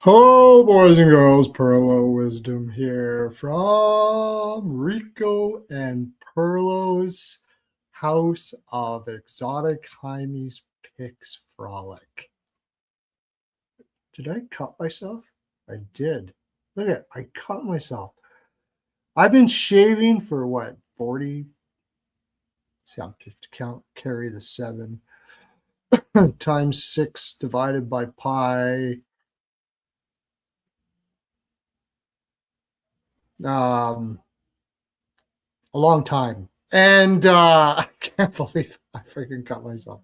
Hello, boys and girls. Pearlo Wisdom here from Rico and Pearlos' House of Exotic Hymes Picks Frolic. Did I cut myself? I did. Look at it. I cut myself. I've been shaving for what, 40? See, I'm to carry the 7 times 6 divided by pi. A long time. And I can't believe I freaking cut myself.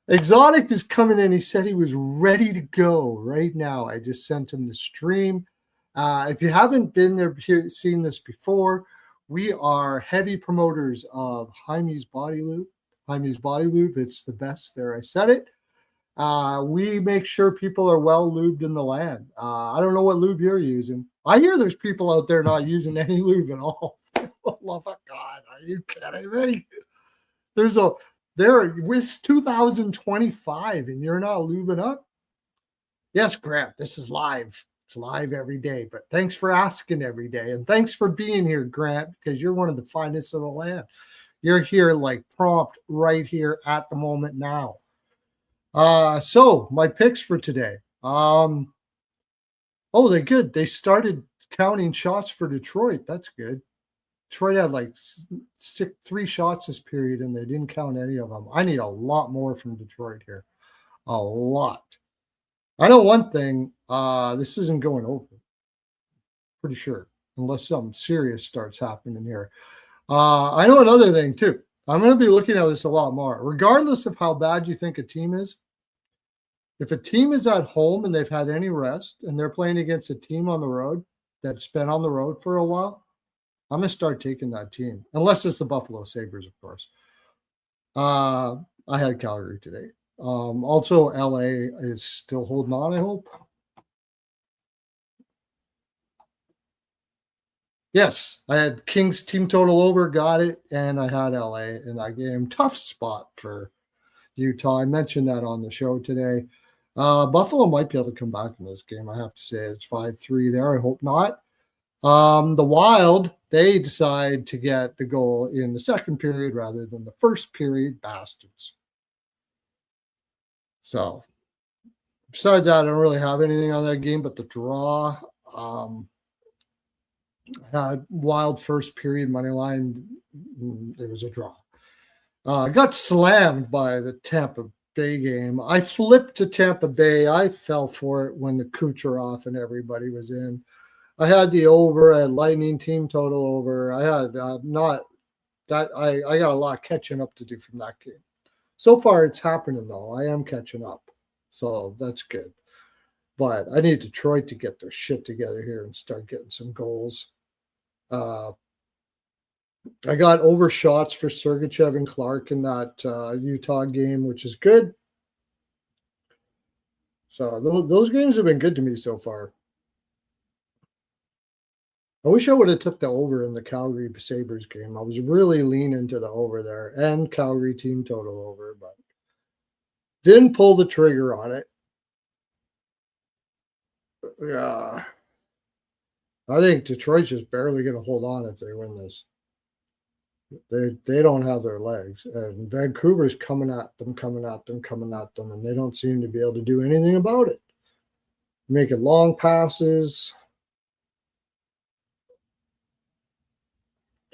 Exotic is coming in. He said he was ready to go right now. I just sent him the stream. If you haven't been there here, seen this before, we are heavy promoters of Hymes Body Lube. Hymes Body Lube, it's the best. There, I said it. We make sure people are well lubed in the land. I don't know what lube you're using. I hear there's people out there not using any lube at all. Oh, love of God, are you kidding me? It's 2025 and you're not lubing up? Yes, Grant, this is live. It's live every day, but thanks for asking every day. And thanks for being here, Grant, because you're one of the finest of the land. You're here like prompt right here at the moment now. So my picks for today. Oh, they're good. They started counting shots for Detroit. That's good. Detroit had like 3 shots this period, and they didn't count any of them. I need a lot more from Detroit here. A lot. I know one thing. This isn't going over. Pretty sure. Unless something serious starts happening here. I know another thing, too. I'm going to be looking at this a lot more. Regardless of how bad you think a team is, if a team is at home and they've had any rest and they're playing against a team on the road that's been on the road for a while, I'm going to start taking that team, unless it's the Buffalo Sabres, of course. I had Calgary today. Also, LA is still holding on, I hope. Yes, I had Kings team total over, got it, and I had LA in that game. Tough spot for Utah. I mentioned that on the show today. Buffalo might be able to come back in this game. I have to say it's 5-3 there. I hope not. The Wild, they decide to get the goal in the second period rather than the first period. Bastards. So, besides that, I don't really have anything on that game but the draw. Had Wild first period money line. It was a draw. Got slammed by the Tampa Bay game. I flipped to Tampa Bay. I fell for it when the Kucherov and everybody was in. I had the over. I had Lightning team total over. I had not that. I got a lot catching up to do from that game. So far, it's happening though. I am catching up, so that's good. But I need Detroit to get their shit together here and start getting some goals. I got overshots for Sergachev and Clark in that Utah game, which is good. So those games have been good to me so far. I wish I would have took the over in the Calgary Sabres game. I was really leaning to the over there and Calgary team total over, but didn't pull the trigger on it. Yeah. I think Detroit's just barely going to hold on if they win this. They don't have their legs. And Vancouver's coming at them, and they don't seem to be able to do anything about it. Making long passes.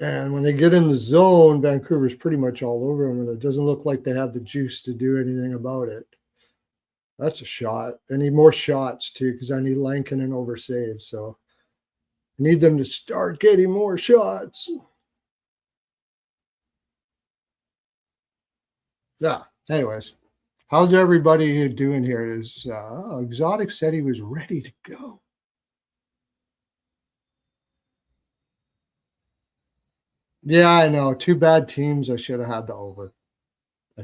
And when they get in the zone, Vancouver's pretty much all over them, and it doesn't look like they have the juice to do anything about it. That's a shot. I need more shots, too, because I need Lankinen over saves. So I need them to start getting more shots. Yeah, anyways. How's everybody doing here? Is Exotic said he was ready to go. Yeah, I know. 2 bad teams. I should have had the over. I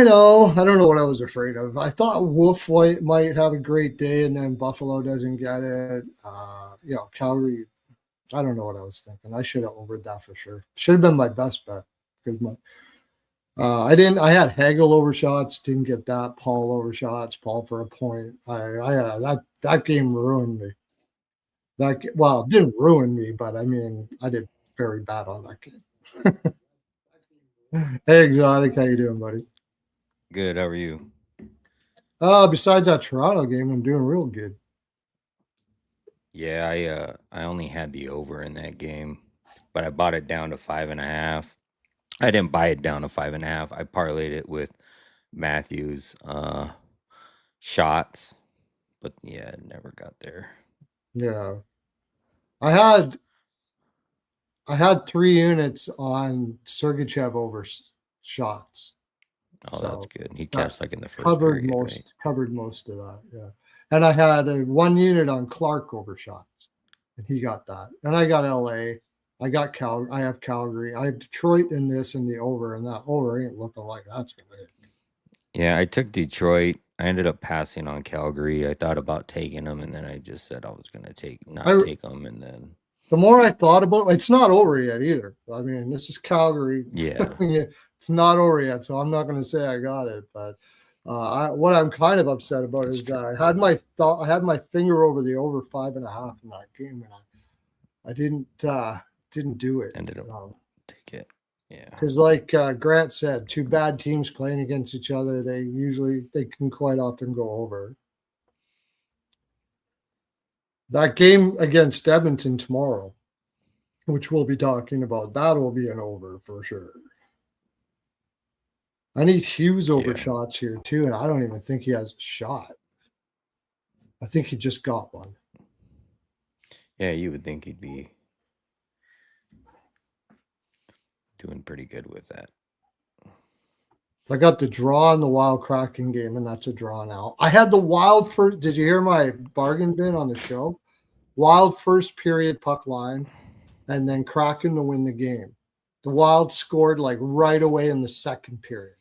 know. I don't know what I was afraid of. I thought Wolf might have a great day, and then Buffalo doesn't get it. Calgary. I don't know what I was thinking. I should have overed that for sure. Should have been my best bet because I had Hagel over shots, didn't get that. Paul over shots, Paul for a point. That game ruined me. Well, it didn't ruin me, but I mean, I did very bad on that game. Hey, Exotic, how you doing, buddy? Good. How are you? Besides that Toronto game, I'm doing real good. Yeah, I only had the over in that game, but I bought it down to 5.5. I didn't buy it down to 5.5. I parlayed it with Matthews shots, but yeah, it never got there. Yeah, I had I had 3 units on Sergachev over shots. Oh, that's So good. He that cashed like in the first covered period, right? most of that. Yeah. And I had a 1 unit on Clark over shots. And he got that. And I got LA. I got I have Calgary. I have Detroit in this and the over, and that over ain't looking like that's gonna hit. Yeah, I took Detroit. I ended up passing on Calgary. I thought about taking them, and then I just said I was gonna not take them, and then The more I thought about it, it's not over yet either. I mean, this is Calgary. yeah, It's not over yet, so I'm not going to say I got it. But what I'm kind of upset about that's is true. that I had my finger over the over 5.5 in that game, and I didn't do it. Ended up take it. Yeah. Because like Grant said, two bad teams playing against each other, they can quite often go over. That game against Edmonton tomorrow, which we'll be talking about, that will be an over for sure. I need Hughes over shots here too, and I don't even think he has a shot. I think he just got one. Yeah, you would think he'd be doing pretty good with that. I got the draw in the Wild Kraken game, and that's a draw now. I had the Wild first. Did you hear my bargain bin on the show? Wild first period puck line, and then Kraken to win the game. The Wild scored like right away in the second period.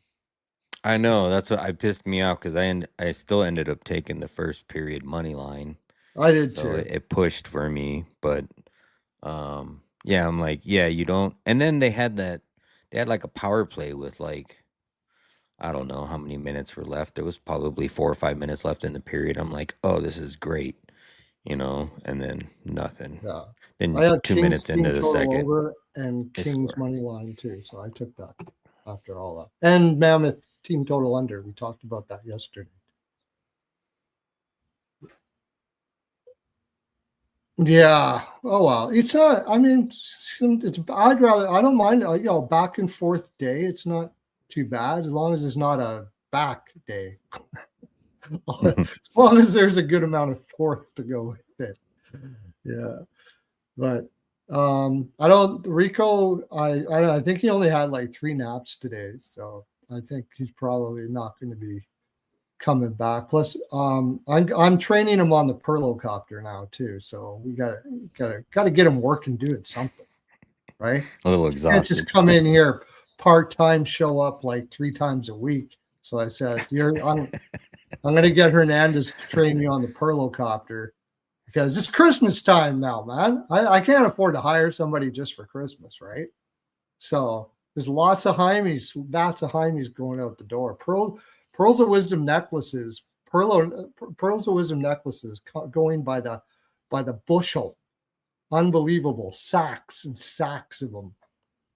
I know, that's what I pissed me off because I still ended up taking the first period money line. I did so too. It pushed for me, but yeah, I'm like, yeah, you don't. And then they had like a power play with like, I don't know how many minutes were left. There was probably 4 or 5 minutes left in the period. I'm like, oh, this is great, and then nothing. Yeah. Then I had 2 Kings minutes into the second over and they Kings score. money line too, so I took that after all that. And Mammoth team total under. We talked about that yesterday. Yeah. Oh well. It's not. I mean, it's. I don't mind. Back and forth day. It's not too bad as long as it's not a back day. As long as there's a good amount of forth to go with it. Yeah. But I don't. Rico. I think he only had like 3 naps today, so I think he's probably not going to be coming back. Plus, I'm training him on the Perlocopter now too, so we gotta get him working, doing something, right? A little You can't just exhausted. come in here part time, show up like 3 times a week. So I said, I'm gonna get Hernandez to train you on the Perlocopter because it's Christmas time now, man. I can't afford to hire somebody just for Christmas, right? So there's lots of Hymes going out the door. Pearls of Wisdom necklaces, pearls of wisdom necklaces going by the bushel. Unbelievable. Sacks and sacks of them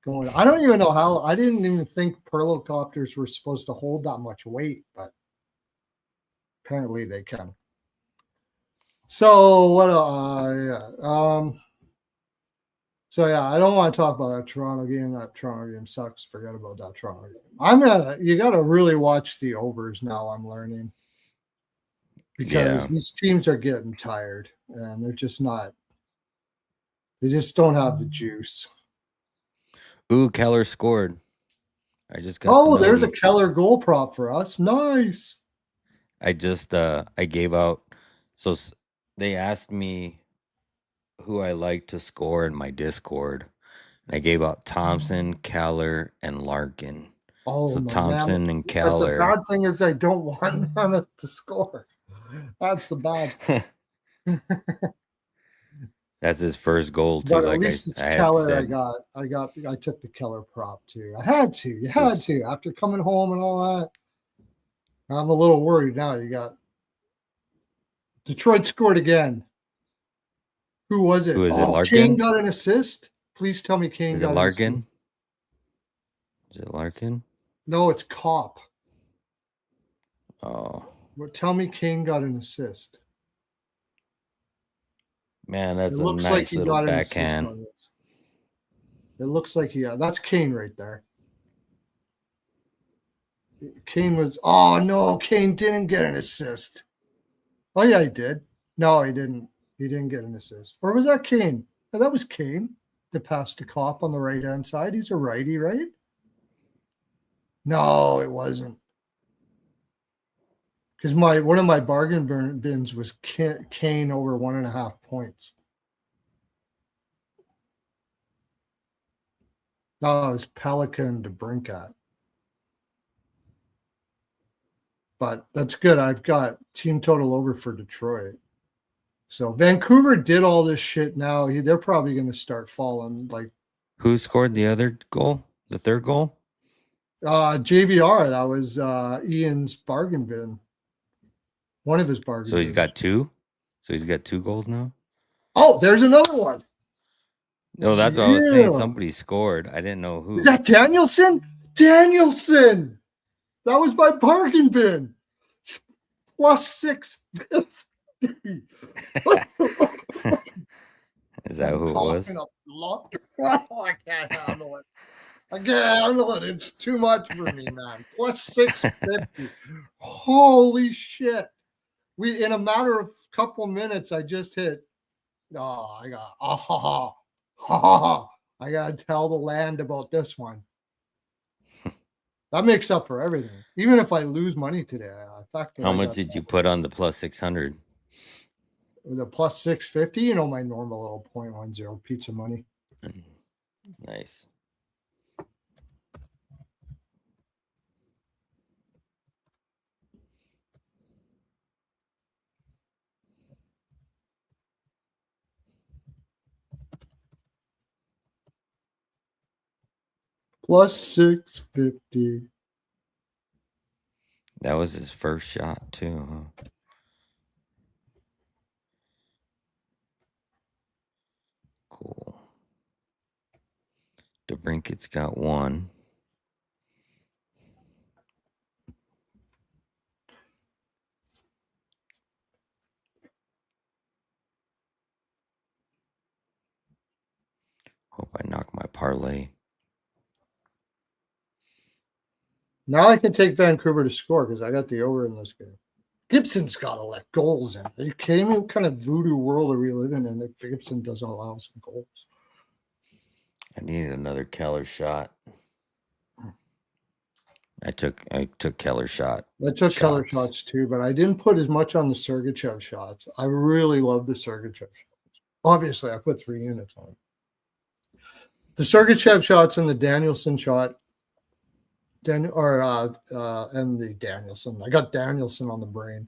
going. I don't even know how. I didn't even think Perlocopters were supposed to hold that much weight, but apparently they can. So what? So yeah, I don't want to talk about that Toronto game. That Toronto game sucks. Forget about that Toronto game. You got to really watch the overs now. I'm learning because these teams are getting tired and they're just not. They just don't have the juice. Ooh, Keller scored. I just got. Oh, there's a Keller goal prop for us. Nice. I just I gave out. So they asked me who I like to score in my Discord. And I gave out Thompson, Keller, and Larkin. Oh, so Thompson and Keller. But the bad thing is I don't want Mammoth to score. That's the bad thing. That's his first goal too. But at Like least it's I had Keller. said, I took the Keller prop too. I had to. You had just to after coming home and all that. I'm a little worried now. You got Detroit scored again. Who was who it? is it? Oh, Kane Larkin? got an assist. Please tell me Kane Is it got an Larkin? assist. Is it Larkin? No, it's Cop. Oh Well, tell me Kane got an assist. man, It that's a looks like nice he little got an assist backhand. on this. It looks like that's Kane right there. Kane was, oh no, Kane didn't get an assist. Oh yeah, he did. No, he didn't. He didn't get an assist. Or was that Kane? Oh, that was Kane. The pass to Cop on the right hand side. He's a righty, right? No, it wasn't. Because one of my bargain bins was Kane over 1.5 points. No, it was Pelican to Brinkat. But that's good. I've got team total over for Detroit. So Vancouver did all this shit now. They're probably going to start falling. Like Who scored the other goal? The third goal? JVR, that was Ian's bargain bin. One of his bargain So he's bins. got two. So he's got 2 goals now. Oh, there's another one. No, that's what I was saying. Yeah. Somebody scored. I didn't know who. Is that Danielson? Danielson. That was my bargain bin. Plus 650. Is that who it was? Oh, I can't handle it. I can't handle it. It's too much for me, man. Plus 650. Holy shit. We in a matter of a couple minutes, I just hit. Oh, I got I gotta tell the land about this one. That makes up for everything. Even if I lose money today, How much did you put on the plus 600? The plus 650, my normal little 0.10 pizza money. Nice. Plus 650. That was his first shot too, huh? Cool. DeBrinket's got 1. Hope I knock my parlay. Now I can take Vancouver to score because I got the over in this game. Gibson's got to let goals in. Are you kidding me? What kind of voodoo world are we living in that Gibson doesn't allow some goals? I needed another Keller shot. I took Keller shot. I took Keller shots too, but I didn't put as much on the Sergachev shots. I really love the Sergachev shots. Obviously, I put 3 units on. The Sergachev shots and the Danielson shot. And the Danielson. I got Danielson on the brain.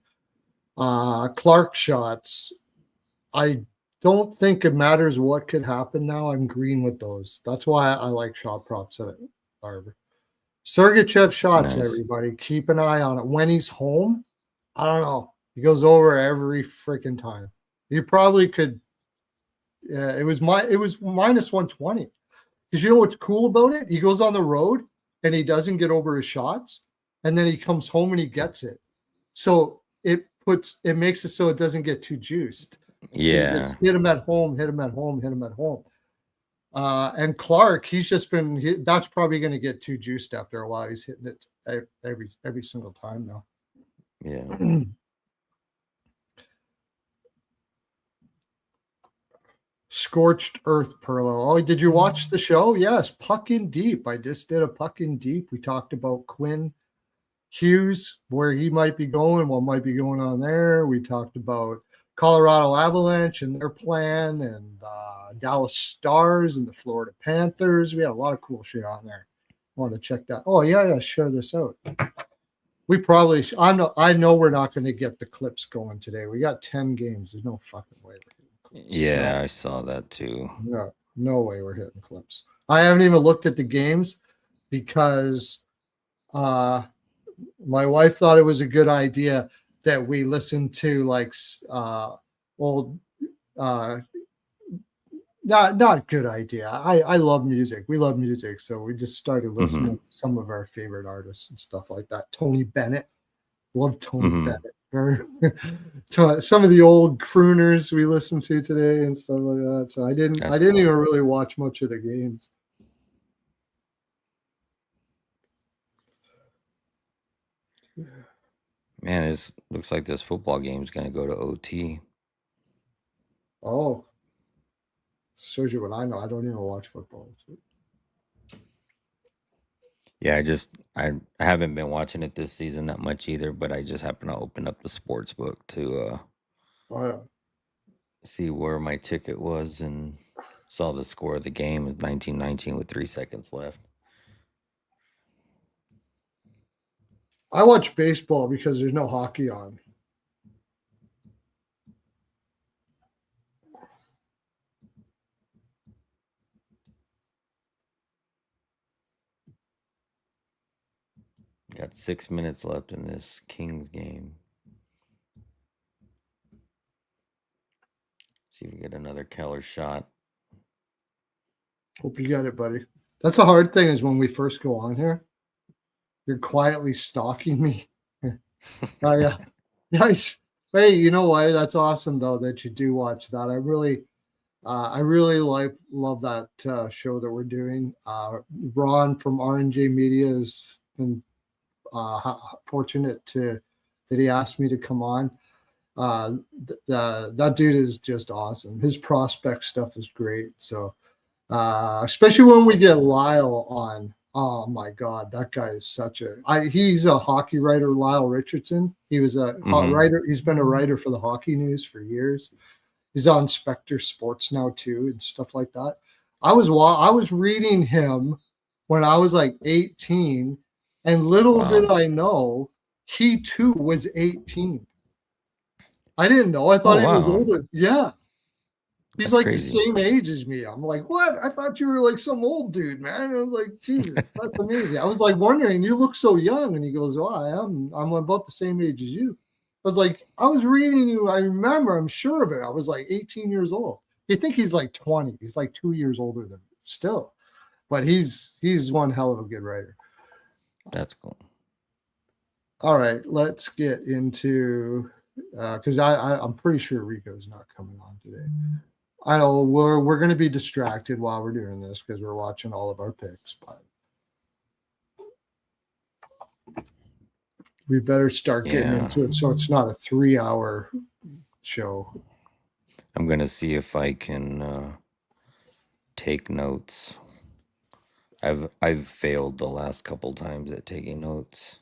Clark shots. I don't think it matters what could happen now. I'm green with those. That's why I like shot props at Harvard. Sergachev shots, nice. Everybody. Keep an eye on it. When he's home, I don't know. He goes over every freaking time. You probably could. Yeah, it was minus 120. Because you know what's cool about it? He goes on the road and he doesn't get over his shots, and then he comes home and he gets it. So it makes it so it doesn't get too juiced. Yeah. So you just hit him at home, hit him at home, hit him at home. And Clark, he's just been, that's probably going to get too juiced after a while. He's hitting it every single time now. Yeah. Scorched Earth Pearlo. Oh, did you watch the show? Yes. Puck in Deep. I just did a Puck in Deep. We talked about Quinn Hughes, where he might be going, what might be going on there. We talked about Colorado Avalanche and their plan, and Dallas Stars and the Florida Panthers. We had a lot of cool shit on there. I want to check that. Oh yeah, share this out. We probably. I know we're not going to get the clips going today. We got 10 games. There's no fucking way we're getting Yeah, I saw that too. No way we're hitting clips. I haven't even looked at the games because my wife thought it was a good idea that we listen to like old not good idea. I love music. We love music, so we just started listening to some of our favorite artists and stuff like that. Tony Bennett, love Tony Bennett. Some of the old crooners we listened to today and stuff like that. So I didn't even really watch much of the games. Man, it looks like this football game is going to go to OT. Oh, shows you what I know. I don't even watch football. So. Yeah, I haven't been watching it this season that much either, but I just happened to open up the sports book to see where my ticket was and saw the score of the game was 19-19 with 3 seconds left. I watch baseball because there's no hockey on. Got 6 minutes left in this Kings game. See if we get another Keller shot. Hope you got it, buddy. That's the hard thing is when we first go on here, you're quietly stalking me. Yeah. Nice. Hey, you know what? That's awesome though that you do watch that. I really love that show that we're doing. Ron from R&J Media has been fortunate that he asked me to come on. That dude is just awesome. His prospect stuff is great. So especially when we get Lyle on. Oh my God, that guy is he's a hockey writer, Lyle Richardson. He was a writer. He's been a writer for the Hockey News for years. He's on Spectre Sports now too and stuff like that. I was reading him when I was like 18, and little did I know he too was 18. I didn't know. I thought he was older. Yeah. He's that's like crazy. The same age as me. I'm like, what? I thought you were like some old dude, man. I was like, Jesus, that's amazing. I was like wondering, you look so young. And he goes, oh, I'm about the same age as you. I was like, I was reading you. I remember, I'm sure of it. I was like 18 years old. You think he's like 20. He's like 2 years older than me still. But he's one hell of a good writer. That's cool. All right, let's get into because I'm pretty sure Rico's not coming on today. I know we're going to be distracted while we're doing this because we're watching all of our picks, but we better start getting into it so it's not a 3-hour show. I'm going to see if I can take notes. I've failed the last couple times at taking notes.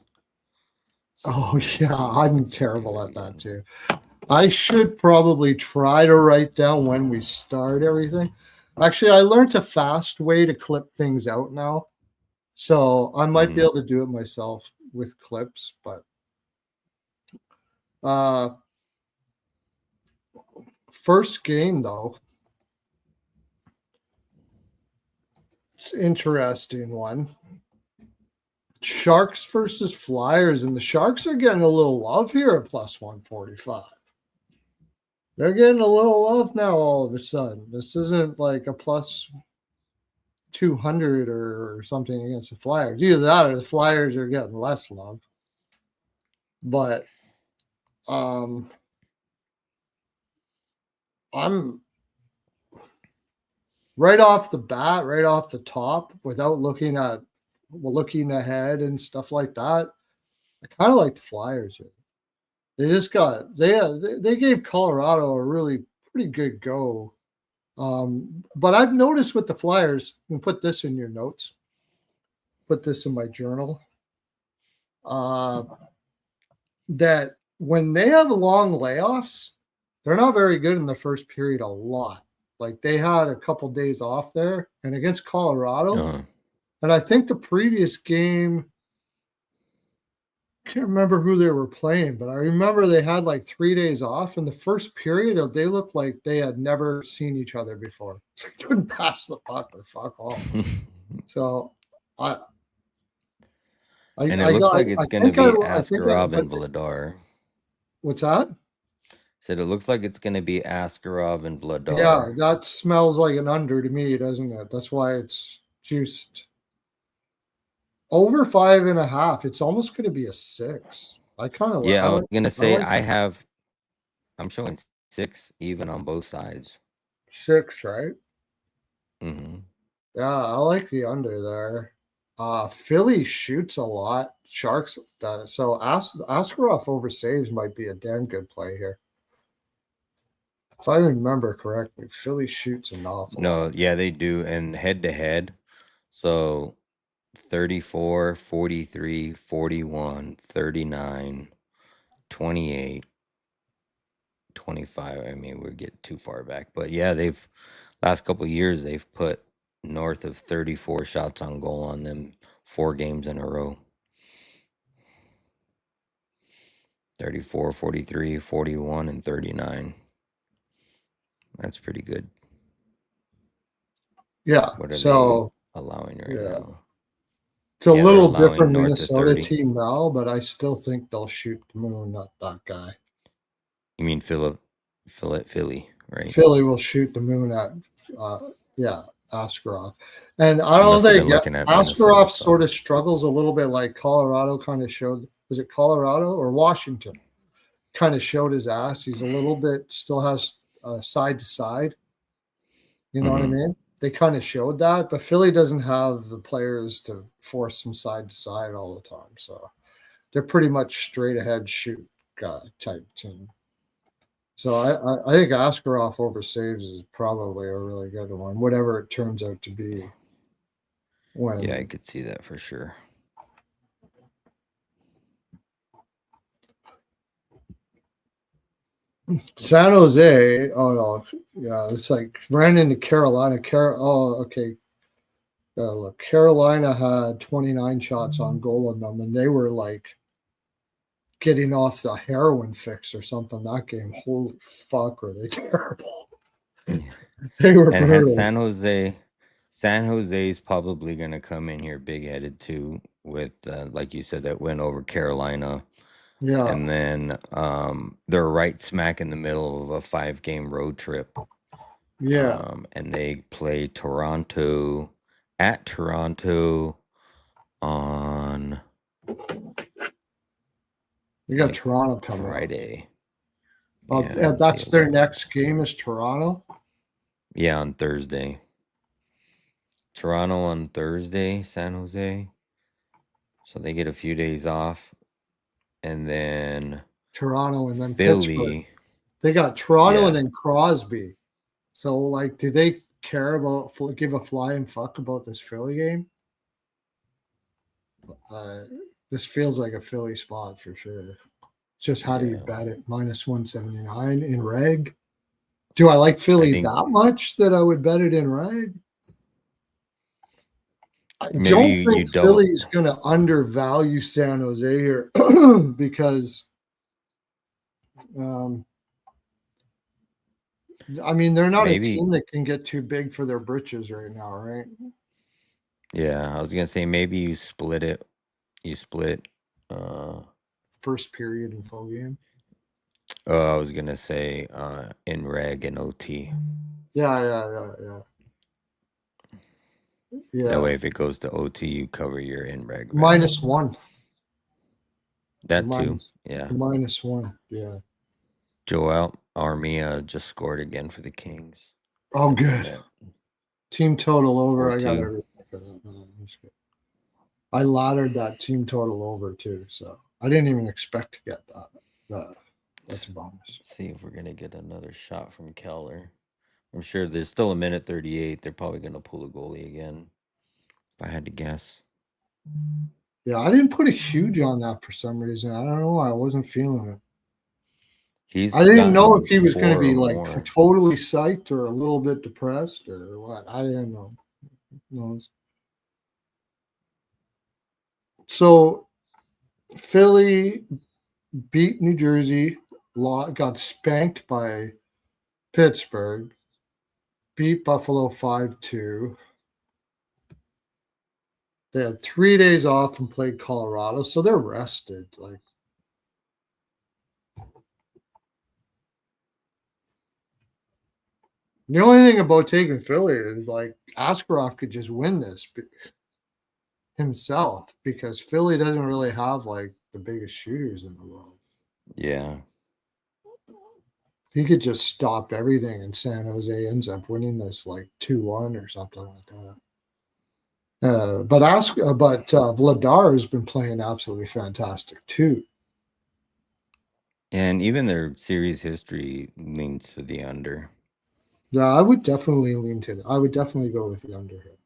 So yeah, I'm terrible at that too. I should probably try to write down when we start everything. Actually, I learned a fast way to clip things out now. So I might be able to do it myself with clips, but first game though. It's an interesting one. Sharks versus Flyers, and the Sharks are getting a little love here at plus 145. They're getting a little love now all of a sudden. This isn't like a plus 200 or something against the Flyers. Either that or the Flyers are getting less love. But I'm right off the bat, right off the top, without looking ahead and stuff like that. I kind of like the Flyers here. They gave Colorado a really pretty good go. But I've noticed with the Flyers, and put this in your notes, put this in my journal, that when they have long layoffs, they're not very good in the first period a lot. Like they had a couple days off there, and against Colorado, and I think the previous game, Can't remember who they were playing, but I remember they had like 3 days off. In the first period, they looked like they had never seen each other before. They couldn't pass the puck or fuck all. So I And it looks like I it's going to think be I think Askarov but and Vladar. what's that? Said it looks like it's going to be Askarov and Yeah, Vladar. that smells like an under to me, doesn't it? That's why it's juiced over 5.5. It's almost going to be a 6. I kind of Yeah, I was going to say like I'm showing 6 even on both sides. 6, right? Mm-hmm. Yeah, I like the under there. Philly shoots a lot. Sharks does. So Askarov over saves might be a damn good play here. If I remember correctly, Philly shoots an awful lot. No, yeah, they do. And head to head. So 34, 43, 41, 39, 28, 25. I mean, we get too far back. But yeah, last couple of years, they've put north of 34 shots on goal on them 4 games in a row. 34, 43, 41, and 39. That's pretty good. Yeah. What are So they allowing right now? it's a Yeah, they're little allowing different north of Minnesota 30. team now, but I still think they'll shoot the moon, not that guy. You mean Philly, right? Philly will shoot the moon at Askarov. And I You don't must have think been looking at Minnesota Askarov stuff. sort of struggles a little bit like Colorado kind of showed. Was it Colorado or Washington? Kind of showed his ass. He's a little bit still has side to side. You know what I mean? They kind of showed that, but Philly doesn't have the players to force them side to side all the time. So they're pretty much straight ahead shoot type team. So I think Askarov over saves is probably a really good one, whatever it turns out to be. Yeah, I could see that for sure. San Jose, oh no, yeah, it's like ran into Carolina. Okay. Look, Carolina had 29 shots on goal on them, and they were like getting off the heroin fix or something that game. Holy fuck, were they terrible? They were And brutal. San Jose's probably going to come in here big headed too, with like you said, that win over Carolina. Yeah. And then they're right smack in the middle of a 5-game road trip. Yeah. And they play Toronto at Toronto on You got Toronto coming Friday. Yeah, that's their next game is Toronto. Yeah, on Thursday. Toronto on Thursday, San Jose. So they get a few days off. And then Toronto and then Philly. Pittsburgh. They got Toronto and then Crosby. So, like, do they care about give a flying fuck about this Philly game? This feels like a Philly spot for sure. It's just how do you bet it? -179 in reg. Do I like Philly that much that I would bet it in reg? I don't think Philly's going to undervalue San Jose here because, I mean, they're not a team that can get too big for their britches right now, right? Yeah, I was going to say maybe you split it. You split first period and full game. I was going to say in reg and OT. Yeah. That way, if it goes to OT, you cover your in reg. -1. That too. Yeah. -1. Yeah. Joel Armia just scored again for the Kings. Oh, good. Team total over. I got everything for that. I laddered that team total over too, so I didn't even expect to get that. That's a bonus. Let's see if we're gonna get another shot from Keller. I'm sure there's still a minute 38. They're probably gonna pull a goalie again, if I had to guess. Yeah, I didn't put a huge on that for some reason. I don't know why I wasn't feeling it. I didn't know if he was going to be like totally psyched or a little bit depressed or what. I didn't know. So Philly beat New Jersey, got spanked by Pittsburgh, beat Buffalo 5-2. They had 3 days off and played Colorado, so they're rested. Like, the only thing about taking Philly is like Askarov could just win this himself because Philly doesn't really have like the biggest shooters in the world. Yeah. He could just stop everything, and San Jose ends up winning this like 2-1 or something like that. But Vladar has been playing absolutely fantastic too. And even their series history leans to the under. Yeah, I would definitely I would definitely go with the under here.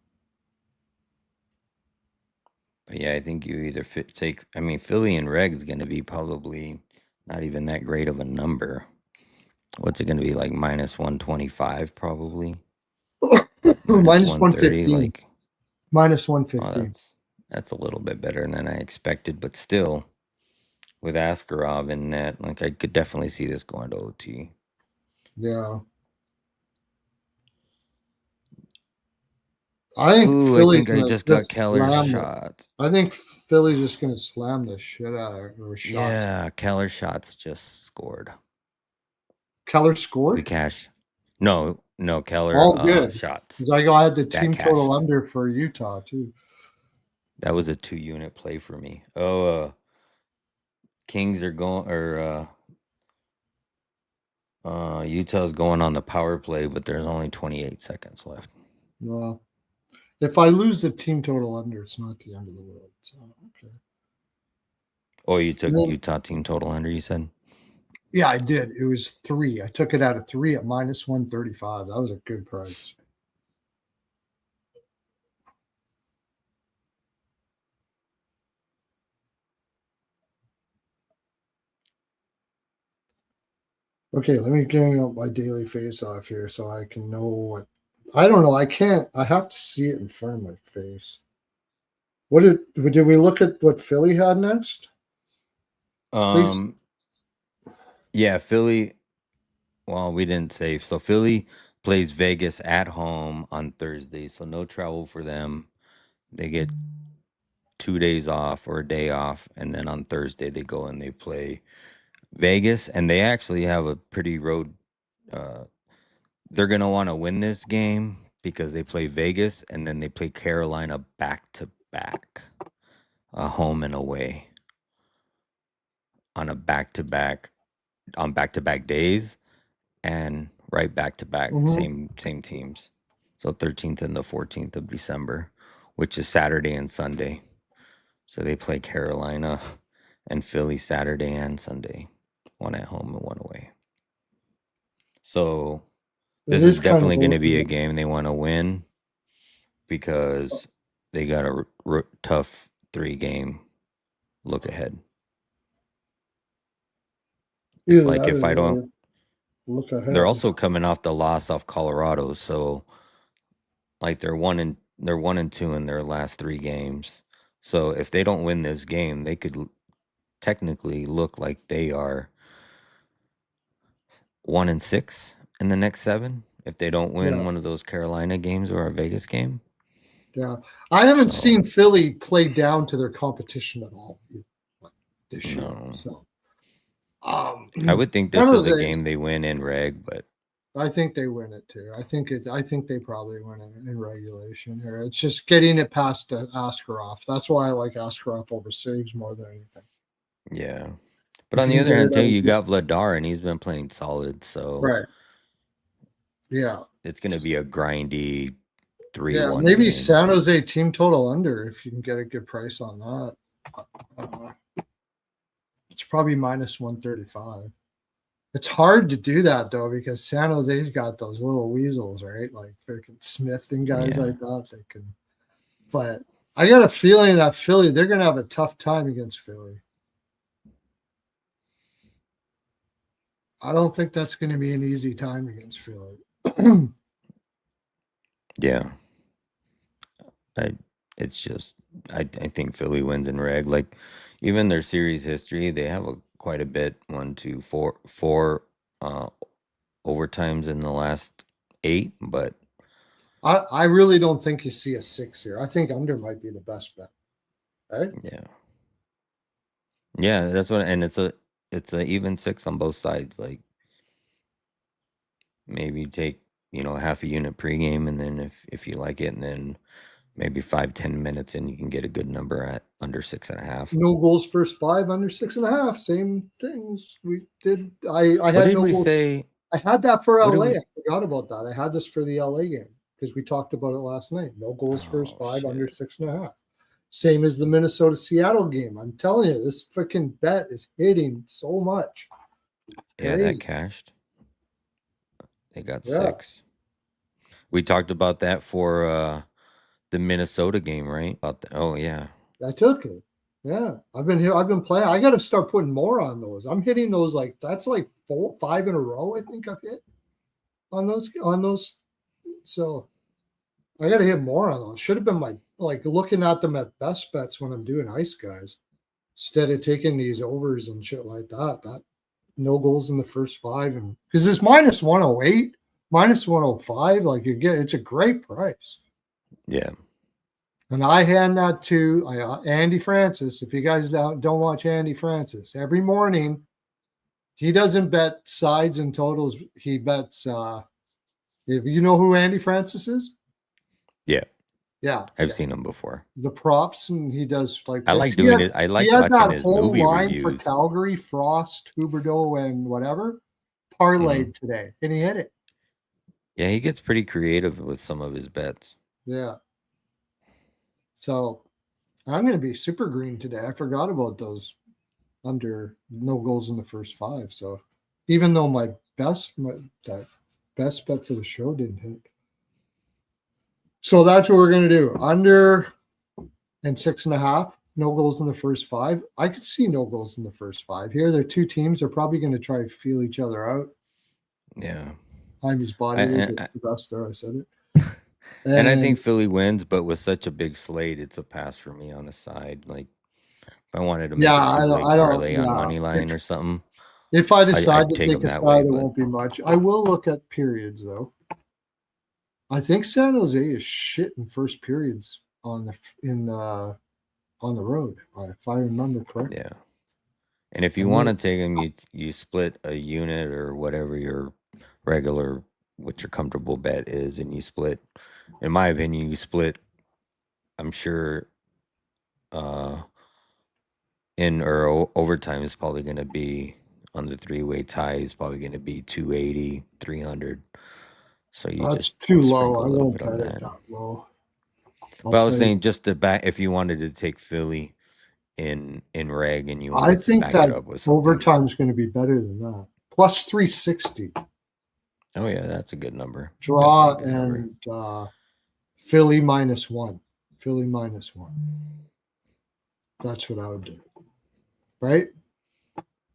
But yeah, I think you either Philly and Reg is going to be probably not even that great of a number. What's it going to be, like minus 125 probably? Minus 130, 115. like Minus oh, 115. that's a little bit better than I expected, but still, with Askarov in net, like I could definitely see this going to OT. Yeah. I think Philly's I gonna just got just Keller's slam it. shot. I think Philly's just gonna slam the shit out of her shots. Yeah, Keller shots just scored. Keller We scored? cash. No, Keller Oh, good. shots. Because I had the That team total cashed. under for Utah too. That was a 2-unit play for me. Oh, Kings are going, or Utah's going on the power play, but there's only 28 seconds left. Well, if I lose the team total under, it's not the end of the world. So okay. Oh, you took Utah team total under, you said? Yeah, I did. It was 3. I took it out of 3 at minus 135. That was a good price. Okay, let me get out my daily face off here so I can know what. I don't know. I can't. I have to see it in front of my face. What did we look at what Philly had next? Please. Yeah, Philly. Well, we didn't say. So Philly plays Vegas at home on Thursday, so no travel for them. They get 2 days off or a day off, and then on Thursday they go and they play Vegas, and they actually have a pretty road. They're gonna want to win this game because they play Vegas and then they play Carolina back to back, home and away on back to back days, and right back to back same teams. So 13th and the 14th of December, which is Saturday and Sunday. So they play Carolina and Philly Saturday and Sunday, one at home and one away. So this is definitely going to be a game they want to win because they got a tough 3-game look ahead. It's like if I don't look ahead, they're also coming off the loss off Colorado, so like they're 1 and 2 in their last 3 games. So if they don't win this game, they could technically look like they are 1 and 6 in the next 7 if they don't win one of those Carolina games or a Vegas game. Yeah, I haven't seen Philly play down to their competition at all this year. So, I would think this is a game they win in reg, but I think they win it too. I think they probably win it in regulation here. It's just getting it past Askarov. That's why I like Askarov over saves more than anything. Yeah. But on the other hand, too, you got Vladar, and he's been playing solid. So, right. Yeah. It's going to be a grindy 3-1 maybe game. San Jose team total under if you can get a good price on that. It's probably minus 135. It's hard to do that, though, because San Jose's got those little weasels, right? Like freaking Smith and guys like that. They can. But I got a feeling that Philly, they're going to have a tough time against Philly. I don't think that's going to be an easy time against Philly. Yeah. I think Philly wins in reg. Like, even their series history, they have quite a bit. 4 overtimes in the last 8, but I really don't think you see a 6 here. I think under might be the best bet. Right? yeah, that's what. And it's a even 6 on both sides. Like maybe take half a unit pregame, and then if you like it, and then maybe 5-10 minutes, and you can get a good number at under 6.5. No goals first 5, under 6.5. Same things we did. I What had did no we goals. say? I had that for What did LA. we? I forgot about that. I had this for the LA game because we talked about it last night. No goals first Oh 5, under shit! 6.5. Same as the Minnesota Seattle game. I'm telling you, this freaking bet is hitting so much. Yeah, that Crazy. cashed. They got Yeah. 6. We talked about that for the Minnesota game, right? Oh yeah. I took it. Yeah. I've been here. I've been playing. I got to start putting more on those. I'm hitting those that's like 5 in a row. I think I've hit on those. So I got to hit more on those. Should have been my looking at them at best bets when I'm doing ice guys instead of taking these overs and shit like that. That no goals in the first 5, and because it's minus 108, minus 105, like it's a great price. Yeah. And I hand that to Andy Francis. If you guys don't watch Andy Francis, every morning he doesn't bet sides and totals. He bets. If you know who Andy Francis is, Yeah. yeah, I've seen him before. the props, and he does I picks. like doing it. I like He had watching that his whole movie line for reviews. Calgary, Frost, Huberdeau, and whatever parlayed today, and he hit it. Yeah, he gets pretty creative with some of his bets. Yeah. So I'm going to be super green today. I forgot about those under no goals in the first 5. So even though that best bet for the show didn't hit. So that's what we're going to do. Under and 6.5, no goals in the first 5. I could see no goals in the first 5 here. They're two teams. They're probably going to try to feel each other out. Yeah. Hymes body weight is the best there. I said it. And I think Philly wins, but with such a big slate, it's a pass for me on the side. Like if I wanted to make a 2-leg parlay on money line or something. If I decide to take take a that side, way, it won't be much. I will look at periods though. I think San Jose is shit in first periods on the road, if I remember correctly. Yeah. And if you want to take them, you split a unit or whatever your regular, what your comfortable bet is, and you split. In my opinion, you split. I'm sure. In or overtime is probably going to be on the 3-way tie is probably going to be 280, 300. So you That's just too low. sprinkle I a little won't bit on bet it that. that low. But I was saying just to back, if you wanted to take Philly in reg and you wanted I think to back that it up with something. overtime is going to be better than that. Plus 360. Oh yeah, that's a good number. Draw and Philly -1. Philly -1. That's what I would do. Right?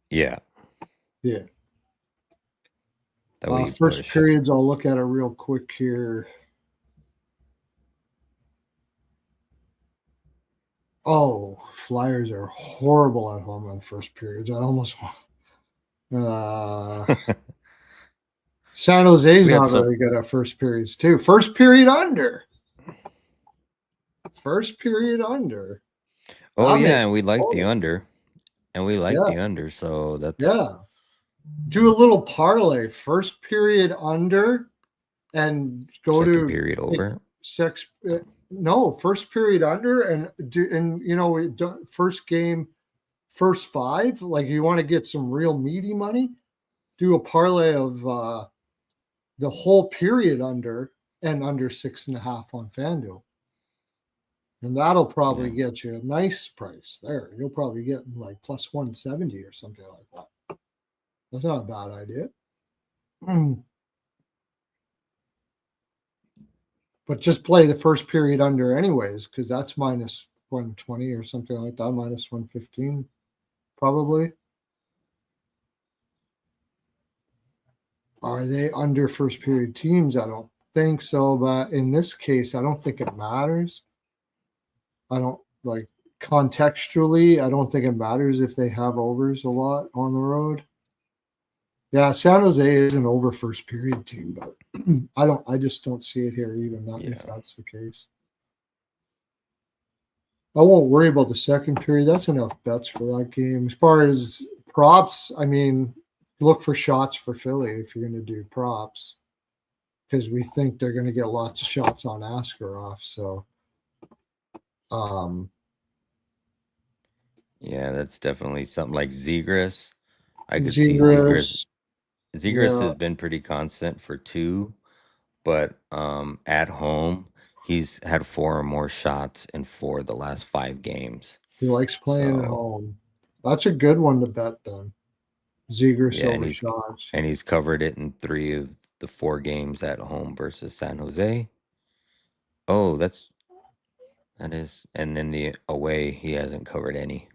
Yeah. Yeah. First periods, I'll look at it real quick here. Oh, Flyers are horrible at home on first periods. I'd almost San Jose's not very good at first periods too. First period under. First period under. Oh yeah, and we like the under. And we like the under, so that's do a little parlay. First period under and go second to period over. No, first period under and first game, first 5. Like you want to get some real meaty money, do a parlay of the whole period under and under 6.5 on FanDuel. And that'll probably get you a nice price there. You'll probably get like plus 170 or something like that. That's not a bad idea. But just play the first period under anyways, because that's minus 120 or something like that, minus 115 probably. Are they under first period teams? I don't think so, but in this case, I don't think it matters. I don't contextually, I don't think it matters if they have overs a lot on the road. Yeah, San Jose is an over first period team, but I just don't see it here even not if Yeah. that's the case. I won't worry about the second period. That's enough bets for that game. As far as props, I mean, look for shots for Philly if you're going to do props because we think they're going to get lots of shots on Askarov. So, um, Yeah, that's definitely something like Zegras. I could see Zegras. Zegras, Zegras yeah, has been pretty constant for 2, but at home he's had 4 or more shots in 4 of the last 5 games. he likes playing at So home. That's a good one to bet then. Zegras yeah, over shots. and he's covered it in 3 of the 4 games at home versus San Jose. Oh, that is, and then the away he hasn't covered any.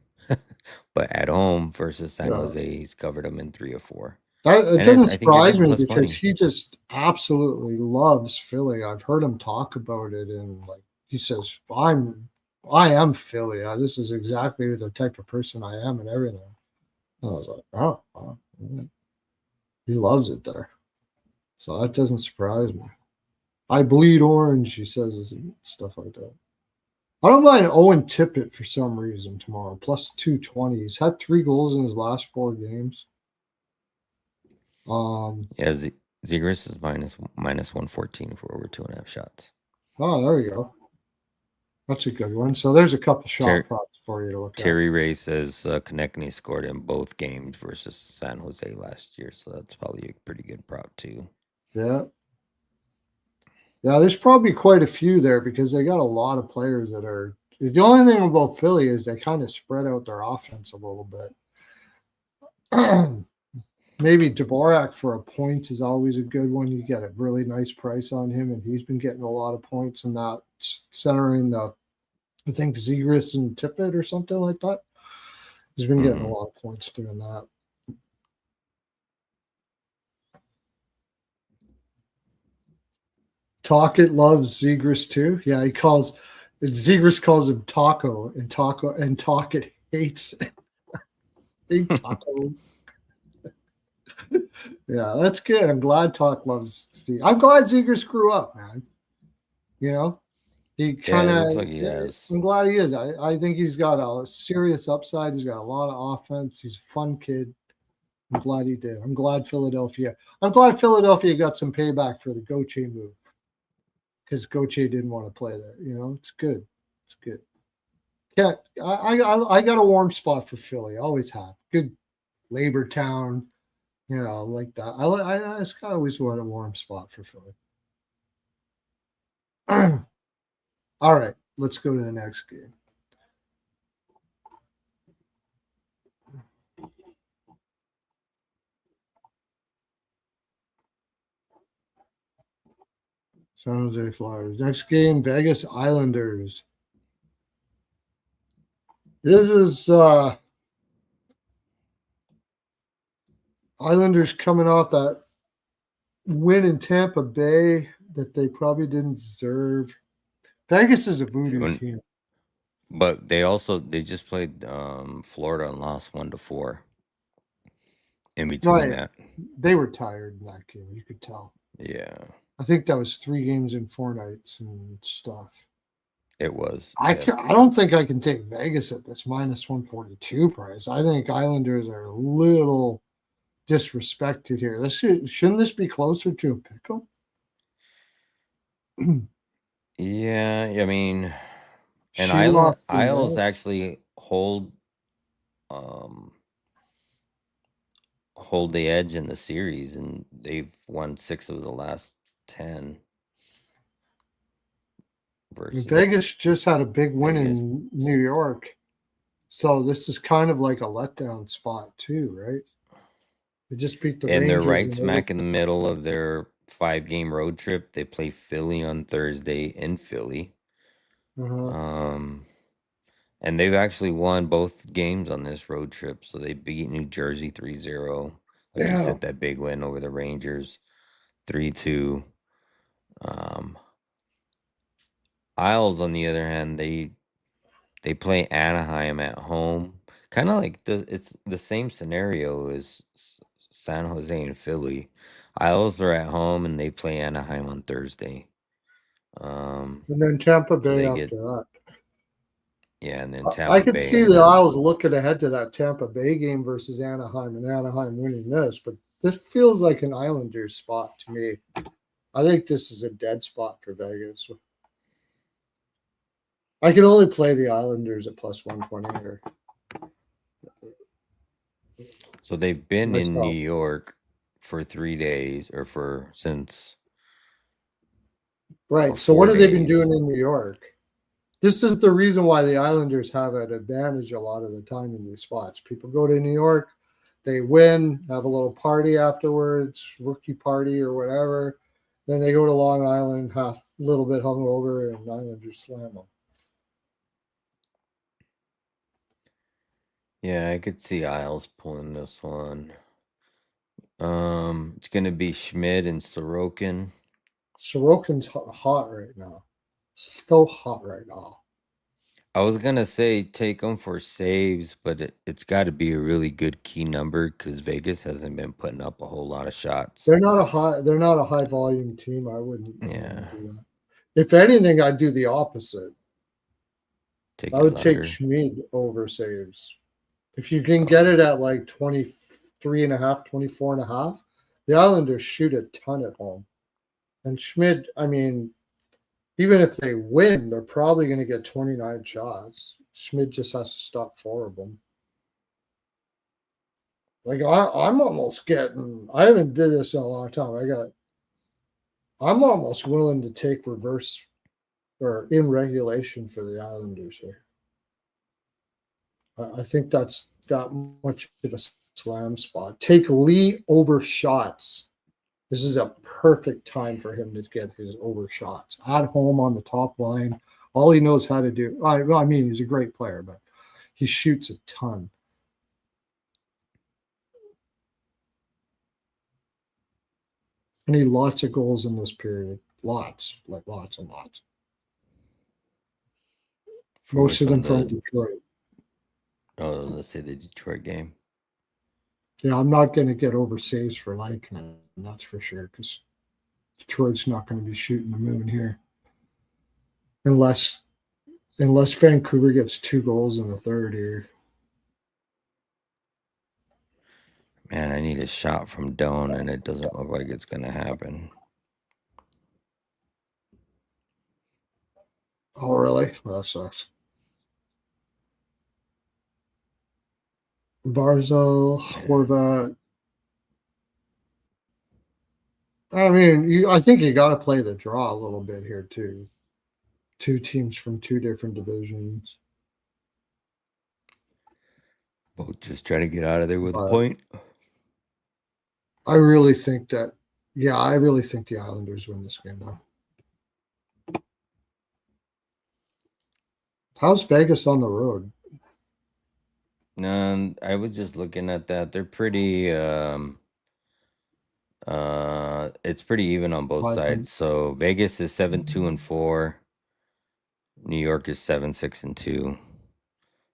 But at home versus San Yeah. Jose, he's covered them in 3 or 4. That it And doesn't I think you're surprise getting me plus because money. he just absolutely loves Philly. I've heard him talk about it, and like he says, I am Philly. This is exactly the type of person I am, and everything." And I was like, "Oh, wow." He loves it there, so that doesn't surprise me. I bleed orange, he says, and stuff like that. I don't mind Owen Tippett for some reason tomorrow. Plus 220. He's had 3 goals in his last 4 games. Yeah, Zegras is minus 114 for over 2.5 shots. Oh, there you go. That's a good one. So there's a couple shot props for you to look at. Terry Ray says Konechny scored in both games versus San Jose last year, so that's probably a pretty good prop too. Yeah. Yeah, there's probably quite a few there because they got a lot of players that are. The only thing about Philly is they kind of spread out their offense a little bit. Maybe Dvorak for a point is always a good one. You get a really nice price on him, and he's been getting a lot of points in that centering the, I think, Zegras and Tippett or something like that. He's been getting a lot of points doing that. Talkett loves Zegras too. Yeah, Zegras calls him Taco, and Talkett hates it. Hey, Taco. Yeah, that's good. I'm glad Talk loves Steve. I'm glad Zegras grew up, man. You know, he kind of. Looks like he has. I'm glad he is. I think he's got a serious upside. He's got a lot of offense. He's a fun kid. I'm glad he did. I'm glad Philadelphia got some payback for the Gauthier move because Gauthier didn't want to play there. You know, it's good. It's good. Yeah, I got a warm spot for Philly. Always have. Good labor town. You know, like that. I just always want a warm spot for Philly. All right, let's go to the next game. San Jose Flyers. Next game, Vegas Islanders. This is Islanders coming off that win in Tampa Bay that they probably didn't deserve. Vegas is a voodoo team. But they just played Florida and lost 1-4. In between that, they were tired in that game. You could tell. Yeah, I think that was 3 games in 4 nights and stuff. It was. I don't think I can take Vegas at this minus 142 price. I think Islanders are a little disrespected here. Shouldn't this be closer to a pick'em? Yeah, I mean, and Isles actually hold the edge in the series, and they've won 6 of the last 10. Vegas just had a big win in New York, so this is kind of like a letdown spot too, right? They just beat the Rangers. And they're right smack in the middle of their 5-game road trip. They play Philly on Thursday in Philly. And they've actually won both games on this road trip. So they beat New Jersey 3-0. Like you said, that big win over the Rangers 3-2. Isles, on the other hand, they They play Anaheim at home. Kind of like it's the same scenario as San Jose and Philly. Isles are at home and they play Anaheim on Thursday. And then Tampa So Bay they get after that. and then I Tampa could Bay see and the then Isles looking ahead to that Tampa Bay game versus Anaheim and Anaheim winning this, but this feels like an Islanders spot to me. I think this is a dead spot for Vegas. I can only play the Islanders at plus 120 here. so they've been in New Myself. York for 3 days or for since Right. So what four have they been days. doing in New York? This is the reason why the Islanders have an advantage a lot of the time in these spots. People go to New York, they win, have a little party afterwards, rookie party or whatever. Then they go to Long Island, half a little bit hungover, and Islanders slam them. Yeah, I could see Isles pulling this one. It's gonna be Schmidt and Sorokin. Sorokin's hot right now. So hot right now. I was gonna say take them for saves, but it's got to be a really good key number because Vegas hasn't been putting up a whole lot of shots. They're not a high volume team. I wouldn't Yeah, do that. If anything, I'd do the opposite. take I his would take under. Schmid over saves. If you can get it at like 23 and a half, 24 and a half, the Islanders shoot a ton at home. And Schmid, I mean, even if they win, they're probably going to get 29 shots. Schmid just has to stop 4 of them. Like I'm almost getting. I haven't did this in a long time. I'm almost willing to take reverse or in regulation for the Islanders here. I think that's that much of a slam spot. Take Lee over shots. This is a perfect time for him to get his over shots at home on the top line. All he knows how to do. I mean, he's a great player, but he shoots a ton. I need lots of goals in this period. Lots, like lots and lots. For Most which of them one? from Detroit. Let's say the Detroit game. Yeah, I'm not going to get over saves for Lycan, that's for sure, because Detroit's not going to be shooting the moon here, unless Vancouver gets 2 goals in the third here. Man, I need a shot from Doan, and it doesn't look like it's gonna happen. Oh, really? Well, that sucks. Barzal, Horvat. I mean, I think you got to play the draw a little bit here too. 2 teams from 2 different divisions. Both just trying to get out of there with a But point. I really think that, yeah, I really think the Islanders win this game though. How's Vegas on the road? No, I was just looking at that. They're pretty. It's pretty even on both 500. sides. So Vegas is 7-2-4. New York is 7-6-2.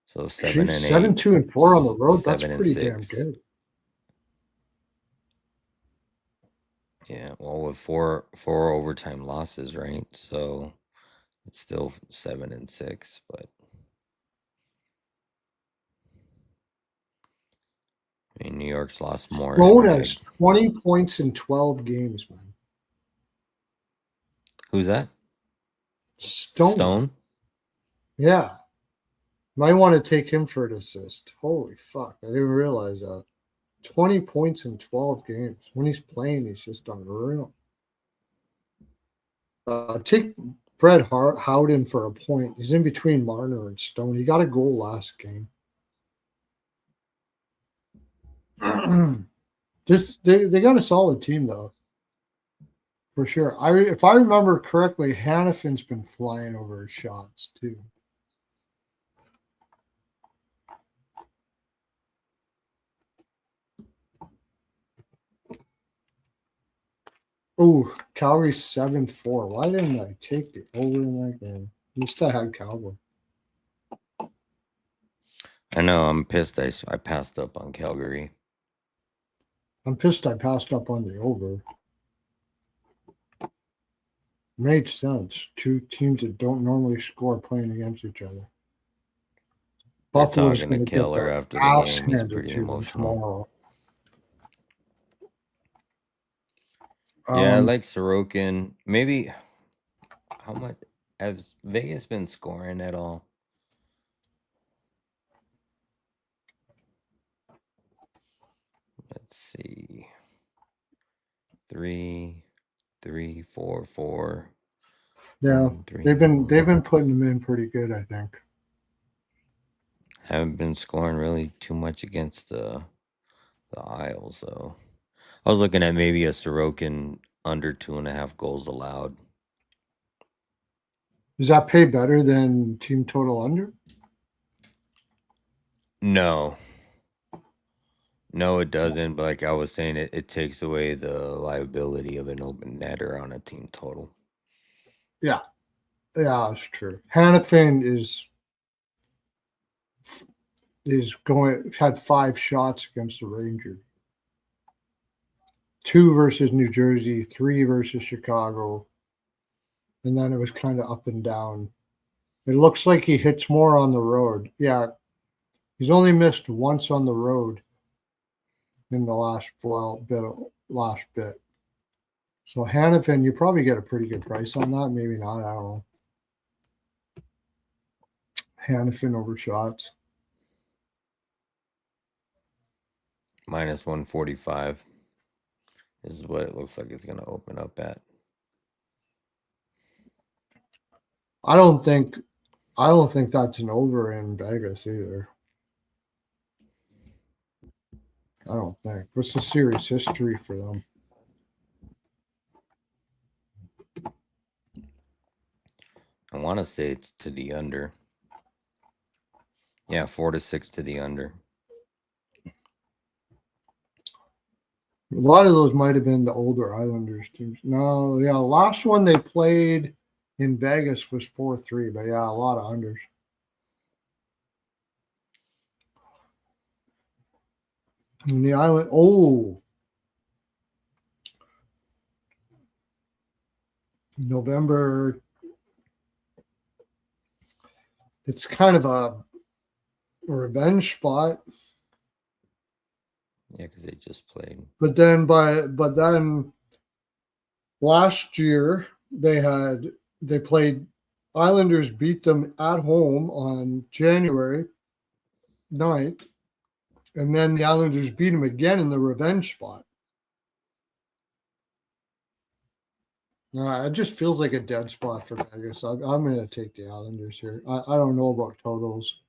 So 7-8. 7, 2, and 4 on the road. That's 7 and pretty damn 6. good. Yeah, well, with four overtime losses, right? So it's still 7-6, but I mean, New York's lost more Stone anyway. has 20 points in 12 games, man. Who's that? Stone. Yeah. Might want to take him for an assist. Holy fuck. I didn't realize that. 20 points in 12 games. When he's playing, he's just unreal. Take Brett Howden for a point. He's in between Marner and Stone. He got a goal last game. Just they got a solid team though, for sure. If I remember correctly, Hannafin's been flying over his shots too. Oh, Calgary 7-4. Why didn't I take the over in that game? At least I had Calgary. I know. I'm pissed. I passed up on Calgary. I'm pissed I passed up on the over. Made sense. Two teams that don't normally score playing against each other. They're Buffalo's talking to going to get Keller their after the ass game. He's handed pretty to them emotional. tomorrow. Yeah, I like Sorokin. Maybe how much has Vegas been scoring at all? Let's see. 3, 3, 4, 4. Yeah, 1, 3, they've 1. been putting them in pretty good, I think. Haven't been scoring really too much against the Isles, though. I was looking at maybe a Sorokin under 2.5 goals allowed. Does that pay better than team total under? No, it doesn't. But like I was saying, it takes away the liability of an open netter on a team total. Yeah, that's true. Hannafin is going had 5 shots against the Rangers. 2 versus New Jersey, 3 versus Chicago, and then it was kind of up and down. It looks like he hits more on the road. Yeah, he's only missed once on the road in the last bit. So Hannafin, you probably get a pretty good price on that. Maybe not. I don't know. Hannafin over shots. Minus 145 is what it looks like it's going to open up at. I don't think that's an over in Vegas either. I don't think. What's the series history for them? I want to say it's to the under. Yeah, 4-6 to the under. A lot of those might have been the older Islanders teams. No, yeah, last one they played in Vegas was 4-3, but yeah, a lot of unders. And the Island, November. It's kind of a revenge spot. Yeah, because they just played. But then last year they played Islanders beat them at home on January 9th, and then the Islanders beat them again in the revenge spot. It just feels like a dead spot for Vegas. I'm going to take the Islanders here. I don't know about totals.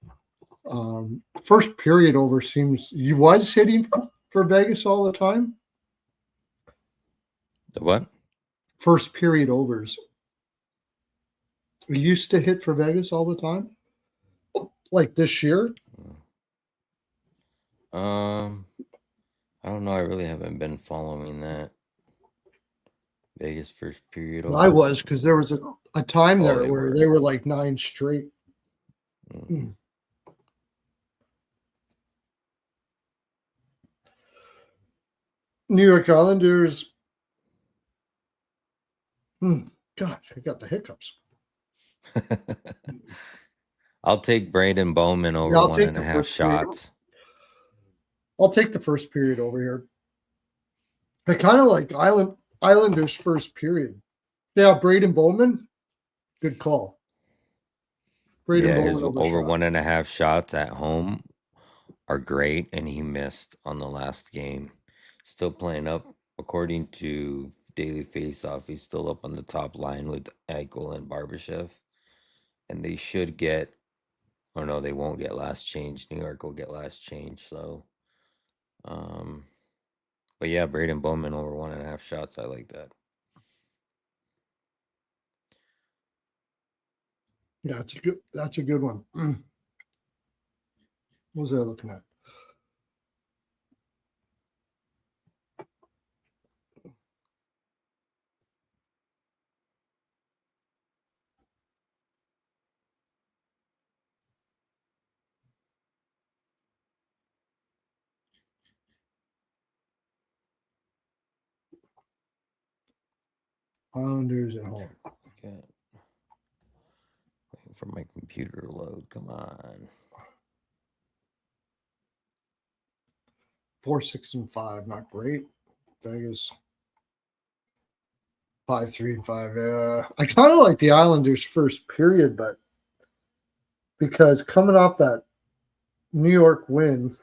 First period over seems you was hitting for Vegas all the time. The what? First period overs. You used to hit for Vegas all the time, like this year. I don't know. I really haven't been following that. Vegas first period. I was because there was a time there where they were like 9 straight. New York Islanders. Gosh, I got the hiccups. I'll take Braden Bowman over 1.5 shots. I'll take the first period over here. I kind of like Islanders first period. Yeah, Braden Bowman, good call. Braden Bowman his over 1.5 shots at home are great, and he missed on the last game. Still playing up, according to Daily Faceoff. He's still up on the top line with Eichel and Barbashev, and they should get. Oh no, they won't get last change. New York will get last change. So, but yeah, Braden Bowman over 1.5 shots. I like that. Yeah, that's a good one. What was I looking at? Islanders at home. Waiting for my computer to load. Come on. 4-6-5, not great. Vegas 5-3-5. I kind of like the Islanders' first period, but because coming off that New York win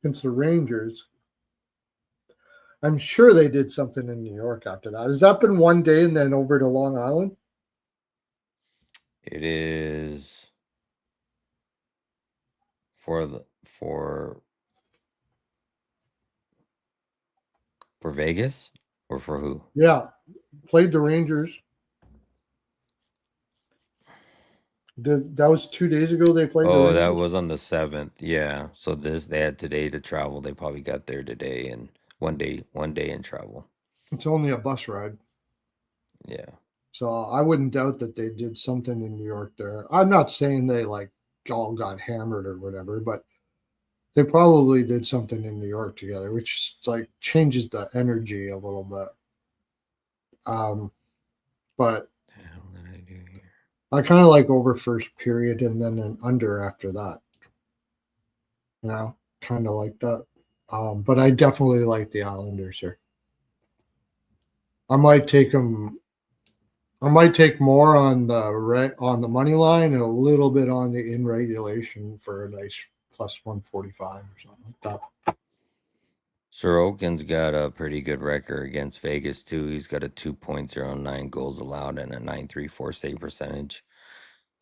against the Rangers, I'm sure they did something in New York after that. Has that been one day and then over to Long Island? It is for Vegas or for who? Yeah, played the Rangers. That was 2 days ago. They played the Oh, Rangers. that was on the 7th. Yeah. So they had today to travel. They probably got there today and one day in travel. It's only a bus ride. Yeah. So I wouldn't doubt that they did something in New York there. I'm not saying they like all got hammered or whatever, but they probably did something in New York together, which like changes the energy a little bit. But What the hell did I do here? I kind of like over first period and then an under after that. You know, kind of like that. But I definitely like the Islanders here. I might take them. I might take more on the money line and a little bit on the in regulation for a nice plus 145 or something like that. Sorokin's got a pretty good record against Vegas too. He's got a 2.09 goals allowed and a 9.34 save percentage.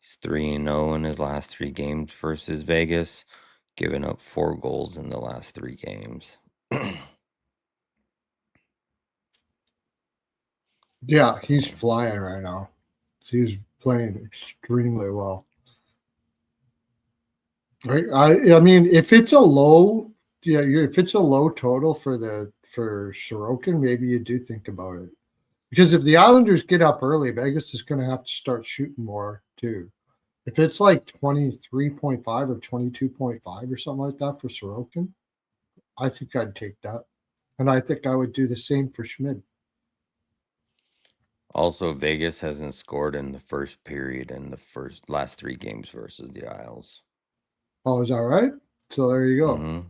He's 3-0 in his last 3 games versus Vegas, giving up 4 goals in the last 3 games. Yeah, he's flying right now. He's playing extremely well. Right? I mean, if it's a low, if it's a low total for Sorokin, maybe you do think about it. Because if the Islanders get up early, Vegas is going to have to start shooting more too. If it's like 23.5 or 22.5 or something like that for Sorokin, I think I'd take that. And I think I would do the same for Schmid. Also, Vegas hasn't scored in the first period in the last 3 games versus the Isles. Oh, is that right? So there you go. Mm-hmm.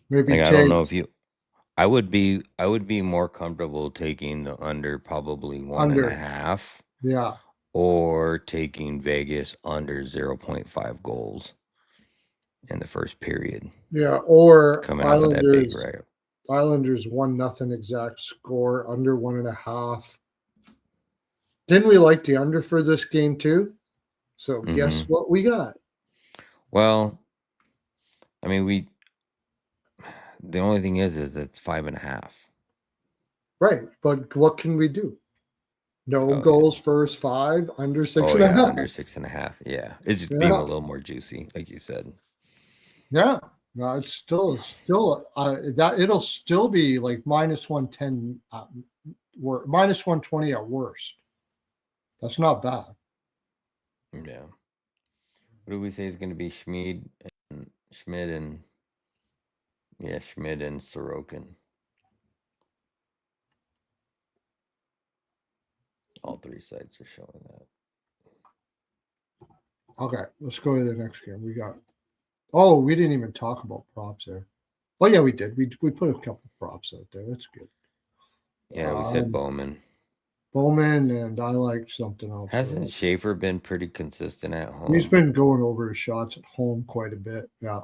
Maybe like, I don't know if you. I would be more comfortable taking the under probably 1.5. Yeah. Or taking Vegas under 0.5 goals in the first period. Yeah, or coming off of that big Islanders 1-0 exact score, under 1.5. Didn't we like the under for this game too? So guess what we got? Well, I mean, the only thing is it's 5.5. Right, but what can we do? No goals first 5, under 6.5. Yeah, under 6.5. Yeah, it's just being a little more juicy, like you said. Yeah, no, it's still that it'll still be like minus 110, minus 120 at worst. That's not bad. Yeah. What do we say is going to be Schmid and Sorokin? All 3 sites are showing that. Okay, let's go to the next game. We got. Oh, we didn't even talk about props there. Oh yeah, we did. We put a couple props out there. That's good. Yeah, we said Bowman. Bowman, and I like something else. Hasn't Schaefer been pretty consistent at home? He's been going over his shots at home quite a bit. Yeah.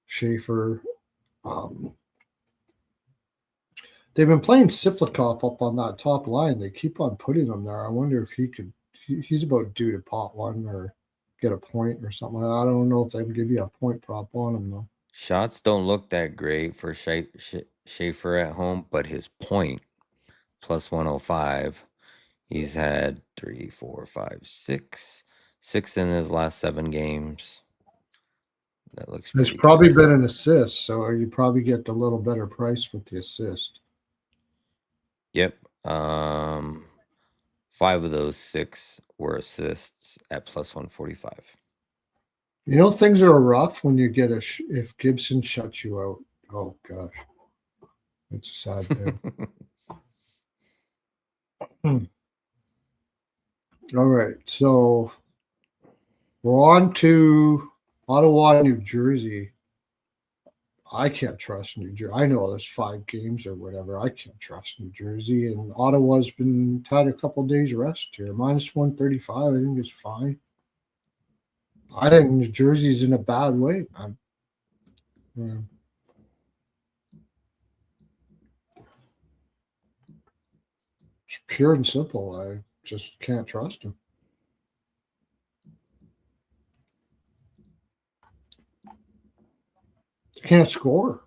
Schaefer. They've been playing Siplikov up on that top line. They keep on putting him there. I wonder if he's about due to pot one or get a point or something. I don't know if they can give you a point prop on him though. Shots don't look that great for Schaefer at home, but his point plus 105. He's had 3, 4, 5, 6 in his last 7 games. That looks. It's probably been an assist, so you probably get a little better price with the assist. Yep. 5 of those 6 were assists at plus 145. You know, things are rough when you get if Gibson shuts you out. Oh gosh, it's a sad thing. All right. So we're on to Ottawa, New Jersey. I can't trust New Jersey. I know there's 5 games or whatever. I can't trust New Jersey. And Ottawa's been had a couple days rest here. Minus 135, I think is fine. I think New Jersey's in a bad way, man. Yeah. It's pure and simple. I just can't trust him. Can't score.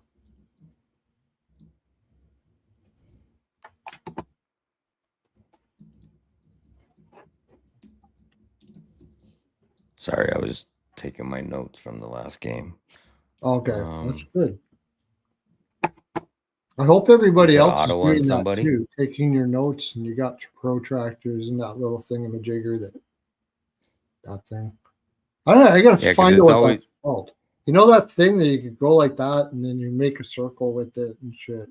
Sorry, I was taking my notes from the last game. Okay, that's good. I hope everybody else is doing that too, taking your notes, and you got your protractors and that little thingamajigger that thing. I don't know. I gotta find out what that's called. You know that thing that you could go like that and then you make a circle with it and shit.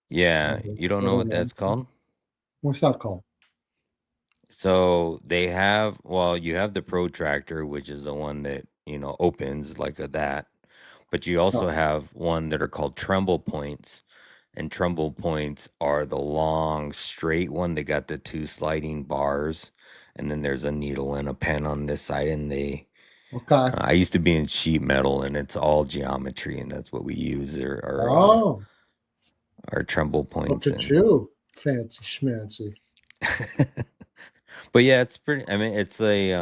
Yeah, you don't know what that's called? What's that called? So they have, well, you have the protractor, which is the one that, opens like that. But you also have one that are called tremble points. And tremble points are the long, straight one. They got the 2 sliding bars. And then there's a needle and a pen on this side. And okay. I used to be in sheet metal, and it's all geometry. And that's what we use our tremble points. Look at you. Fancy schmancy. But yeah, it's pretty, I mean, it's it's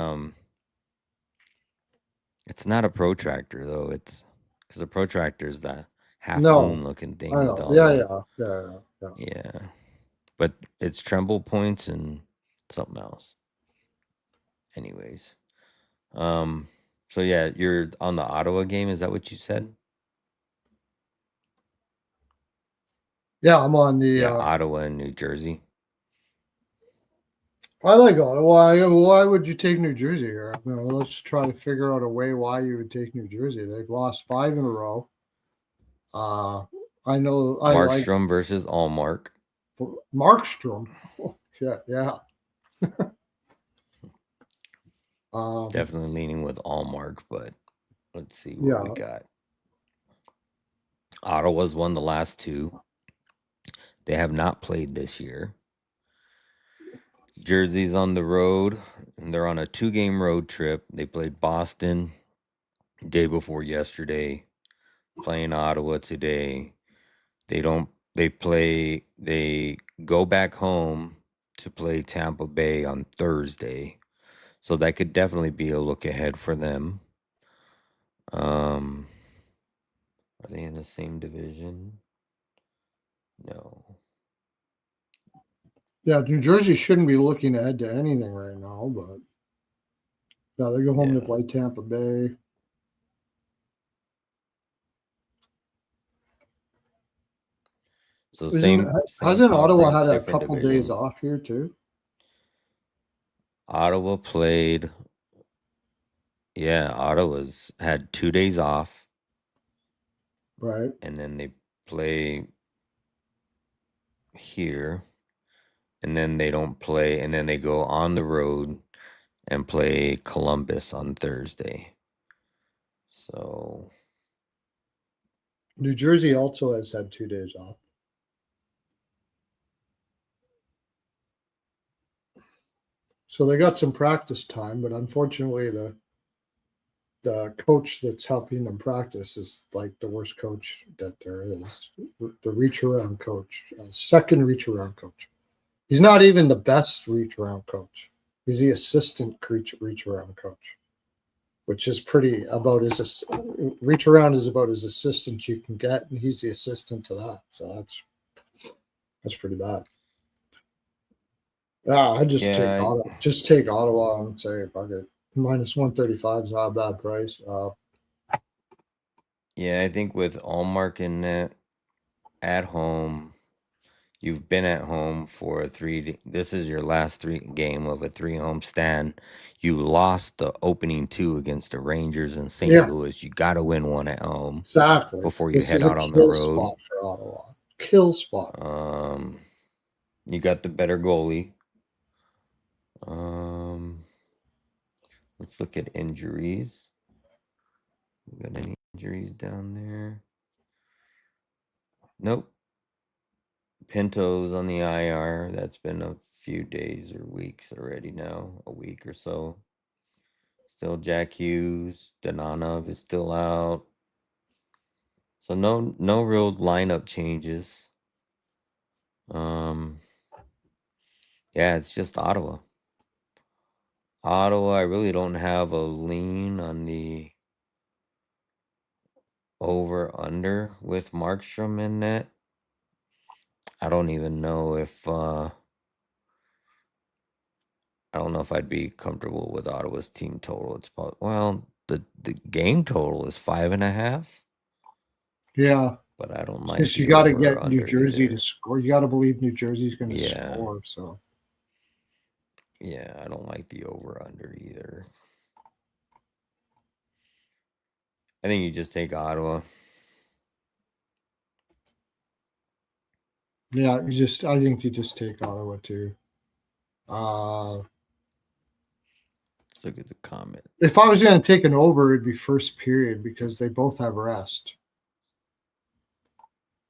not a protractor though. It's because a protractor is the half moon looking thing. I know. Yeah. But it's tremble points and something else. Anyways. So yeah, you're on the Ottawa game, is that what you said? Yeah, I'm on the Ottawa and New Jersey. I like Ottawa. Why would you take New Jersey here? Let's try to figure out a way why you would take New Jersey. They've lost 5 in a row. I know. Markstrom versus Allmark. Markstrom. Oh, shit, yeah. Definitely leaning with Allmark, but let's see what we got. Ottawa's won the last 2. They have not played this year. Jersey's on the road, and they're on a 2-game road trip. They played Boston day before yesterday, playing Ottawa today. They go back home to play Tampa Bay on Thursday. So that could definitely be a look ahead for them. Are they in the same division? No. Yeah, New Jersey shouldn't be looking ahead to anything right now, but yeah, they go home to play Tampa Bay. So hasn't Ottawa had a couple days off here too? Ottawa played. Yeah, Ottawa's had 2 days off. Right. And then they play here. And then they don't play. And then they go on the road and play Columbus on Thursday. So New Jersey also has had 2 days off. So they got some practice time, but unfortunately the coach that's helping them practice is like the worst coach that there is. The reach around coach, second reach around coach. He's not even the best reach around coach. He's the assistant reach around coach, which is pretty about his reach around is about as assistant you can get, and he's the assistant to that. So that's pretty bad. Yeah, I just take Ottawa and say fuck it. Minus 135 is not a bad price. Yeah, I think with Allmark in net at home, you've been at home for this is your last 3 game of a 3 home stand. You lost the opening 2 against the Rangers in St. Louis. You got to win 1 at home. Exactly. Before you head out on the road. Spot for Ottawa. Kill spot. You got the better goalie. Let's look at injuries. We got any injuries down there? Nope. Pinto's on the IR. That's been a few days or weeks already now. A week or so. Still Jack Hughes. Dananov is still out. So no real lineup changes. Yeah, it's just Ottawa. I really don't have a lean on the over under with Markstrom in net. I don't even know if I don't know if I'd be comfortable with Ottawa's team total. It's probably, well, the game total is 5.5, Yeah. but I don't like Just you the got to over or get New under Jersey to either. score. You got to believe New Jersey's going to Yeah, score. So yeah, I don't like the over under either. I think you just take Ottawa. yeah, I think you just take Ottawa too. Let's look at the comment. If I was going to take an over, it'd be first period because they both have rest.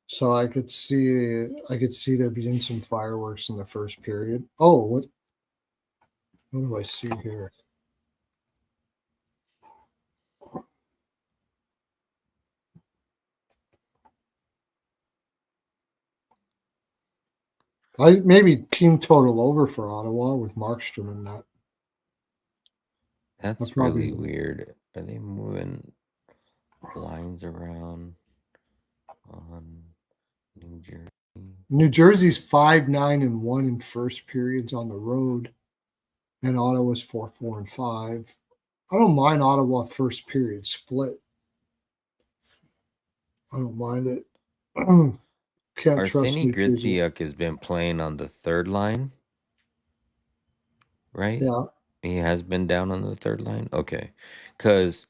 So I could see there being some fireworks in the first period. Oh, what do I see here? I maybe team total over for Ottawa with Markstrom in that. That's really weird. Are they moving lines around on New Jersey? New Jersey's 5-9-1 in first periods on the road, and Ottawa's 4-4-5. I don't mind Ottawa first period split. I don't mind it. Can't trust Arseny New Jersey. Griciuk has been playing on the third line, right? Yeah, He has been down on the third line. Okay, because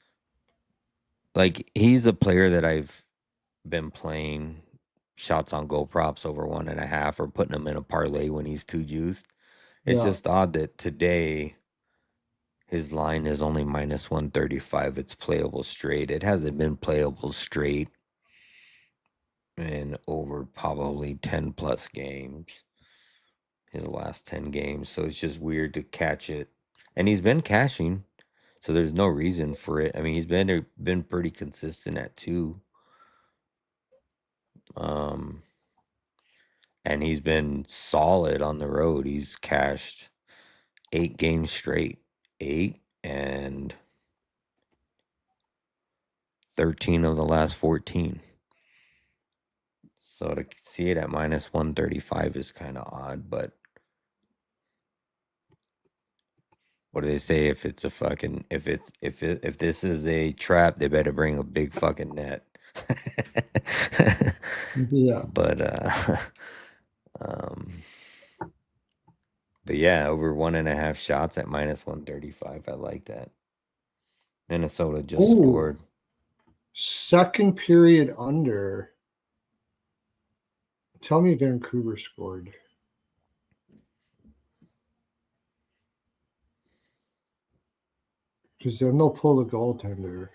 like he's a player that I've been playing shots on goal props over 1.5 or putting him in a parlay when he's too juiced. It's yeah. just odd that today his line is only minus 135. It's playable straight. It hasn't been playable straight in over probably 10 plus games, his last 10 games. So it's just weird to catch it. And he's been cashing, so there's no reason for it. I mean, he's been pretty consistent at 2. And he's been solid on the road. He's cashed 8 games straight. 8 and 13 of the last 14. So to see it at minus 135 is kind of odd, but what do they say? If it's a fucking if this is a trap, they better bring a big fucking net. Yeah. But um but yeah, over 1.5 shots at minus 135. I like that. Minnesota just scored. Second period under. Tell me Vancouver scored. Because then they'll pull the goaltender.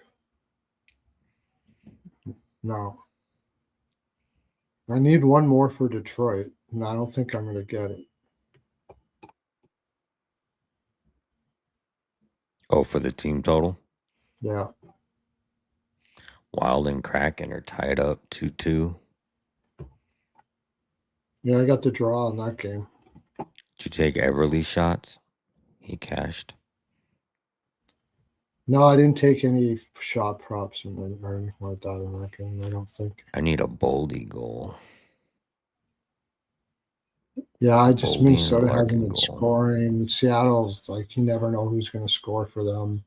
No. I need one more for Detroit, and I don't think I'm going to get it. Oh, for the team total? Yeah. Wild and Kraken are tied up 2-2. Yeah, I got the draw on that game. Did you take Everly shots? He cashed. No, I didn't take any shot props or anything like that in that game, I don't think. I need a Boldy goal. Yeah, Minnesota hasn't been goal. scoring. Seattle's like you never know who's going to score for them.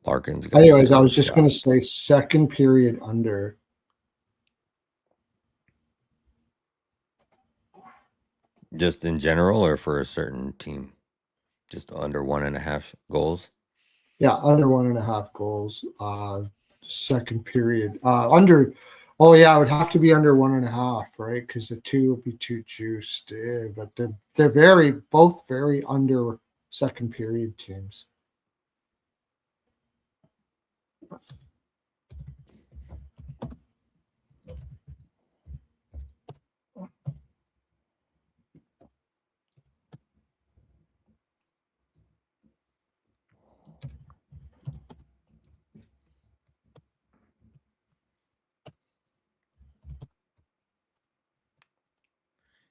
Larkin's got Anyways, I was just going to say second period under. Just in general or for a certain team? Just under 1.5 goals? Yeah, under 1.5 goals. Second period. Under Oh yeah, it would have to be under 1.5, right? Because the two would be too juiced. But they're both very under second period teams.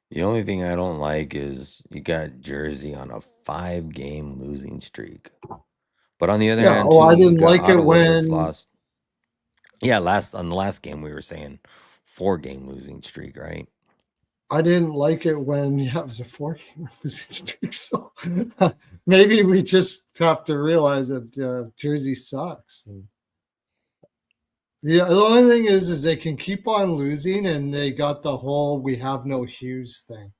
The only thing I don't like is you got Jersey on a 5-game losing streak. But on the other Yeah. hand, Oh, too, I you didn't got like it Ottawa that's when lost. Yeah, on the last game we were saying 4-game losing streak, right? I didn't like it when it was a 4-game losing streak. So maybe we just have to realize that Jersey sucks. Yeah, the only thing is they can keep on losing, and they got the whole "we have no Hughes" thing.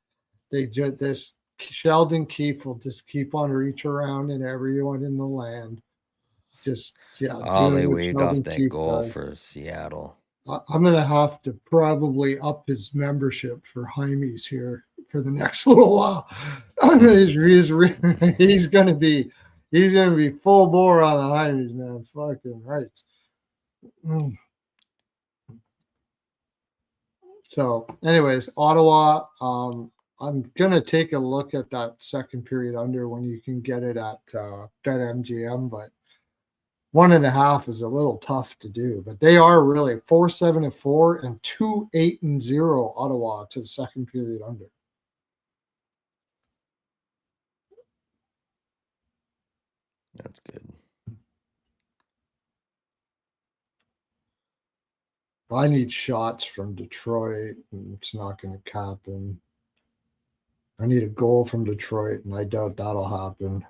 They just this Sheldon Keefe will just keep on reach around in everyone in the land. Just Oh, doing they what waved off Sheldon that Keefe goal does. for Seattle. I'm gonna have to probably up his membership for Hymes here for the next little while. He's gonna be full bore on the Hymes, man. Fucking right. Mm. So, anyways, Ottawa. I'm gonna take a look at that second period under when you can get it at BetMGM, but 1.5 is a little tough to do. But they are really 4-7-4 and 2-8-0 Ottawa to the second period under. That's good. I need shots from Detroit, and it's not going to happen. I need a goal from Detroit, and I doubt that'll happen.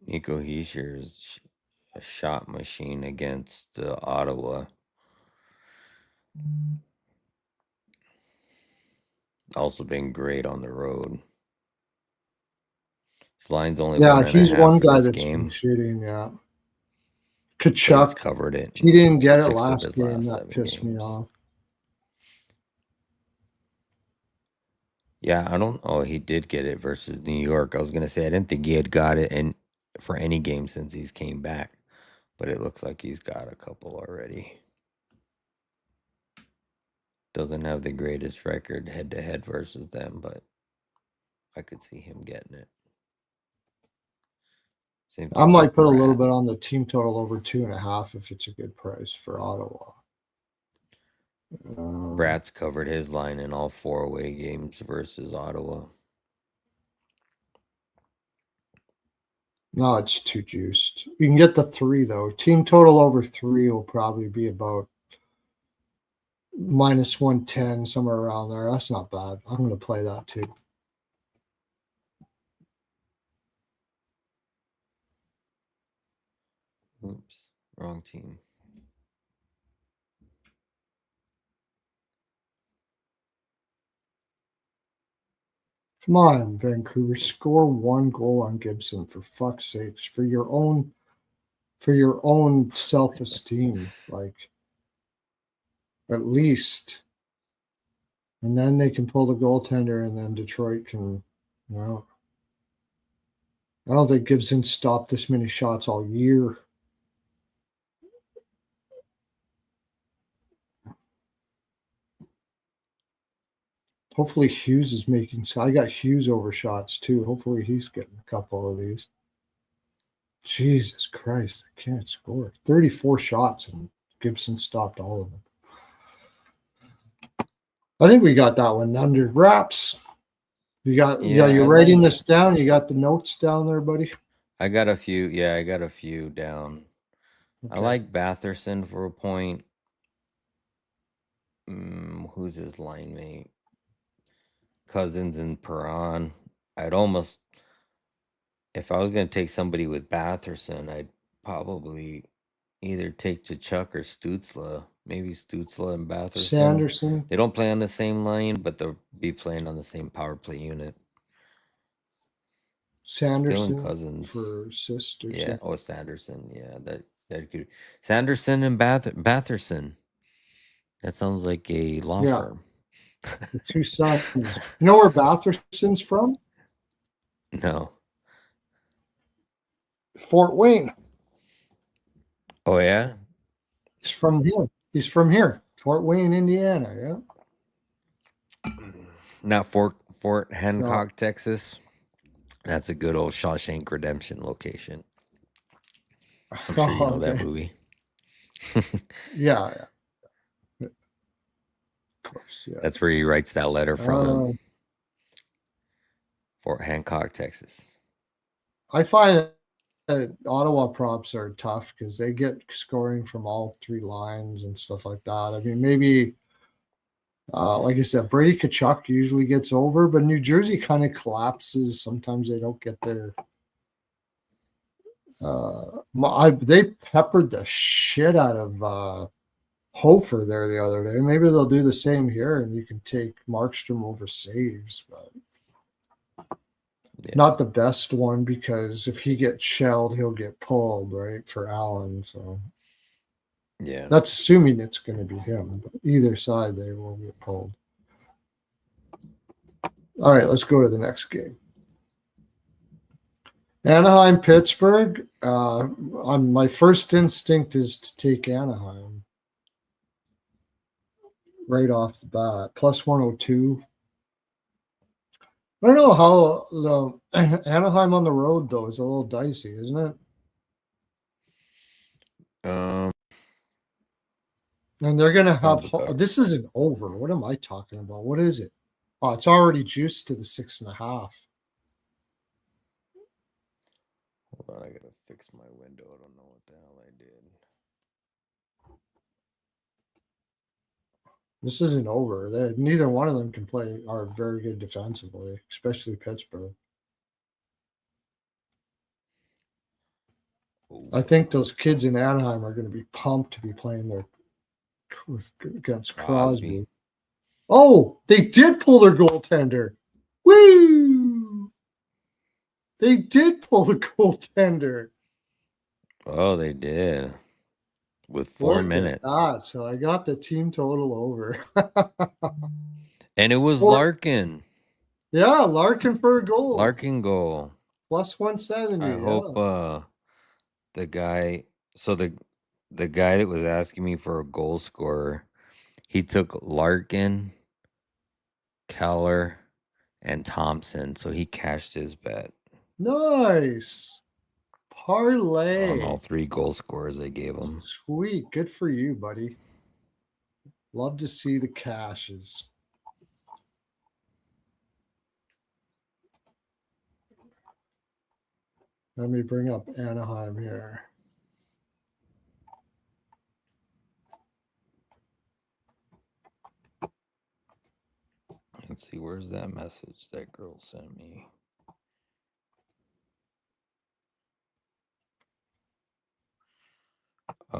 Nico Hischier is a shot machine against Ottawa. Also been great on the road. His line's only Yeah, one and a he's half one for guy this that's been game, shooting. Yeah, but he's Kachuk, covered it he didn't get it 6 of last his game. last That 7 pissed me games. off. Yeah, I don't. Oh, he did get it versus New York. I was gonna say I didn't think he had got it in for any game since he's came back, but it looks like he's got a couple already. Doesn't have the greatest record head to head versus them, but I could see him getting it. Same I thing might with put a little Pratt. bit on the team total over 2.5 if it's a good price for Ottawa. Pratt's covered his line in all 4 away games versus Ottawa. No, it's too juiced. You can get the 3 though. Team total over 3 will probably be about -110, somewhere around there. That's not bad. I'm going to play that too. Oops, wrong team. Come on, Vancouver, score 1 goal on Gibson for fuck's sakes, for your own self-esteem, like at least. And then they can pull the goaltender, and then Detroit can, well, I don't think Gibson stopped this many shots all year. Hopefully Hughes is making. So I got Hughes over shots too. Hopefully he's getting a couple of these. Jesus Christ, I can't score. 34 shots and Gibson stopped all of them. I think we got that one under wraps. You're writing this down. You got the notes down there, buddy. I got a few. Yeah, I got a few down. Okay. I like Batherson for a point. Who's his line mate? Cousins and Perron. I'd almost, if I was going to take somebody with Batherson, I'd probably either take Tkachuk or Stutzla. Maybe Stutzla and Batherson. Sanderson. They don't play on the same line, but they'll be playing on the same power play unit. Sanderson Dylan Cousins for assist or yeah, something. oh Sanderson, yeah. That Sanderson and Batherson. That sounds like a law Yeah, firm. the two sons. You know where Batherson's from? No. Fort Wayne. Oh yeah. He's from here. He's from here, Fort Wayne, Indiana. Yeah. Not Fort So, Hancock, Texas. That's a good old Shawshank Redemption location. I'm sure you know that okay. movie. Yeah, of course. Yeah. That's where he writes that letter from. Uh, Fort Hancock, Texas. I find that Ottawa props are tough because they get scoring from all three lines and stuff like that. I mean, maybe, like I said, Brady Kachuk usually gets over, but New Jersey kind of collapses. Sometimes they don't get their. They peppered the shit out of Hofer there the other day. Maybe they'll do the same here, and you can take Markstrom over saves, but not the best one because if he gets shelled, he'll get pulled, right, for Allen. So yeah, that's assuming it's going to be him. But either side, they will get pulled. All right, let's go to the next game. Anaheim, Pittsburgh. My first instinct is to take Anaheim right off the bat. Plus 102. I don't know how the Anaheim on the road though is a little dicey, isn't it? And they're gonna have this isn't over. What am I talking about? What is it? Oh, it's already juiced to the 6.5. Hold on, I gotta fix my window. I don't know what the hell I did. This isn't over. Neither one of them can play are very good defensively, especially Pittsburgh. I think those kids in Anaheim are going to be pumped to be playing against Crosby. Oh, they did pull their goaltender. Woo! They did pull the goaltender. Oh, they did. With 4 minutes. So I got the team total over. And it was Larkin. Yeah, Larkin for a goal. Larkin goal. Plus 170. I hope the guy, so the guy that was asking me for a goal scorer, he took Larkin, Keller, and Thompson, so he cashed his bet. Nice. Parlay. On all 3 goal scorers I gave him. Sweet. Good for you, buddy. Love to see the cashes. Let me bring up Anaheim here. Let's see, where's that message that girl sent me?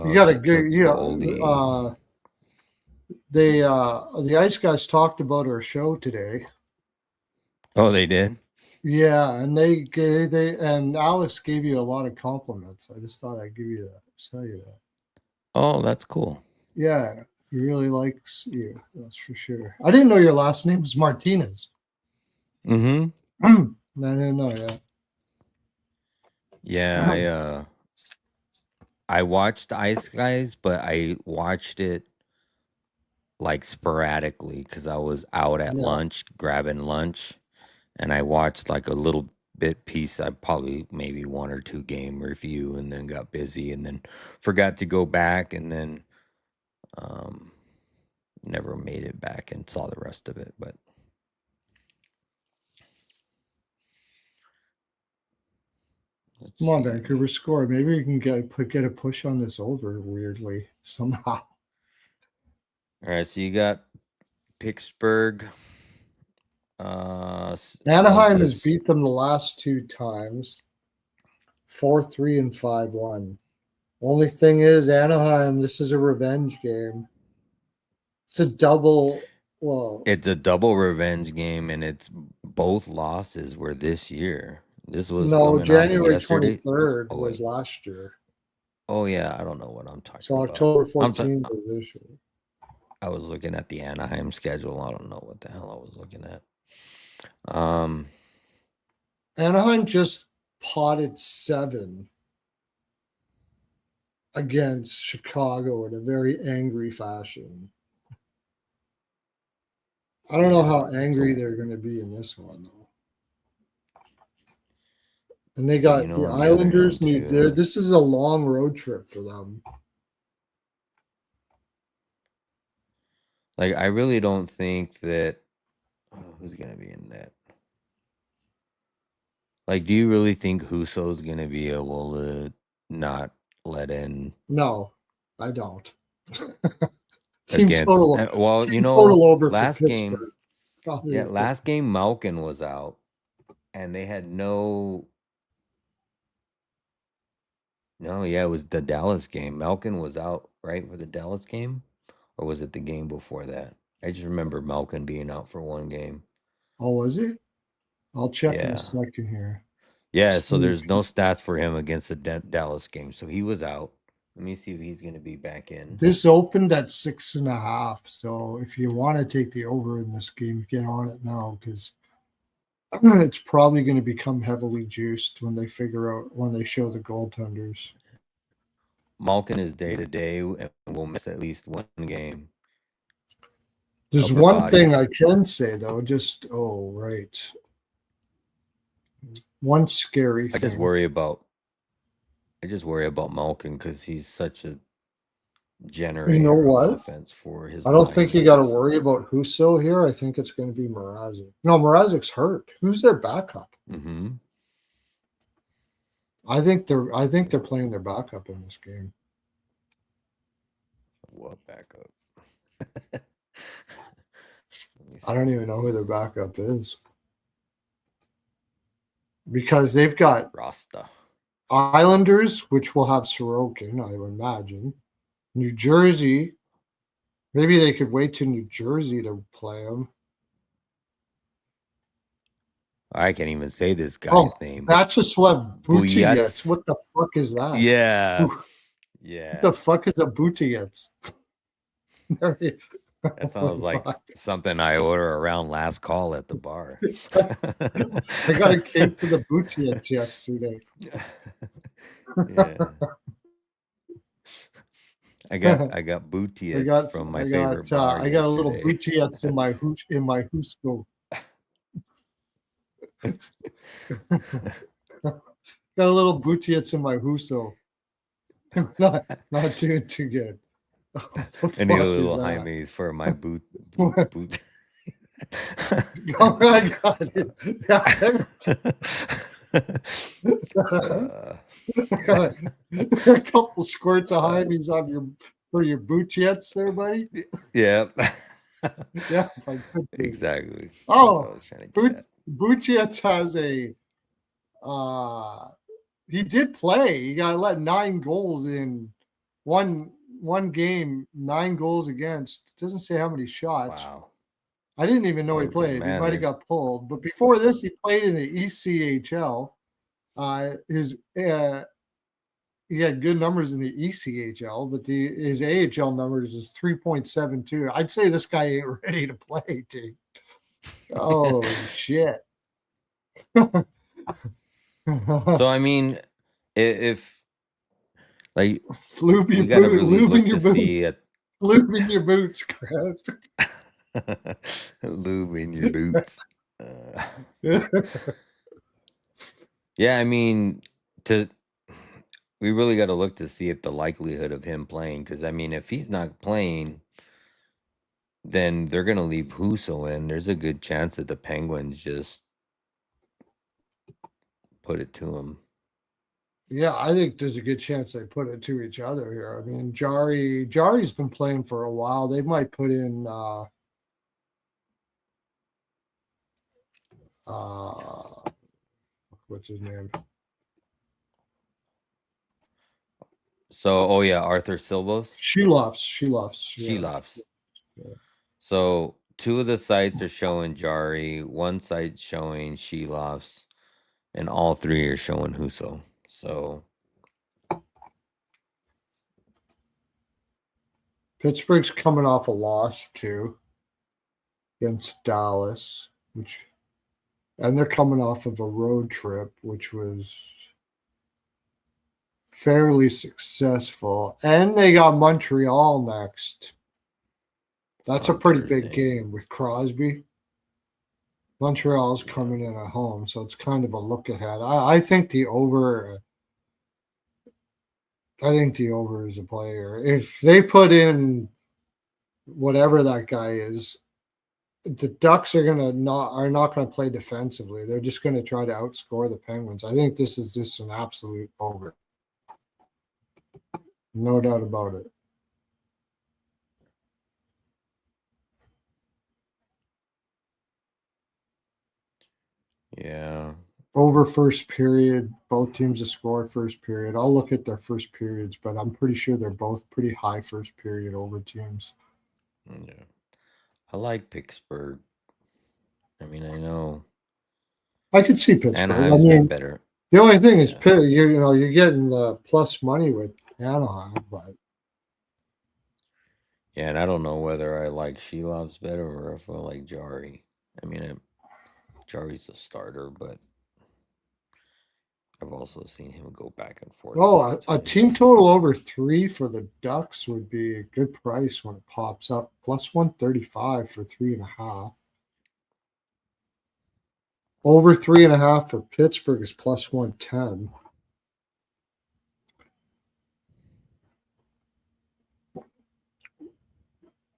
You got a good, the Ice Guys talked about our show today. Oh, they did? Yeah, and and Alex gave you a lot of compliments. I just thought I'd tell you that. Oh, that's cool. Yeah, he really likes you. That's for sure. I didn't know your last name was Martinez. Mm-hmm. I didn't know. Yeah. Yeah, I watched Ice Guys, but I watched it like sporadically because I was out at lunch grabbing lunch, and I watched like a little bit piece. I probably maybe 1 or 2 game review, and then got busy, and then forgot to go back, and then never made it back and saw the rest of it. But come on, Vancouver, score. Maybe we can get a push on this over weirdly somehow. All right, so you got Pittsburgh. Anaheim has beat them the last 2 times, 4-3 and 5-1. Only thing is, Anaheim, this is a revenge game. It's a double. Well, it's a double revenge game, and it's both losses were this year. This was January 23rd was last year. Oh yeah, I don't know what I'm talking So about. October 14th is this year. I was looking at the Anaheim schedule. I don't know what the hell I was looking at. Um, Anaheim just potted 7 against Chicago in a very angry fashion. I don't know how angry so they're going to be in this one, though. And they but you got know, the on the other Islanders. hand too, This is a long road trip for them. like I really don't think that who's gonna be in that. Like, do you really think Huso's gonna be able to not let in No, I don't. team against? total, Well, you team know, total over for last game, Pittsburgh. Probably. yeah, last game Malkin was out, and they had no. No, yeah, it was the Dallas game. Malkin was out, right, for the Dallas game, or was it the game before that? I just remember Malkin being out for one game. Oh, was it? I'll check in a Yeah, second here. yeah. So See if there's no stats for him against the Dallas game, so he was out. Let me see if he's going to be back in. this opened at 6.5. So if you want to take the over in this game, get on it now because it's probably going to become heavily juiced when they show the goaltenders. Malkin is day to day and will miss at least one game. There's Upper one body. thing I can say though, right. One scary I thing. just worry about Malkin because he's such a generator of offense for his I don't think you got to liners. worry about Huso here. I think it's going to be Mrazek. No, Mrazek's hurt. Who's their backup? Mm-hmm. I think they're playing their backup in this game. What backup? I don't even know who their backup is because they've got Rasta. Islanders, which will have Sorokin, I would imagine. New Jersey. Maybe they could wait to New Jersey to play them. I can't even say this guy's name. Vyacheslav Buttigieg. Buyats. What the fuck is that? Yeah. Yeah. What the fuck is a Buttigieg? That sounds like something I order around last call at the bar. I got a case of the Buttigieg yesterday. Yeah. I got Buttigieg from my favorite bar. I got a little Buttigieg in my Husko. Got a little Buttigieg in my Huso. not doing too good. I need a little Hymes for my boot. Oh my god! A couple squirts of Hymes on your Buttigieg there, buddy. Yeah. Yeah, if I could. Exactly. Oh, Buttigieg has he did play. He got let 9 goals in one game, 9 goals against. It doesn't say how many shots. Wow. I didn't even know he played. He might have got pulled. But before this, he played in the ECHL. He had good numbers in the ECHL, but his AHL numbers is 3.72. I'd say this guy ain't ready to play, dude. Oh shit. So I mean, if like lube in your boots, lube in your boots, lube in your boots. Yeah, I mean, we really got to look to see if the likelihood of him playing, because I mean, if he's not playing, then they're gonna leave Huso in. There's a good chance that the Penguins just put it to him. Yeah, I think there's a good chance they put it to each other here. I mean, Jari's been playing for a while. They might put in what's his name? So, oh yeah, Arthur Silvos. Sheloffs. Yeah. So 2 of the sites are showing Jari, 1 site showing Sheloffs, and all 3 are showing Huso. So Pittsburgh's coming off a loss too against Dallas, and they're coming off of a road trip, which was fairly successful. And they got Montreal next. That's a pretty big game with Crosby. Montreal's coming in at home, so it's kind of a look ahead. I think the over. I think the over is a player. If they put in whatever that guy is, the Ducks are not gonna play defensively. They're just gonna try to outscore the Penguins. I think this is just an absolute over. No doubt about it. Yeah. Over first period, both teams have scored first period. I'll look at their first periods, but I'm pretty sure they're both pretty high first period over teams. Yeah. I like Pittsburgh. I mean, I know I could see Pittsburgh. Anaheim's been better. The only thing is, you're getting plus money with Anaheim, but yeah, and I don't know whether I like Shelov's better or if I like Jari. I mean, Jari's a starter, but I've also seen him go back and forth. Oh, a team total over 3 for the Ducks would be a good price when it pops up. Plus 135 for 3.5. Over 3.5 for Pittsburgh is plus 110.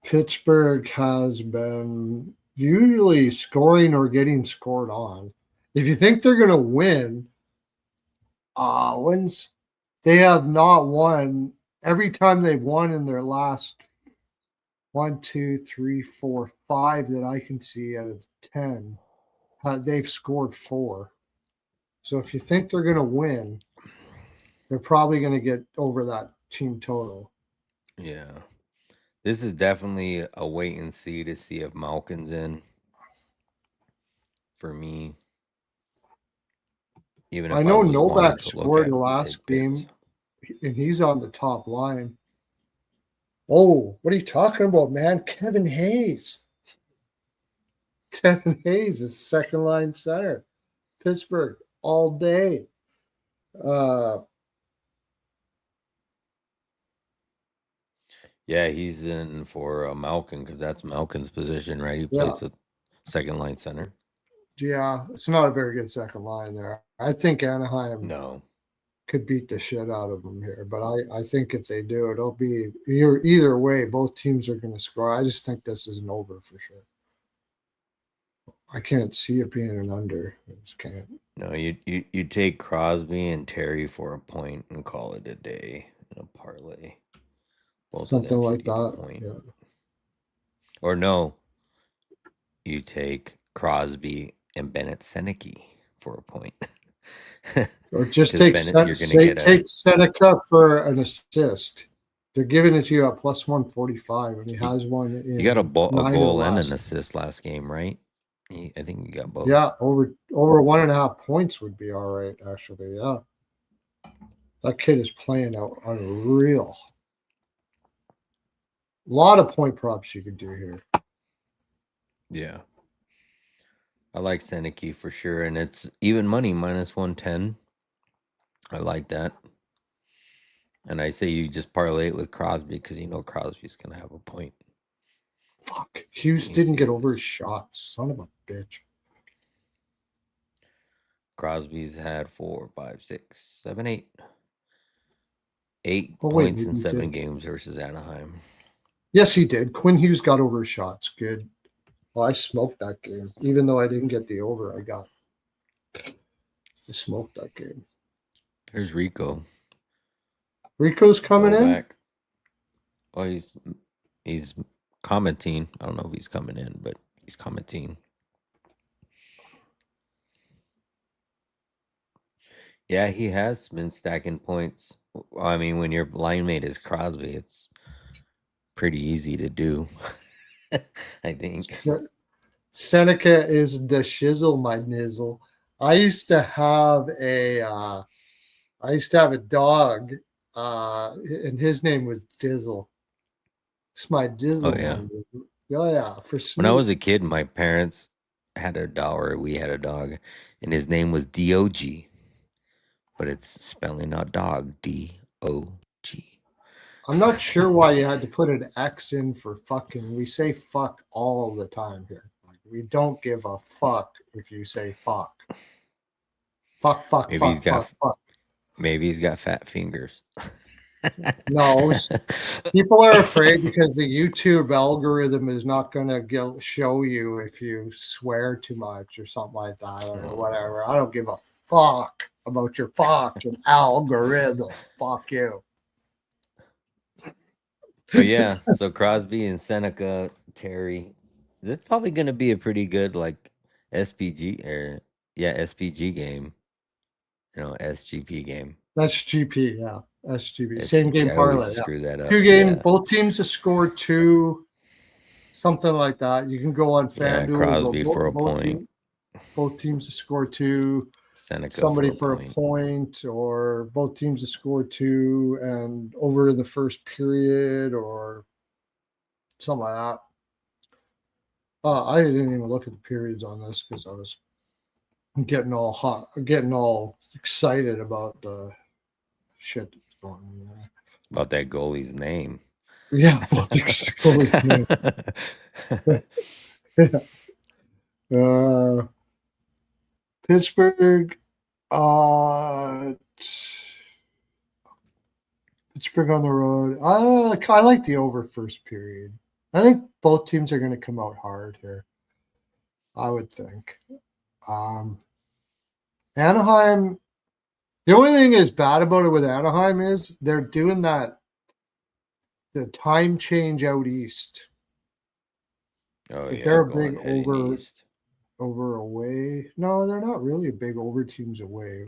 Pittsburgh has been usually scoring or getting scored on. If you think they're going to win, they have not won. Every time they've won in their last 1, 2, 3, 4, 5 that I can see out of 10, they've scored 4. So if you think they're going to win, they're probably going to get over that team total. Yeah. This is definitely a wait and see to see if Malkin's in. For me, even if I know Novak scored the last game, and he's on the top line. Oh, what are you talking about, man? Kevin Hayes. Kevin Hayes is second line center. Pittsburgh all day. Yeah, he's in for Malkin because that's Malkin's position, right? He plays a second line center. Yeah, it's not a very good second line there. I think Anaheim could beat the shit out of them here, but I think if they do, it'll be either way. Both teams are going to score. I just think this is an over for sure. I can't see it being an under. I just can't. No, you take Crosby and Terry for a point and call it a day in a parlay. Something like that. Yeah. Or no, you take Crosby and Bennett Seneke for a point. Or just take Seneca for an assist. They're giving it to you at plus 145, and he has one. You got a goal and an assist last game, right? I think you got both. Yeah, over 1.5 points would be all right, actually. Yeah. That kid is playing out unreal. A lot of point props you could do here. Yeah. I like Seneke for sure, and it's even money, minus 110. I like that. And I say you just parlay it with Crosby because you know Crosby's going to have a point. Fuck. Hughes didn't get over his shots. Son of a bitch. Crosby's had 4, 5, 6, 7, 8. 8 points in 7 games versus Anaheim. Yes, he did. Quinn Hughes got over his shots. Good. Well, I smoked that game. Even though I didn't get the over, I smoked that game. Here's Rico. Rico's coming in? Oh, he's commenting. I don't know if he's coming in, but he's commenting. Yeah, he has been stacking points. I mean, when your line mate is Crosby, it's pretty easy to do, I think. Seneca is the shizzle, my nizzle. I used to have a dog, and his name was Dizzle. It's my Oh yeah. Disneyland. Oh yeah, for When I Snoop. was a kid, my parents had a dog, or we had a dog, and his name was Dog, but it's spelling out dog, Dog. I'm not sure why you had to put an X in for fucking. We say fuck all the time here. Like, we don't give a fuck if you say fuck. Fuck, fuck, Maybe he's fuck, got fuck, fuck. maybe he's got fat fingers. No, people are afraid because the YouTube algorithm is not going to show you if you swear too much or something like that or Oh, whatever. I don't give a fuck about your fucking algorithm. Fuck you. but yeah, so Crosby and Seneca, Terry, that's probably going to be a pretty good like SPG or yeah SPG game, SGP game. That's GP, yeah. SGP. Same SGP. game I always parlay, yeah. screw that up. Two game, Yeah, both teams have scored two, something like that. You can go on yeah. FanDuel and go Crosby for a point, both teams have scored two, Seneca for somebody a for a point. point, or both teams have scored two and over in the first period, or something like that. I didn't even look at the periods on this because I was getting all hot, getting all excited about the shit that's going on there. About that goalie's name. Yeah, Baltic's goalie's name. Pittsburgh, uh, Pittsburgh on the road. I like the over first period. I think both teams are going to come out hard here. I would think. Anaheim. The only thing is bad about it with Anaheim is they're doing the time change out east. Oh Like yeah, they're a going big heading east. over away. No, they're not really a big over teams away.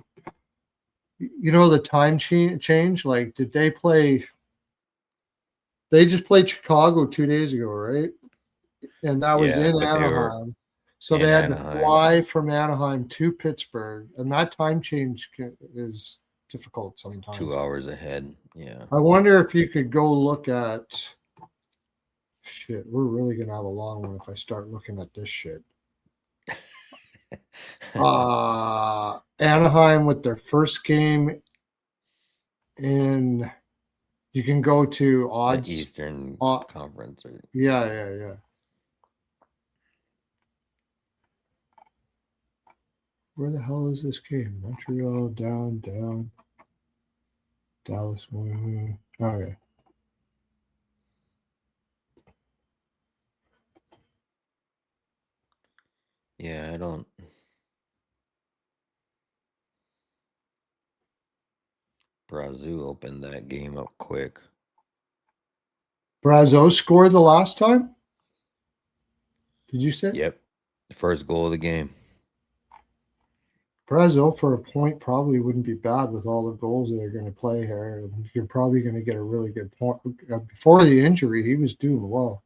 You know the time change. Like, did they play? They just played Chicago 2 days ago, right? And that was Yeah, in but they were Anaheim. So they in had to Anaheim. fly from Anaheim to Pittsburgh, and that time change is difficult sometimes. 2 hours ahead. Yeah. I wonder if you could go look at. Shit, we're really gonna have a long one if I start looking at this shit. Anaheim with their first game in. You can go to The odds. Eastern Conference. Or Yeah. Where the hell is this game? Montreal down. Dallas. Oh yeah. yeah, I don't. Brazil opened that game up quick. Brazo scored the last time. Did you say? Yep. The first goal of the game. Brazo for a point probably wouldn't be bad with all the goals they're going to play here. You're probably going to get a really good point. Before the injury, he was doing well.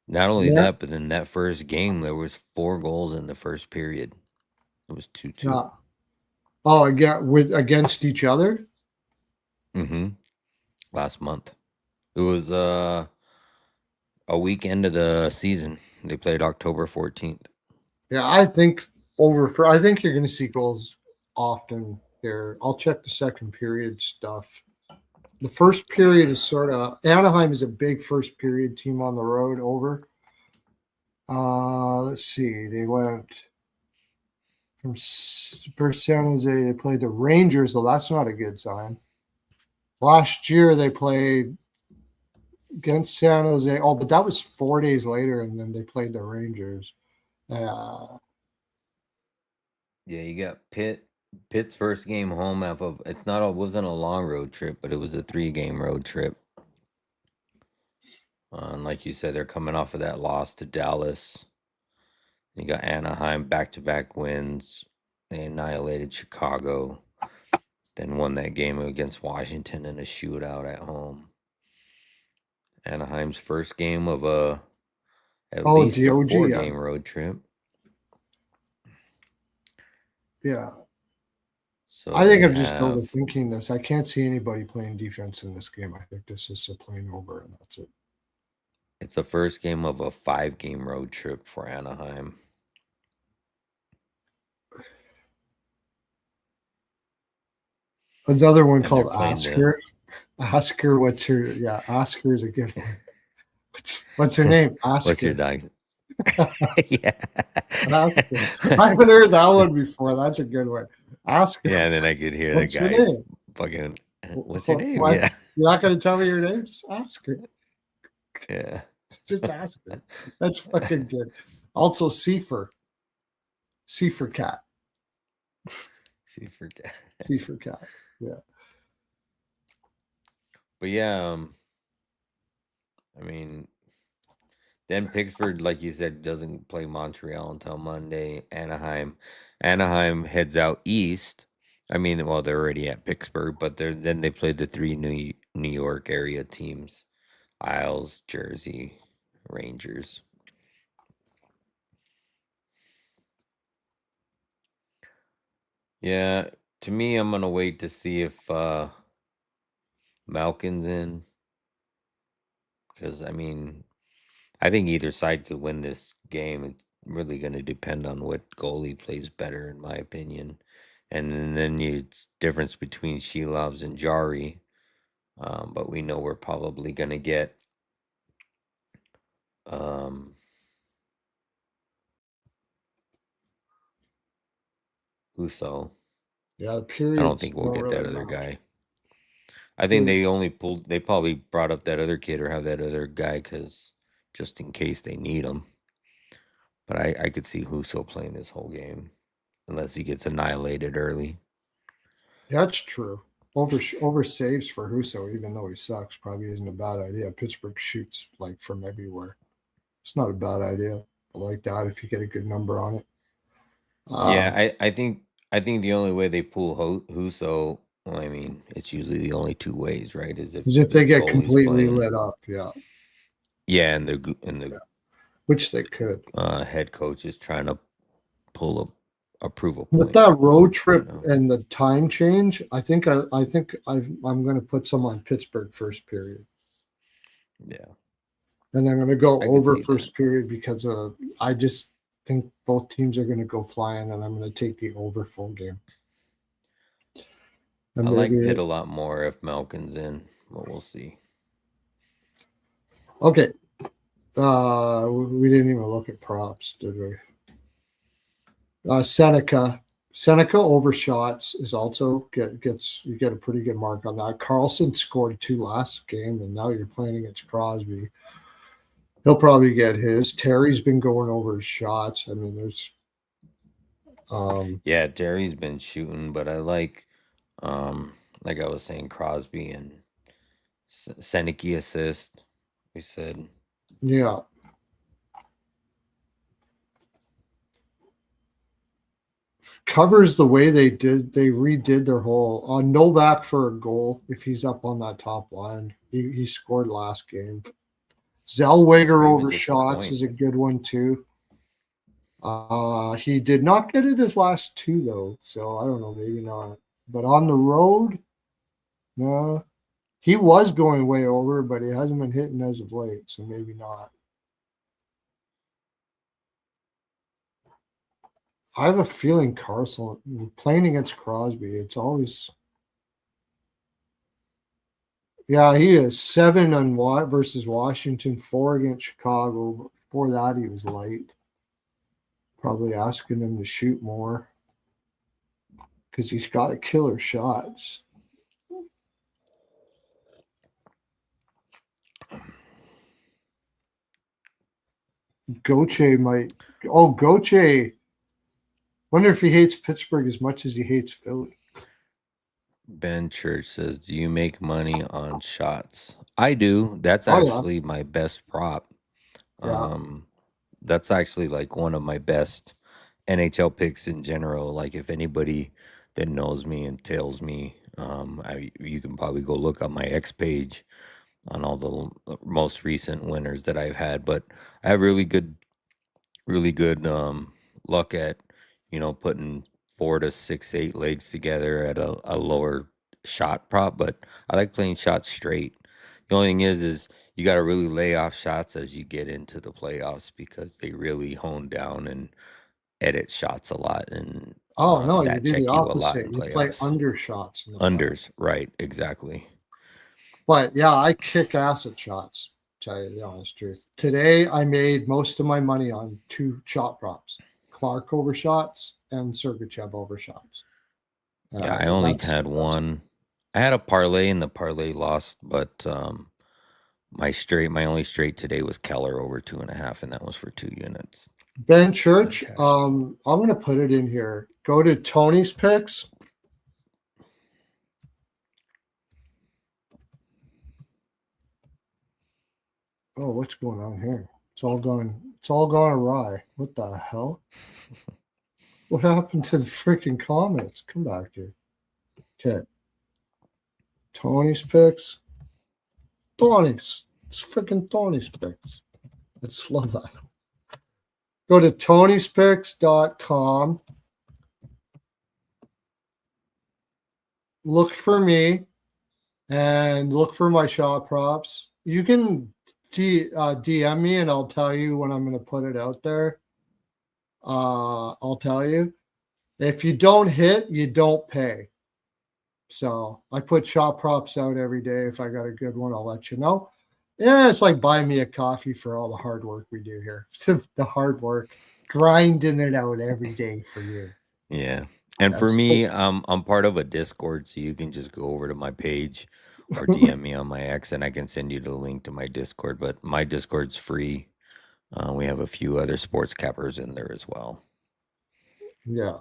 Not only Yeah. that, but in that first game, there was 4 goals in the first period. It was 2-2. Oh, against each other. Mm-hmm. Last month, it was a weekend of the season. They played October 14th. Yeah, I think I think you're going to see goals often here. I'll check the second period stuff. The first period is sort of Anaheim is a big first period team on the road over. Let's see. They went from first San Jose. They played the Rangers, so that's not a good sign. Last year they played against San Jose. Oh, but that was 4 days later, and then they played the Rangers. Yeah, you got Pitt's first game home off of wasn't a long road trip, but it was a 3-game road trip. And like you said, they're coming off of that loss to Dallas. You got Anaheim back-to-back wins. They annihilated Chicago, then won that game against Washington in a shootout at home. Anaheim's first game of at least a DOG, 4-game road trip. Yeah. I So think they I'm just have overthinking this. I can't see anybody playing defense in this game. I think this is a plain over, and that's it. it's the first game of a 5-game road trip for Anaheim. Another one And they're called playing the Oscar. Oscar, what's your Oscar is a good one. What's her name? what's your Oscar. dog? Yeah. Oscar. I haven't heard that one before. That's a good one. Oscar. Yeah, and then I could hear the What's your guy name? fucking, what's your name? What? Yeah. You're not going to tell me your name? Just ask her. Yeah. Just ask her. That's fucking good. Also, C for cat. See, forget. C for cat. Yeah. But yeah, I mean, then Pittsburgh, like you said, doesn't play Montreal until Monday. Anaheim heads out east. I mean, well, they're already at Pittsburgh, but then they play the three New York area teams: Isles, Jersey, Rangers. Yeah, to me, I'm gonna wait to see if Malkin's in, because I mean, I think either side could win this game. It's really going to depend on what goalie plays better, in my opinion. And then it's difference between Shelovs and Jari. But we know we're probably going to get um, Huso. Yeah. The I don't periods think we'll don't get really that other match. guy. I think they probably brought up that other kid or have that other guy because just in case they need him. But I could see Huso playing this whole game unless he gets annihilated early. That's true. Over saves for Huso, even though he sucks, probably isn't a bad idea. Pittsburgh shoots like from everywhere. It's not a bad idea. I like that if you get a good number on it. Yeah, Um, I think the only way they pull Huso, well, I mean, it's usually the only two ways, right? Is if As if the they get goalie's completely playing, lit up, yeah, yeah, and the yeah, which they could. head coach is trying to prove a With point, that road you trip know. and the time change, I'm going to put some on Pittsburgh first period, Yeah, and I'm going to go I could over see that. first period because I just think both teams are going to go flying, and I'm going to take the over full game. I And like maybe Pitt a lot more if Malkin's in, but we'll see. okay. We didn't even look at props, did we? Seneca overshots is also gets you get a pretty good mark on that. Carlson scored two last game, and now you're playing against Crosby. He'll probably get his. Terry's been going over his shots. I mean, there's Yeah, Jerry's been shooting, but I like I was saying, Crosby and Seneke assist. We said, yeah, covers the way they did. They redid their whole Novak for a goal if he's up on that top line. He scored last game. or Zellweger even over just a shots point. is a good one too. He did not get it his last two though, so I don't know, maybe not. But on the road, no, he was going way over, but he hasn't been hitting as of late, so maybe not. I have a feeling Carson playing against Crosby, it's always yeah, he is 7 on versus Washington, 4 against Chicago. But before that, he was light. Probably asking him to shoot more because he's got a killer shot. Goche might. Oh, Goche. Wonder if he hates Pittsburgh as much as he hates Philly. Ben Church says, "Do you make money on shots?" I do. That's Oh yeah, actually my best prop. yeah. Um, that's actually like one of my best NHL picks in general. Like if anybody that knows me and tells me, you can probably go look on my X page on all the most recent winners that I've had. But I have really good luck at putting 4 to 6, 8 legs together at a lower shot prop, but I like playing shots straight. The only thing is you got to really lay off shots as you get into the playoffs because they really hone down and edit shots a lot and Oh no, you stat do the check you a lot opposite. in You play playoffs. under shots in the playoffs. Unders, right? Exactly. But yeah, I kick ass at shots. Tell you the honest truth. Today, I made most of my money on 2 shot props: Clark over shots and Sergachev over shots. Yeah, I only That's had one. I had a parlay and the parlay lost, but my only straight today was Keller over 2.5, and that was for 2 units. Ben Church. Okay. I'm gonna put it in here. Go to Tony's picks. Oh, what's going on here? It's all gone awry. What the hell? What happened to the freaking comments? Come back here. Okay. Tony's picks. Tony's. It's freaking Tony's picks. Let's love that. Go to tonyspicks.com. Look for me and look for my shot props. You can DM me and I'll tell you when I'm going to put it out there. I'll tell you. If you don't hit, you don't pay. So I put shot props out every day. If I got a good one, I'll let you know. Yeah, it's like buying me a coffee for all the hard work we do here. The hard work, grinding it out every day for you. Yeah. And for me, I'm part of a Discord, so you can just go over to my page or DM me on my X, and I can send you the link to my Discord. But my Discord's free. We have a few other sports cappers in there as well. Yeah.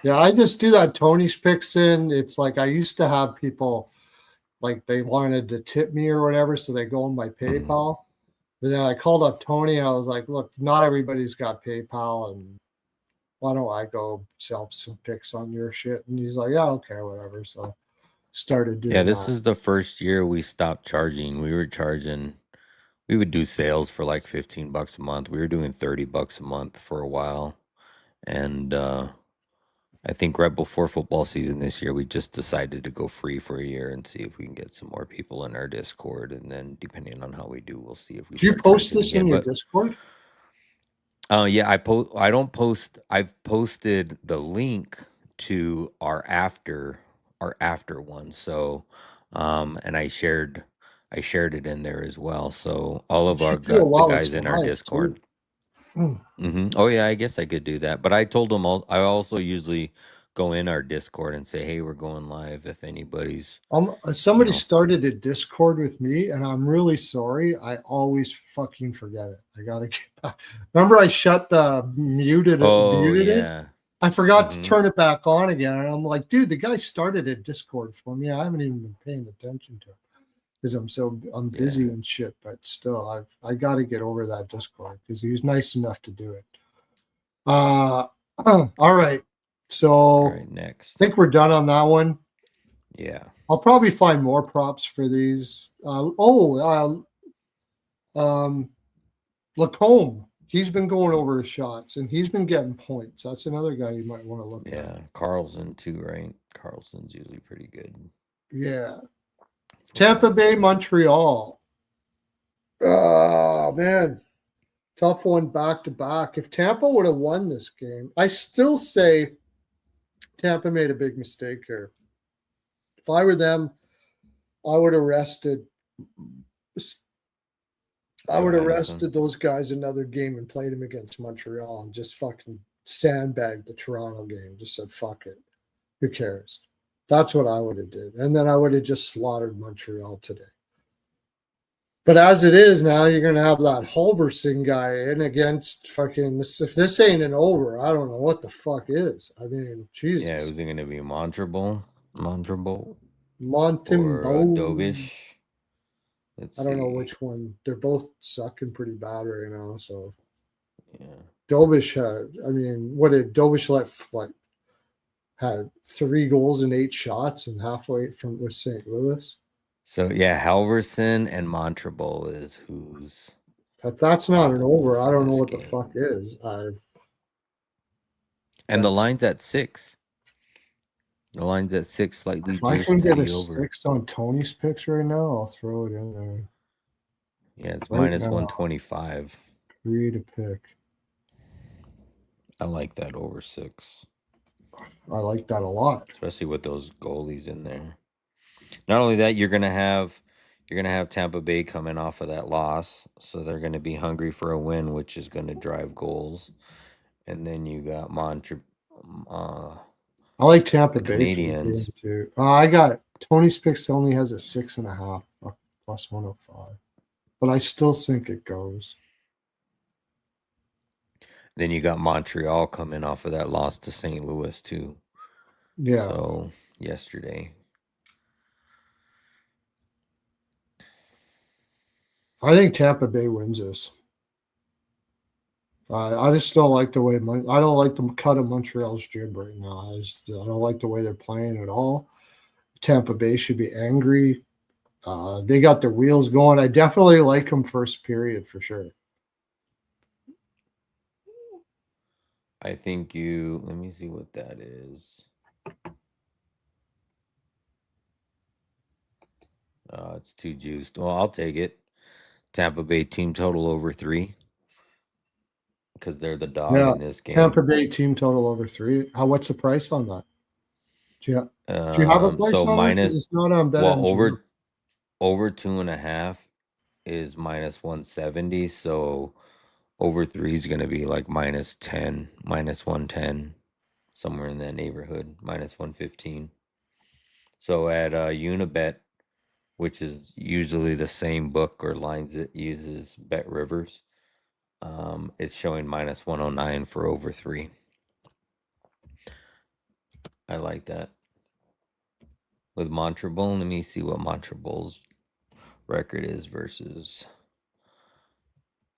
Yeah, I just do that Tony's picks in. It's like I used to have people like they wanted to tip me or whatever, so they go on my PayPal. Mm-hmm. But then I called up Tony and I was like, look, not everybody's got PayPal, and why don't I go sell some picks on your shit? And he's like, yeah, okay, whatever. So started doing Yeah, this is the first year we stopped charging. We would do sales for like $15 a month. We were doing $30 a month for a while. And I think right before football season this year, we just decided to go free for a year and see if we can get some more people in our Discord. And then depending on how we do, we'll see if we. Do you post this in your Discord? Yeah, I don't post. I've posted the link to our after one. So, and I shared it in there as well. So all of the guys in our Discord. Mm-hmm. Oh yeah, I guess I could do that. But I told them I also usually go in our Discord and say, hey, we're going live if anybody's. Somebody started a Discord with me, and I'm really sorry. I always fucking forget it. I gotta get back. Remember, I shut the muted it. I forgot to turn it back on again, and I'm like, dude, the guy started a Discord for me. I haven't even been paying attention to it because I'm busy and shit. But still, I got to get over that Discord because he was nice enough to do it. All right. So next. I think we're done on that one. Yeah. I'll probably find more props for these. Lacombe. He's been going over his shots and he's been getting points. That's another guy you might want to look at. Yeah. Carlson too, right? Carlson's usually pretty good. Yeah. Tampa Bay, Montreal. Oh, man. Tough one back to back. If Tampa would have won this game, I still say Tampa made a big mistake here. If I were them, I would have rested. I would have rested those guys another game and played them against Montreal and just fucking sandbagged the Toronto game. Just said, fuck it. Who cares? That's what I would have did. And then I would have just slaughtered Montreal today. But as it is now, you're going to have that Halverson guy in against fucking – if this ain't an over, I don't know what the fuck is. I mean, Jesus. Yeah, it was going to be Montrebo. Montembeau. Or Dobish. I don't know which one. They're both sucking pretty bad right now. So, yeah. Dobish what did Dobish had 3 goals and 8 shots and halfway with St. Louis? So, yeah, Halverson and Montrebo is who's. If that's not an over, I don't know what the fuck is. And the line's at 6. The line's at 6, slightly If I juiced can to get a the over. 6 on Tony's picks right now, I'll throw it in there. Yeah, it's Right minus now. 125. 3 to pick. I like that over 6. I like that a lot. Especially with those goalies in there. Not only that, you're gonna have Tampa Bay coming off of that loss, so they're gonna be hungry for a win, which is gonna drive goals. And then you got I like Tampa the Bay for the Canadians. game too. I got Tony's picks only has a 6.5 plus 105, but I still think it goes. Then you got Montreal coming off of that loss to St. Louis too. Yeah. So yesterday. I think Tampa Bay wins this. I just don't like the way I don't like the cut of Montreal's jib right now. I don't like the way they're playing at all. Tampa Bay should be angry. They got the wheels going. I definitely like them first period for sure. I think let me see what that is. It's too juiced. Well, I'll take it. Tampa Bay team total over 3 because they're the dog in this game. Tampa Bay team total over 3. What's the price on that? Do you have a price so on minus, it? It's not on BetMGM. Well, over 2.5 is minus 170. So over 3 is going to be like minus 10, minus 110, somewhere in that neighborhood, minus 115. So at Unibet, which is usually the same book or lines it uses, Bet Rivers, it's showing minus 109 for over 3. I like that. With Montrable, let me see what Montrable's record is versus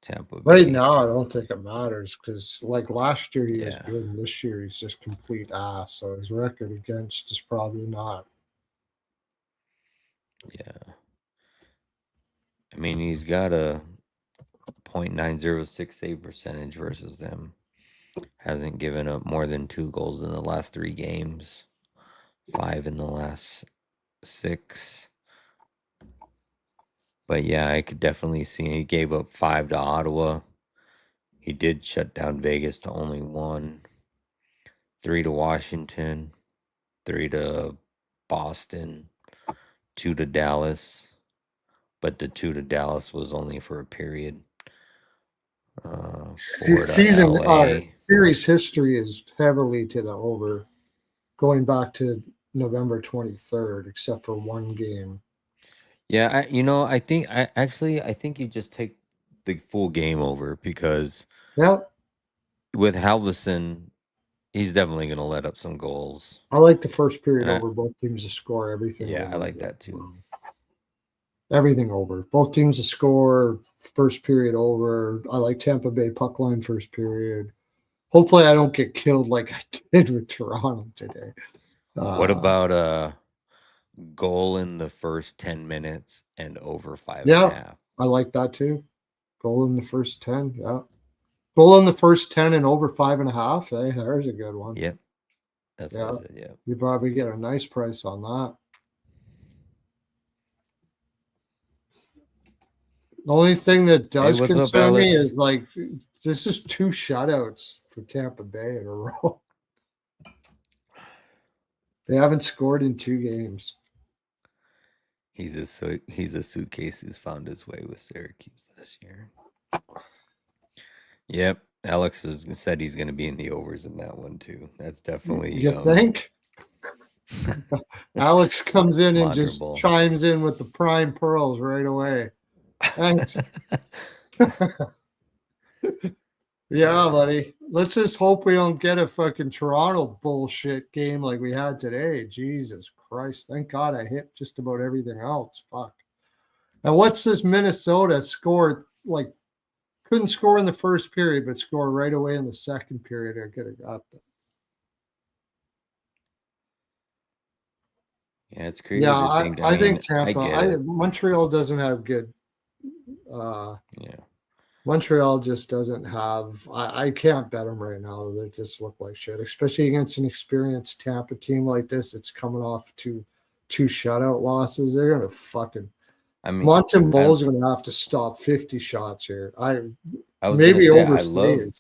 Tampa Bay. Right now, I don't think it matters because, like last year, he was good, and this year he's just complete ass. So his record against is probably not. Yeah. I mean, he's got a .906 save percentage versus them. Hasn't given up more than 2 goals in the last 3 games. 5 in the last 6. But yeah, I could definitely see he gave up 5 to Ottawa. He did shut down Vegas to only 1. 3 to Washington. 3 to Boston. 2 to Dallas. But the 2 to Dallas was only for a period. 4 to LA. Series history is heavily to the over, going back to November 23rd, except for one game. Yeah, I think you just take the full game over because with Halverson, he's definitely going to let up some goals. I like the first period over. Both teams to score everything. Yeah, over. I like that too. Everything over. Both teams to score first period over. I like Tampa Bay puck line first period. Hopefully, I don't get killed like I did with Toronto today. What about a goal in the first 10 minutes and over 5.5? Yeah, I like that too. Goal in the first 10. Yeah. Goal in the first 10 and over 5.5. Hey, there's a good one. Yep. That's what I said. Yeah. You probably get a nice price on that. The only thing that does concern me is like this is 2 shutouts for Tampa Bay in a row. They haven't scored in 2 games. He's a suitcase who's found his way with Syracuse this year. Yep. Alex has said he's going to be in the overs in that one too. That's definitely. You think? Alex comes in and just chimes in with the prime pearls right away. Thanks. Yeah, buddy. Let's just hope we don't get a fucking Toronto bullshit game like we had today. Jesus Christ. Thank God I hit just about everything else. Fuck. And what's this Minnesota scored? Like, couldn't score in the first period, but score right away in the second period. I could have got them. Yeah, it's crazy. Yeah, I think Tampa. Montreal doesn't have good. Yeah. Montreal just doesn't have. I can't bet them right now. They just look like shit, especially against an experienced Tampa team like this. It's coming off two shutout losses. They're gonna fucking I mean, Montembeau's I going to have to stop 50 shots here. I was gonna Maybe say I love the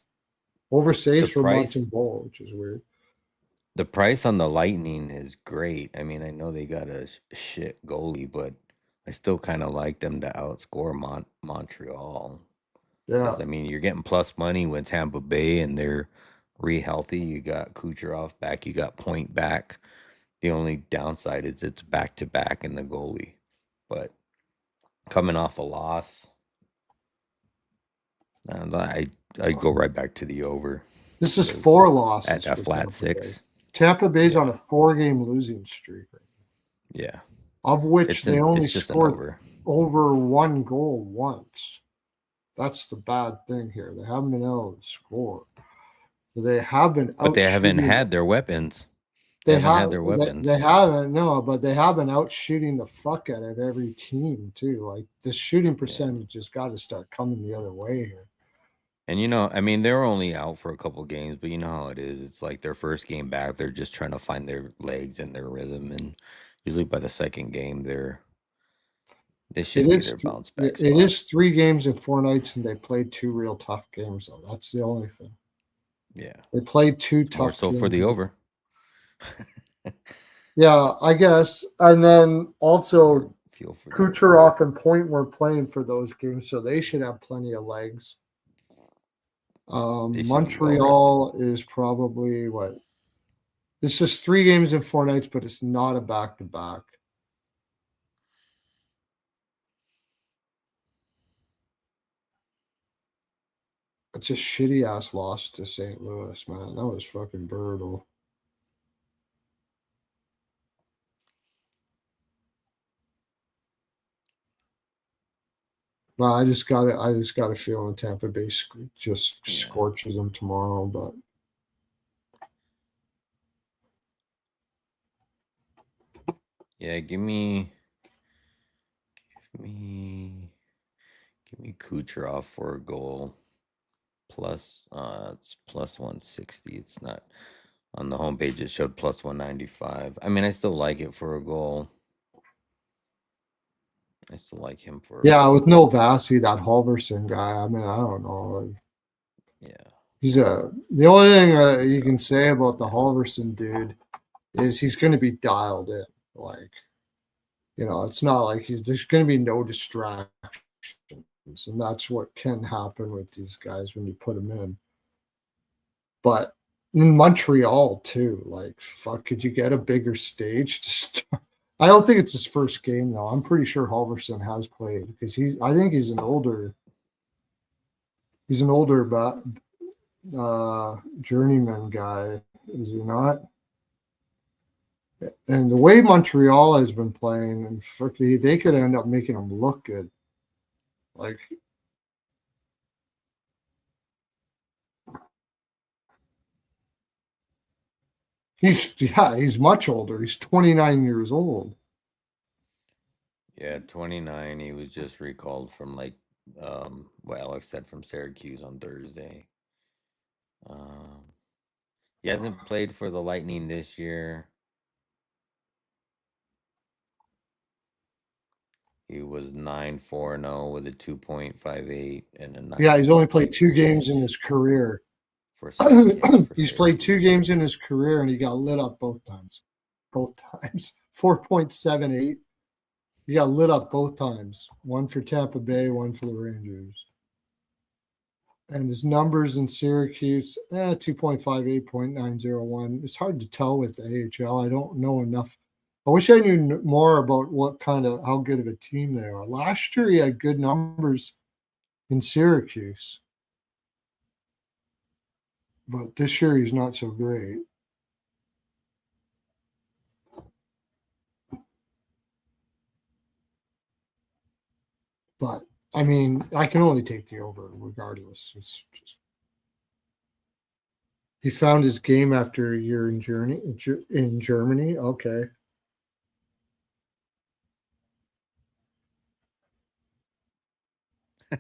oversaves for price. Montembeau, which is weird. The price on the Lightning is great. I mean, I know they got a shit goalie, but I still kind of like them to outscore Montreal. Yeah, Because I mean, you're getting plus money with Tampa Bay, and they're re-healthy. You got Kucherov back. You got Point back. The only downside is it's back to back in the goalie. But coming off a loss, I'd go right back to the over this is because 4 losses at a for flat Tampa Bay. 6. Tampa Bay's on Yeah, a 4-game losing streak, yeah. of which they only It's just an scored over. over 1 goal once. That's the bad thing here. They haven't been able to score. They have been But they out haven't shooting. had their weapons. They They haven't have had their they weapons. haven't no, but they have been out shooting the fuck out of every team too. Like the shooting Yeah. percentage has got to start coming the other way here. And I mean, they were only out for a couple games, but you know how it is. It's like their first game back, they're just trying to find their legs and their rhythm, and usually by the second game, this It should be is their bounce back it spot. is 3 games in 4 nights, and they played 2 real tough games though. That's the only thing. Yeah, They played two more tough so for games. the over. Yeah, I guess. And then also Feel for the over. Kucherov and Point were playing for those games, so they should have plenty of legs. They should be well rested. Montreal is probably what? This is 3 games in 4 nights, but it's not a back to back. It's a shitty ass loss to St. Louis, man. That was fucking brutal. But I just got it. I just got a feeling Tampa Bay just Yeah, scorches them tomorrow. But yeah. Me, give me Kucherov for a goal. Plus, it's plus 160. It's not on the homepage. It showed plus 195. I mean, I still like it for a goal. I still like him for a yeah, with goal. no Vassy, that Halverson guy. I mean, I don't know. Yeah. He's the only thing you Got can say about the that. Halverson dude is he's going to be dialed in. Like, it's not like there's going to be no distractions, and that's what can happen with these guys when you put them in. But in Montreal too, like fuck, could you get a bigger stage to start? I don't think it's his first game though. I'm pretty sure Halverson has played because I think he's an older but journeyman guy, is he not? And the way Montreal has been playing, and fuck, they could end up making him look good. Like he's much older. He's 29 years old. Yeah, 29. He was just recalled from what Alex said from Syracuse on Thursday. Um, he hasn't played for the Lightning this year. He was 9.40 with a 2.58 and a Yeah, he's only 9.3 played 2 games in percentage his career. for for He's played 2 games Syracuse. in his career and he got lit up both times. Both times. 4.78. He got lit up both times. One for Tampa Bay, one for the Rangers. And his numbers in Syracuse, 2.58, 0.901. It's hard to tell with the AHL. I don't know enough. I wish I knew more about how good of a team they are. Last year, he had good numbers in Syracuse, but this year he's not so great. But I mean, I can only take the over regardless. It's just he found his game after a year in Germany. Okay.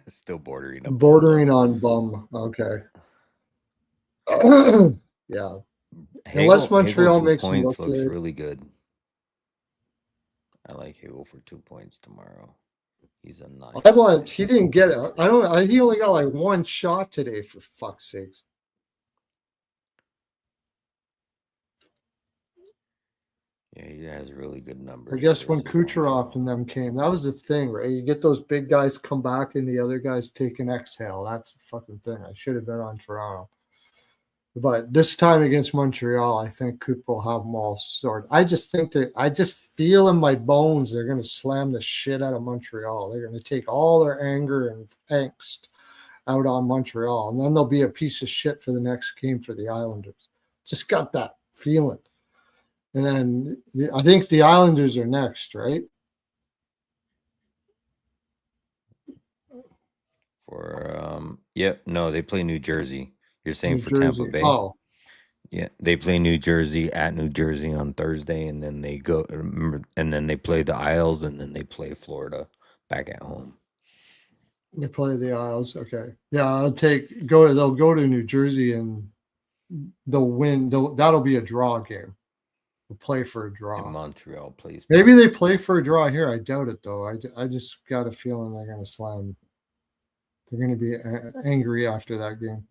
Still bordering Bordering on bum. Okay. Yeah. Unless Hagel Montreal makes them 2 points look looks good. really good. I like Hagel for 2 points tomorrow. He's a nice play. He didn't get it. He only got like one shot today, for fuck's sakes. Yeah, he has really good numbers. I guess when versus Kucherov Montreal. and them came, that was the thing, right? You get those big guys come back and the other guys take an exhale. That's the fucking thing. I should have been on Toronto. But this time against Montreal, I think Cooper will have them all sorted. I just feel in my bones they're going to slam the shit out of Montreal. They're going to take all their anger and angst out on Montreal, and then they'll be a piece of shit for the next game for the Islanders. Just got that feeling. And then I think the Islanders are next, right? No, they play New Jersey. You're saying New for Tampa Jersey. Bay? Oh, Yeah, they play New Jersey at New Jersey on Thursday, and then they go. And then they play the Isles, and then they play Florida back at home. they play the Isles. Okay. Yeah, they'll go to New Jersey and they'll win. That'll be a draw game. They'll play for a draw. And Montreal plays. Maybe they play for a draw here. I doubt it, though. I just got a feeling they're going to slam. They're going to be angry after that game.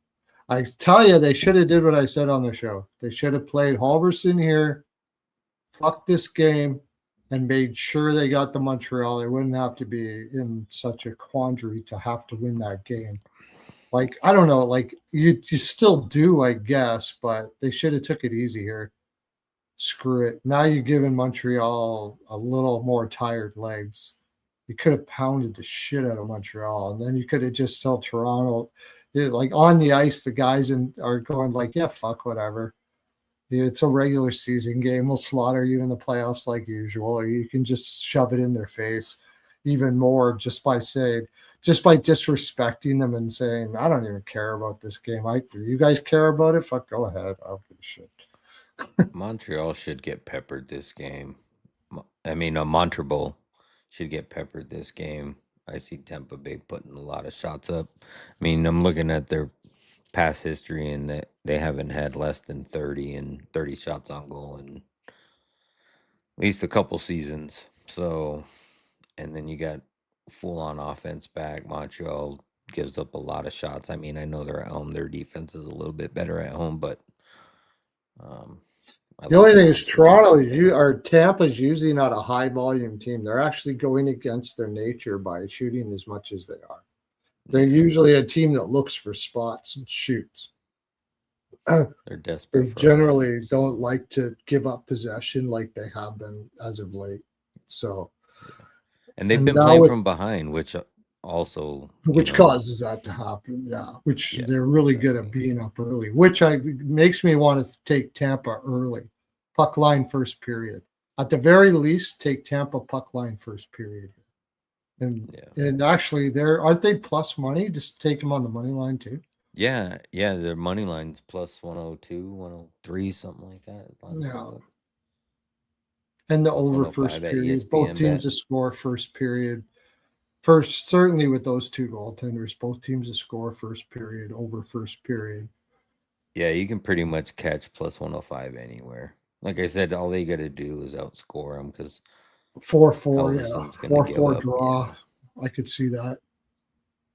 I tell you, they should have did what I said on the show. They should have played Halverson here, fuck this game, and made sure they got the Montreal. They wouldn't have to be in such a quandary to have to win that game. Like, I don't know, like you still do, I guess, but they should have took it easy here. Screw it. Now you're giving Montreal a little more tired legs. You could have pounded the shit out of Montreal, and then you could have just told Toronto, like on the ice, the guys are going like, yeah, fuck whatever. Yeah, it's a regular season game. We'll slaughter you in the playoffs like usual, or you can just shove it in their face even more just by disrespecting them and saying, I don't even care about this game. You guys care about it? Fuck, go ahead. I don't give a shit. Montreal should get peppered this game. Montreal should get peppered this game. I see Tampa Bay putting a lot of shots up. I mean, I'm looking at their past history, and that they haven't had less than 30 shots on goal in at least a couple seasons. So, and then you got full on offense back. Montreal gives up a lot of shots. I mean, I know they're at home. Their defense is a little bit better at home, but the only thing is Tampa's usually not a high volume team. They're actually going against their nature by shooting as much as they are. They're usually a team that looks for spots and shoots. They're desperate. They generally don't like to give up possession like they have been as of late. So, and they've been playing from behind, which causes that to happen. Yeah, they're really good at being up early, which makes me want to take Tampa early. Puck line first period. At the very least, take Tampa puck line first period. And actually, aren't they plus money? Just take them on the money line too. Yeah, their money line's plus 102, 103, something like that. Yeah. And the over first period. Both teams to score first period. First, certainly with those two goaltenders, both teams to score first period, over first period. Yeah, you can pretty much catch plus 105 anywhere. Like I said, all they got to do is outscore them because 4-4, yeah. 4-4 draw. Yeah. I could see that.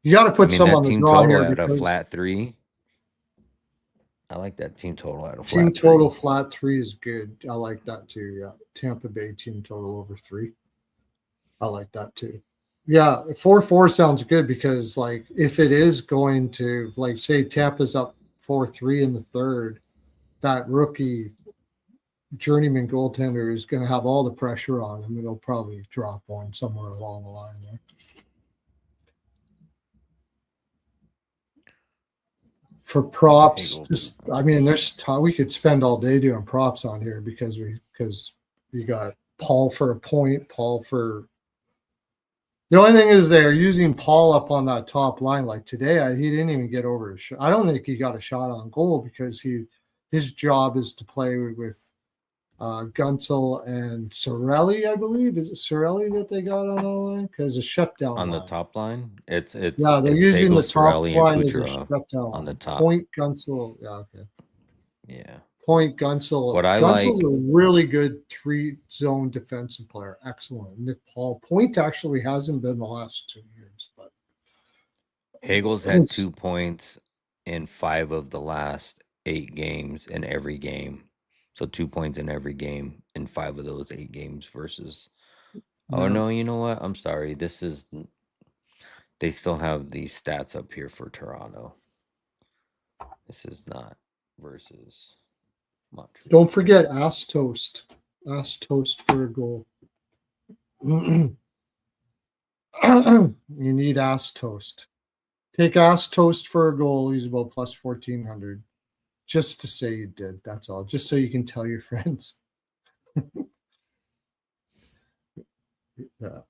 You got to put some on the draw here. At a flat 3. I like that team total at a flat 3. Team total flat 3 is good. I like that too. Yeah. Tampa Bay team total over 3. I like that too. Yeah. 4-4 sounds good because, like, if it is going to, like, say Tampa's up 4-3 in the third, that rookie journeyman goaltender is going to have all the pressure on him. It'll probably drop one somewhere along the line there. For props, we could spend all day doing props on here because we got Paul for a point, Paul for. The only thing is they're using Paul up on that top line. Like today, he didn't even get over his shot. I don't think he got a shot on goal because his job is to play with Gunsel and Sorelli, I believe. Is it Sorelli that they got on the line? Because a shutdown On the line. top line, it's Yeah, they're it's using Hagel, the top Sorelli, and line as a Kucherov shutdown on the line. top. Point Gunsel. Yeah, okay. Yeah. Point Gunsel. What I Gunsel's like, a really good three-zone defensive player. Excellent. Nick Paul. Point actually hasn't been the last 2 years, but Hagel's had it's 2 points in 5 of the last 8 games in every game. So 2 points in every game in 5 of those 8 games versus. Oh yeah. no, you know what? I'm sorry. They still have these stats up here for Toronto. This is not versus Montreal. Don't forget ass toast. Ass toast for a goal. You need ass toast. Take ass toast for a goal. He's about plus 1400. Just to say you did. That's all. Just so you can tell your friends. Yeah.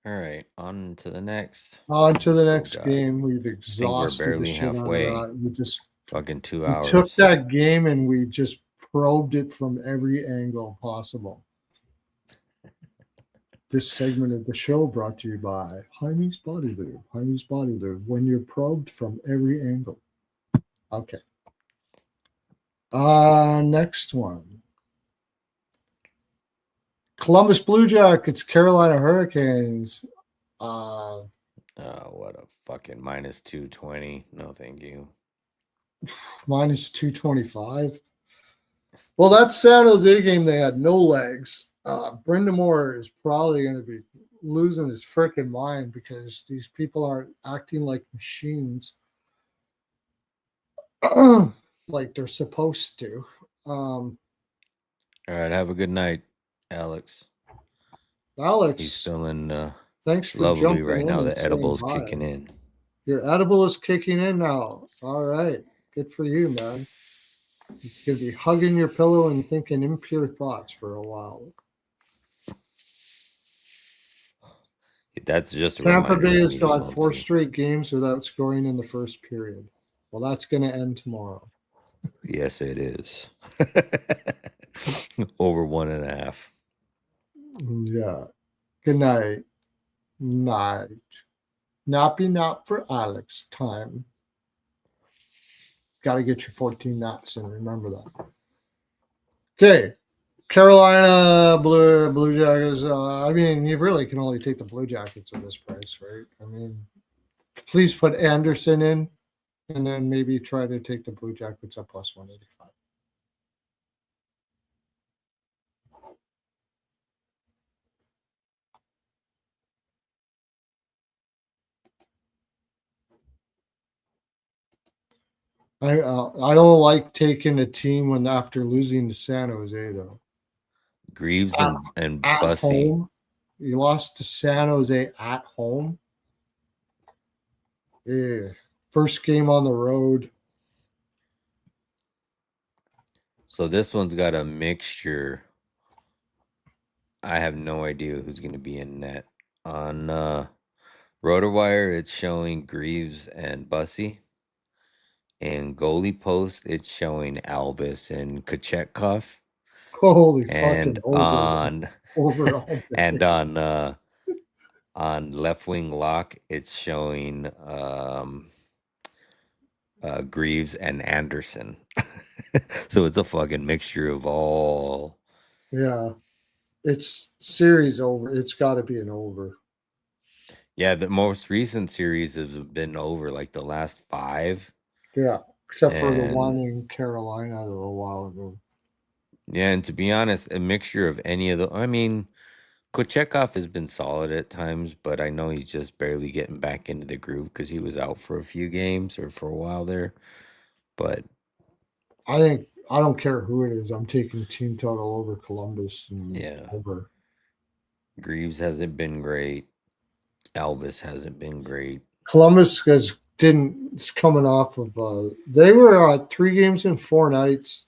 All right, on to the next. On to the Let's go, next guy. game. We've I think we're exhausted the barely shit out of halfway. that. We just Fucking 2 we hours. took that game and we just probed it from every angle possible. This segment of the show brought to you by Hymes Body Lube. Hymes Body Lube. When you're probed from every angle. Okay. Next one. Columbus Blue Jackets, Carolina Hurricanes. Oh, what a fucking minus 220. No, thank you. Minus 225. Well, that San Jose game, they had no legs. Brendan Moore is probably going to be losing his freaking mind because these people aren't acting like machines like they're supposed to. All right, have a good night, Alex. Alex, He's feeling thanks for lovely jumping right in now. and The saying edible's hi. kicking in. Your edible is kicking in now. All right. Good for you, man. It's going to be hugging your pillow and thinking impure thoughts for a while. That's just a Tampa reminder Bay for has me as got well, 4 too. straight games without scoring in the first period. Well, that's going to end tomorrow. Yes, it is. Over 1.5. Yeah. Good night. Night. Nappy nap for Alex time. Got to get your 14 naps in. Remember that. Okay. Carolina Blue Jackets. I mean, you really can only take the Blue Jackets at this price, right? I mean, please put Anderson in and then maybe try to take the Blue Jackets at plus 185. I don't like taking a team when after losing to San Jose though. Greaves and At Bussy. home, you lost to San Jose at home. Yeah. First game on the road. So this one's got a mixture. I have no idea who's going to be in net. On RotoWire, it's showing Greaves and Bussy. And goalie post, it's showing Alvis and Kochetkov. Holy And fucking overall. and on left wing lock, it's showing Greaves and Anderson. So it's a fucking mixture of all. Yeah. It's series over. It's got to be an over. Yeah, the most recent series has been over, like the last 5. Yeah. Except for the And one in Carolina a little while ago. yeah, and to be honest, a mixture of any of the. I mean, Kochetkov has been solid at times, but I know he's just barely getting back into the groove because he was out for a few games or for a while there. But I think I don't care who it is. I'm taking team total over Columbus and yeah, over. Greaves hasn't been great. Alvis hasn't been great. Columbus it's coming off of they were 3 games in 4 nights.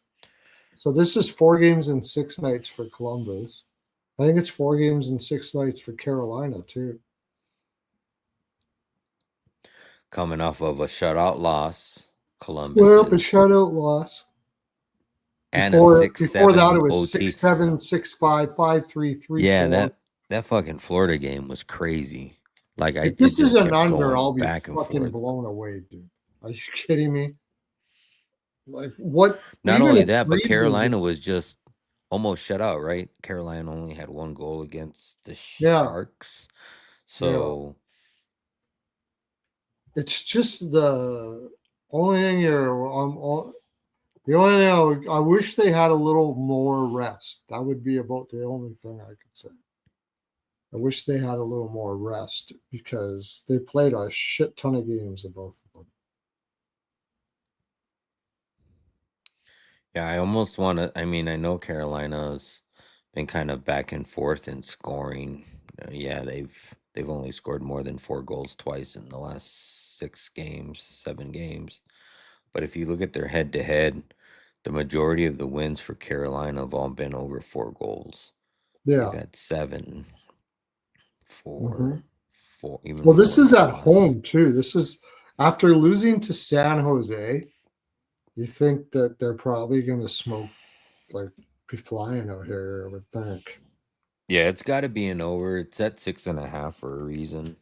So this is 4 games in 6 nights for Columbus. I think it's 4 games and 6 nights for Carolina too. Coming off of a shutout loss, Columbus. Well, a shutout loss. and a Before that, it 6-7 was OT. 6-7, 6-5, 5-3, 3-4. Yeah, that fucking Florida game was crazy. Like If it this is just an kept under, going I'll be back and fucking forth. blown away, dude. Are you kidding me? Like what? Not Even only if that, but freezes, Carolina was just almost shut out, right? Carolina only had 1 goal against the yeah, Sharks. yeah. So It's just the only thing you're. The only thing I wish they had a little more rest. That would be about the only thing I could say. I wish they had a little more rest because they played a shit ton of games of both of them. yeah, I almost want to. I mean, I know Carolina's been kind of back and forth in scoring. Yeah, they've only scored more than 4 goals twice in the last 6 games, 7 games. But if you look at their head to head, the majority of the wins for Carolina have all been over 4 goals. They've Yeah. had 7, 4, hmm 4, even Well, this 4 and is a at loss. home too. This is after losing to San Jose. You think that they're probably going to smoke, like, be flying out here, I would think. Yeah, it's got to be an over. It's at 6.5 for a reason.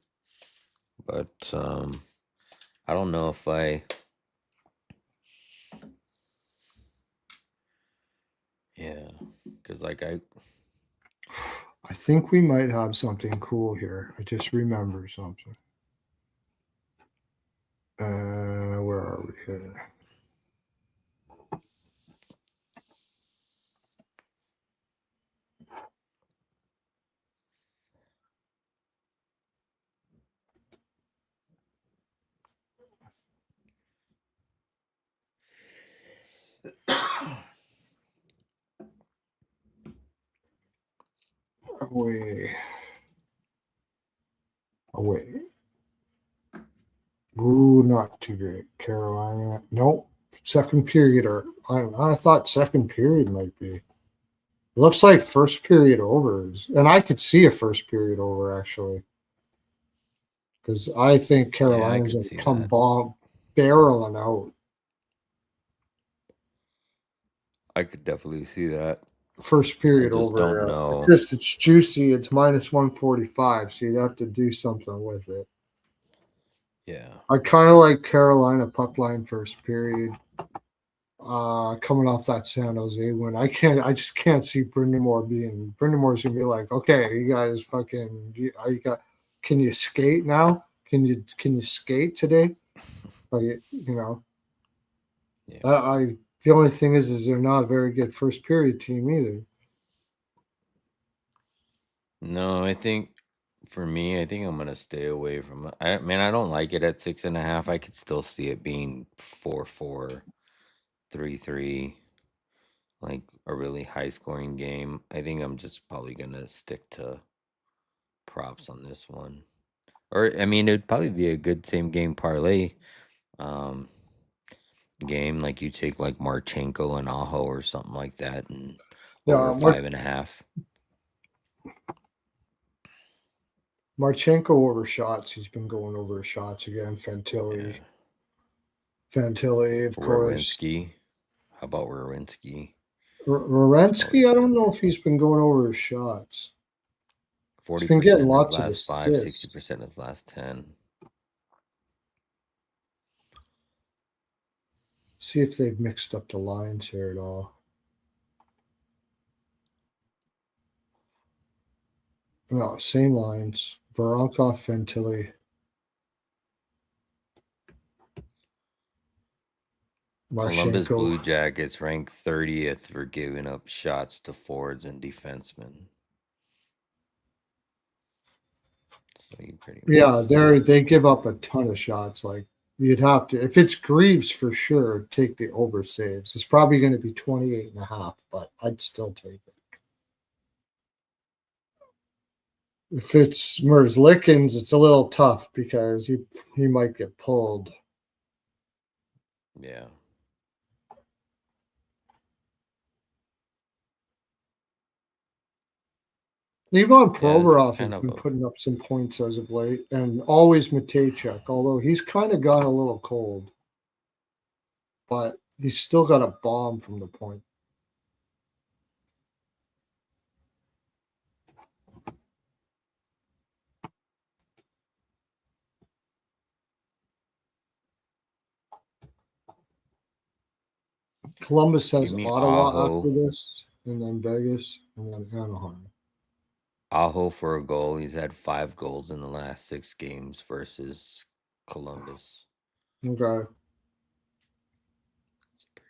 But I don't know if yeah, because like I think we might have something cool here. I just remember something. Where are we here? Away. Away. Ooh, not too great. Carolina. Nope. Second period, or I thought second period might be. Looks like first period overs, and I could see a first period over actually, because I think yeah, I Carolina's could going to see come that. bomb barreling out. I could definitely see that. First I period just don't over. know. It's juicy. It's minus 145, so you'd have to do something with it. Yeah. I kind of like Carolina puck line first period. Coming off that San Jose win, I just can't see Brind'Amour's gonna be like, okay, you guys fucking, can you skate now? Can you skate today? Like, Yeah. the only thing is they're not a very good first period team either. No, I think for me, I think I'm gonna stay away from it. I don't like it at 6.5. I could still see it being 4-4, 3-3, like a really high scoring game. I think I'm just probably gonna stick to props on this one. Or I mean, it'd probably be a good same game parlay um game. Like you take like Marchenko and Aho or something like that, and over Yeah, 5.5. Marchenko over shots. He's been going over shots again. Yeah. Fantilli, of course. Rowinski. How about Rowinski? It's probably Rorensky, I don't good. know if he's been going over his shots. He's been getting 40% his lots of last 5, assists. 60% his last 10. See if they've mixed up the lines here at all. No, same lines. Voronkov, Fantilli, Columbus Marchenko. Blue Jackets ranked 30th for giving up shots to forwards and defensemen. So you pretty much Yeah, they give up a ton of shots. Like you'd have to, if it's Greaves for sure, take the over saves. It's probably going to be 28.5, but I'd still take it. If it's Merzlikins, it's a little tough because he might get pulled. yeah. Ivan Yeah, this is Provorov has kind of been a putting up some points as of late, and always Matejchuk, although he's kind of gone a little cold, but he's still got a bomb from the point. Columbus Give has me Ottawa after this, and then Vegas, and then Anaheim. Aho for a goal. He's had 5 goals in the last 6 games versus Columbus. Okay.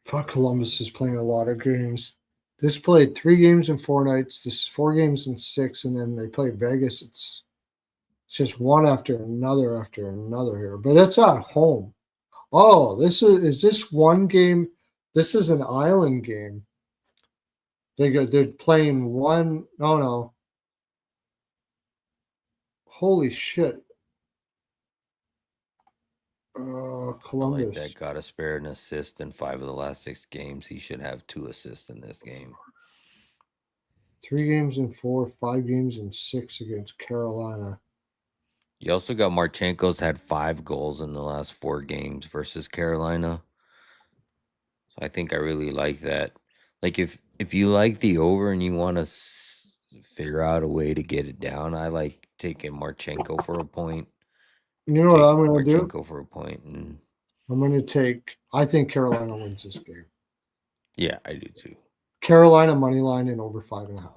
Fuck, Columbus is playing a lot of games. This played 3 games in 4 nights. This is 4 games in 6, and then they play Vegas. It's just one after another here. But it's at home. Oh, is this one game? This is an island game. They're playing one. Oh no. Holy shit. I like that. Columbus. Got a spare an assist in 5 of the last 6 games. He should have 2 assists in this game. 3 games in 4, 5 games in 6 against Carolina. You also got Marchenko's had 5 goals in the last 4 games versus Carolina. So I think I really like that. Like if you like the over and you want to figure out a way to get it down, I like taking Marchenko for a point. You know what Take I'm going to do? Marchenko for a point, and I'm going to take. I think Carolina wins this game. yeah, I do too. Carolina money line and over 5.5.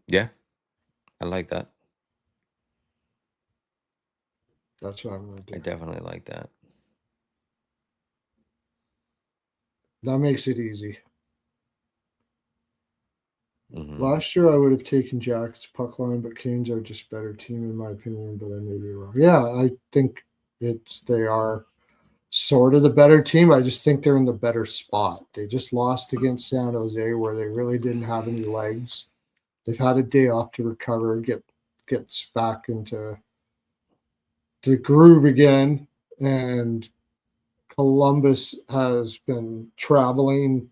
Yeah, I like that. That's what I'm going to do. I definitely like that. That makes it easy. Mhm. Last year I would have taken Jackets puck line, but Canes are just better team in my opinion. But I may be wrong. Yeah, I think they are sort of the better team. I just think they're in the better spot. They just lost against San Jose, where they really didn't have any legs. They've had a day off to recover, gets back into the groove again, and Columbus has been traveling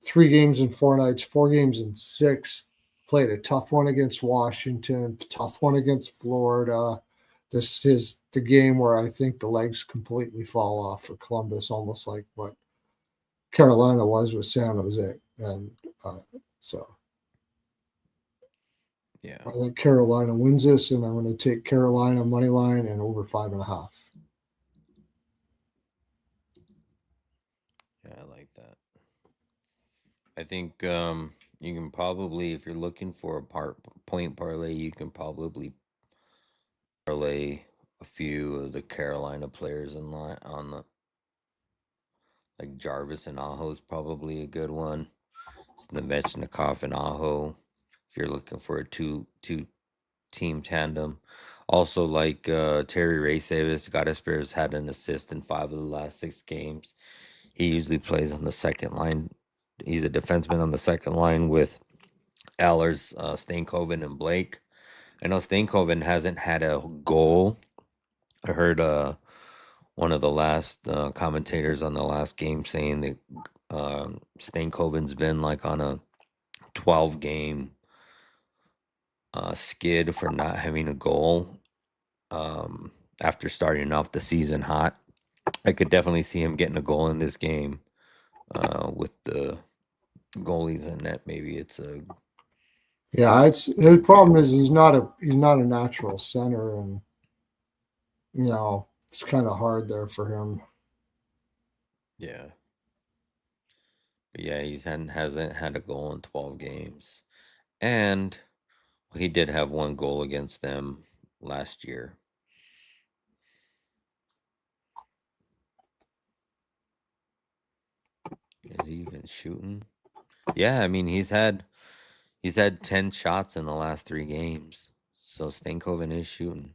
3 games in 4 nights, 4 games in 6. Played a tough one against Washington, tough one against Florida. This is the game where I think the legs completely fall off for Columbus, almost like what Carolina was with San Jose. And so Yeah, I think Carolina wins this, and I'm going to take Carolina money line and over 5.5. yeah, I like that. I think you can probably, if you're looking for a point parlay, you can probably parlay a few of the Carolina players in line on the like Jarvis and Aho is probably a good one. Nemechnikov and Aho, if you're looking for a two team tandem. Also, like Terry Ray Savis, Spears had an assist in 5 of the last 6 games. He usually plays on the second line. He's a defenseman on the second line with Allers, Stainkoven, and Blake. I know Stainkoven hasn't had a goal. I heard one of the last commentators on the last game saying that Stainkoven's been like on a 12 game skid for not having a goal after starting off the season hot. I could definitely see him getting a goal in this game with the goalies in net. Maybe it's a Yeah, it's the problem is he's not a natural center, and it's kind of hard there for him. yeah. But yeah, hasn't had a goal in 12 games. And he did have 1 goal against them last year. Is he even shooting? Yeah, I mean he's had 10 shots in the last 3 games. So Stankoven is shooting.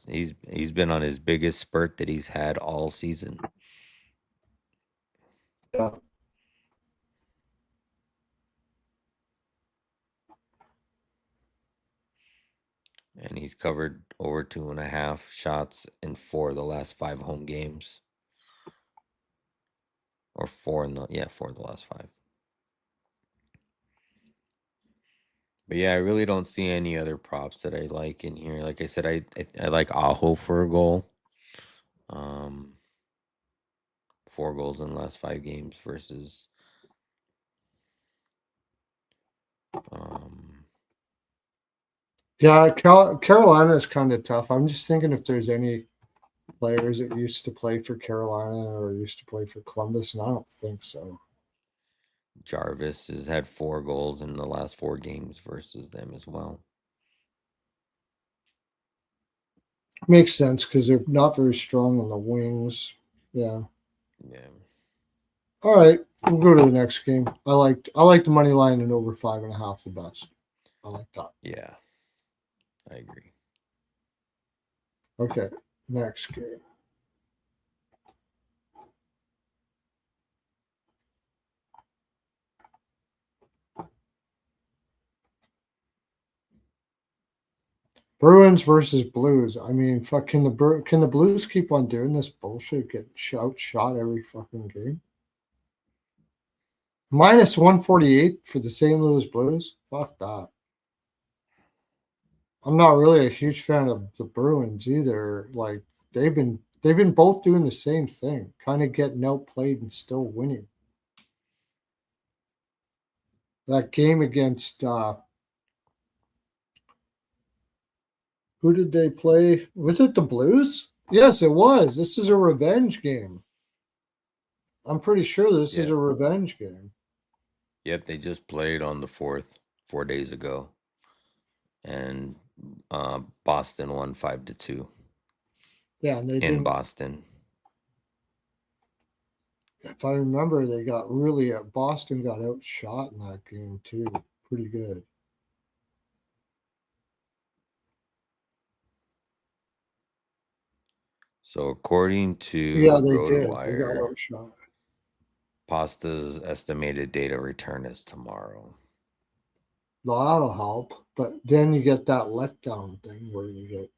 He's been on his biggest spurt that he's had all season. Yeah. And he's covered over 2.5 shots in 4 of the last 5 home games. Or 4 of the last 5. But yeah, I really don't see any other props that I like in here. Like I said, I like Aho for a goal. 4 goals in the last 5 games versus Yeah, Carolina is kind of tough. I'm just thinking if there's any players that used to play for Carolina or used to play for Columbus, and I don't think so. Jarvis has had 4 goals in the last 4 games versus them as well. Makes sense because they're not very strong on the wings. Yeah. Yeah. All right, we'll go to the next game. I like the money line and over 5.5 the best. I like that. Yeah. I agree. Okay, next game. Bruins versus Blues. I mean, fuck, can the Blues keep on doing this bullshit? Get shot every fucking game. Minus 148 for the St. Louis Blues. Fuck that. I'm not really a huge fan of the Bruins either. Like they've been both doing the same thing, kind of getting outplayed and still winning. That game against who did they play? Was it the Blues? Yes, it was. This is a revenge game. I'm pretty sure this is a revenge game. Yep, they just played on the 4th 4 days ago. And Boston won 5-2. Yeah, and they in didn't. Boston. If I remember, they got really Boston got outshot in that game too. Pretty good. So according to Yeah, they did. They got RotoWire, outshot. Pasta's estimated data return is tomorrow. That'll help, but then you get that letdown thing where you get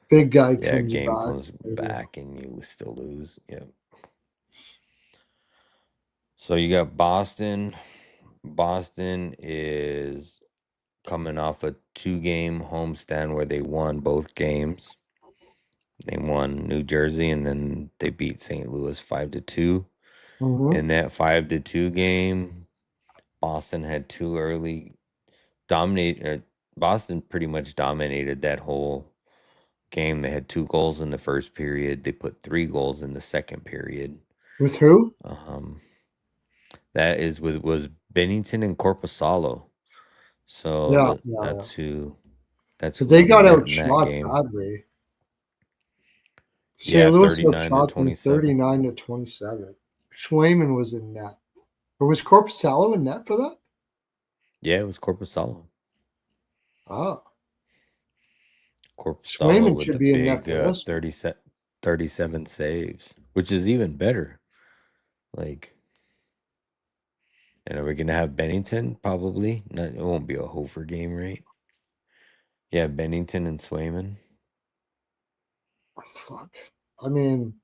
big guy comes game back. comes back and you still lose. Yep. So you got Boston. Boston is coming off a 2-game homestand where they won both games. They won New Jersey and then they beat St. Louis 5-2. In that 5-2 game, Boston had 2 early Boston pretty much dominated that whole game. They had 2 goals in the first period. They put 3 goals in the second period. With who? That was Bennington and Corpusalo. So that's who. That's who they got outshot badly. Yeah, St. Louis 39 them 39-27. Swayman was in net. Or was Corpusalo in net for that? Yeah, it was Corpusalo. Oh. Corpusalo with should the be in big net for 37 saves, which is even better. Like, and are we gonna have Bennington? Probably. It won't be a Hofer game, right? Yeah, Bennington and Swayman. Fuck. I mean,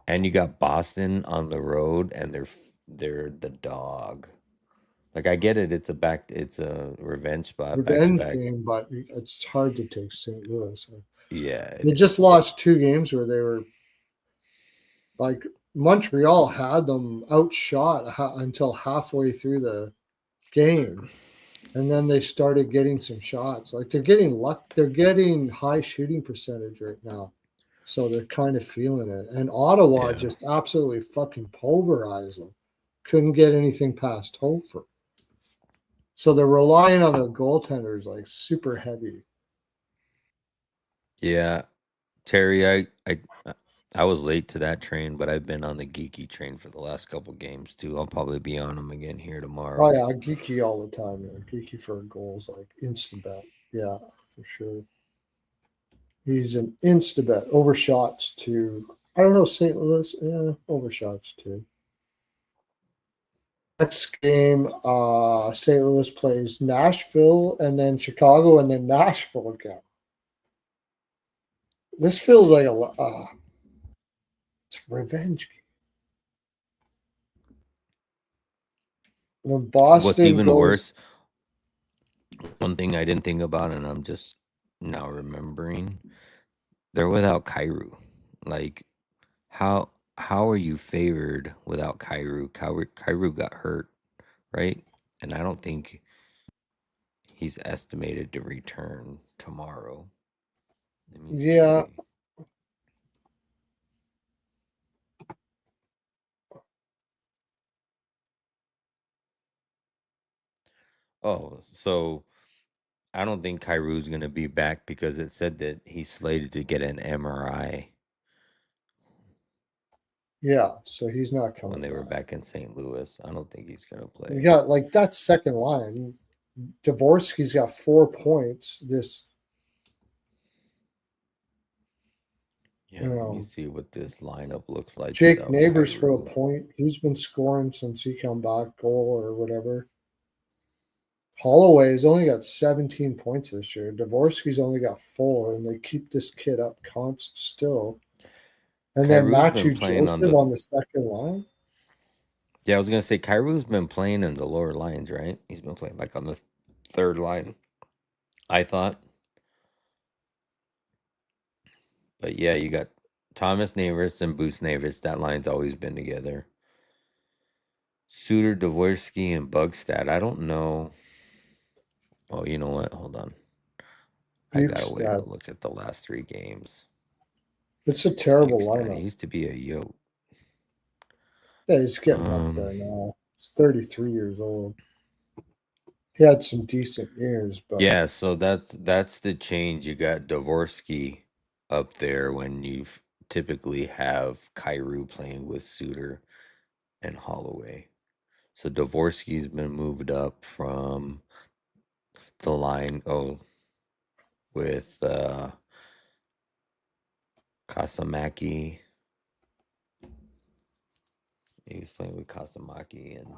and you got Boston on the road, and they're the dog. Like, I get it. It's a revenge spot, revenge back-to-back. game, but it's hard to take St. Louis. Yeah, they just lost 2 games where they were like Montreal had them outshot until halfway through the game, and then they started getting some shots. Like they're getting luck. They're getting high shooting percentage right now, so they're kind of feeling it. And Ottawa just absolutely fucking pulverized them. Couldn't get anything past Hofer. So they're relying on their goaltenders like super heavy. Yeah, Terry, I was late to that train, but I've been on the geeky train for the last couple games too. I'll probably be on them again here tomorrow. Oh yeah, geeky all the time. Man. Geeky for goals, like instant bet. Yeah, for sure. He's an insta bet. Overshots too. I don't know, St. Louis. Yeah, overshots too. Next game, St. Louis plays Nashville and then Chicago and then Nashville again. This feels like it's a revenge game. The Boston. What's even worse? One thing I didn't think about, and I'm just now remembering, they're without Kyrou. Like, how are you favored without Kyrou? Kyrou got hurt, right? And I don't think he's estimated to return tomorrow. Yeah, Oh, so I don't think Kairu's gonna be back because it said that he's slated to get an MRI Yeah, so he's not when coming they were back. back in St. Louis. I don't think he's gonna You play. got like that second line. Dvorsky's got 4 points. This Yeah, let me um, see what this lineup looks like Jake without Neighbors for a Kairu. point. He's been scoring since he come back, goal or whatever. Holloway's only got 17 points this year. Dvorsky's only got 4, and they keep this kid up constant still. And then Kairu's been Matthew playing on Joseph the. on the second line. Yeah, I was gonna say Kairu's been playing in the lower lines, right? He's been playing like on the third line. I thought, but yeah, you got Thomas Navras and Boost Navras. That line's always been together. Suter, Dvorsky, and Bugstad. I don't know. Oh, you know what? Hold on. I gotta wait to Bukestad. look at the last 3 games. It's a terrible Bugstad. He lineup. used to be a yoke. Yeah, he's getting up Um, there now. He's 33 years old. He had some decent years, but yeah. So that's the change. You got Dvorsky up there when you typically have Kairu playing with Suter and Holloway. So Dvorsky's been moved up from the line. Oh, with Kasamaki. He was playing with Kasamaki and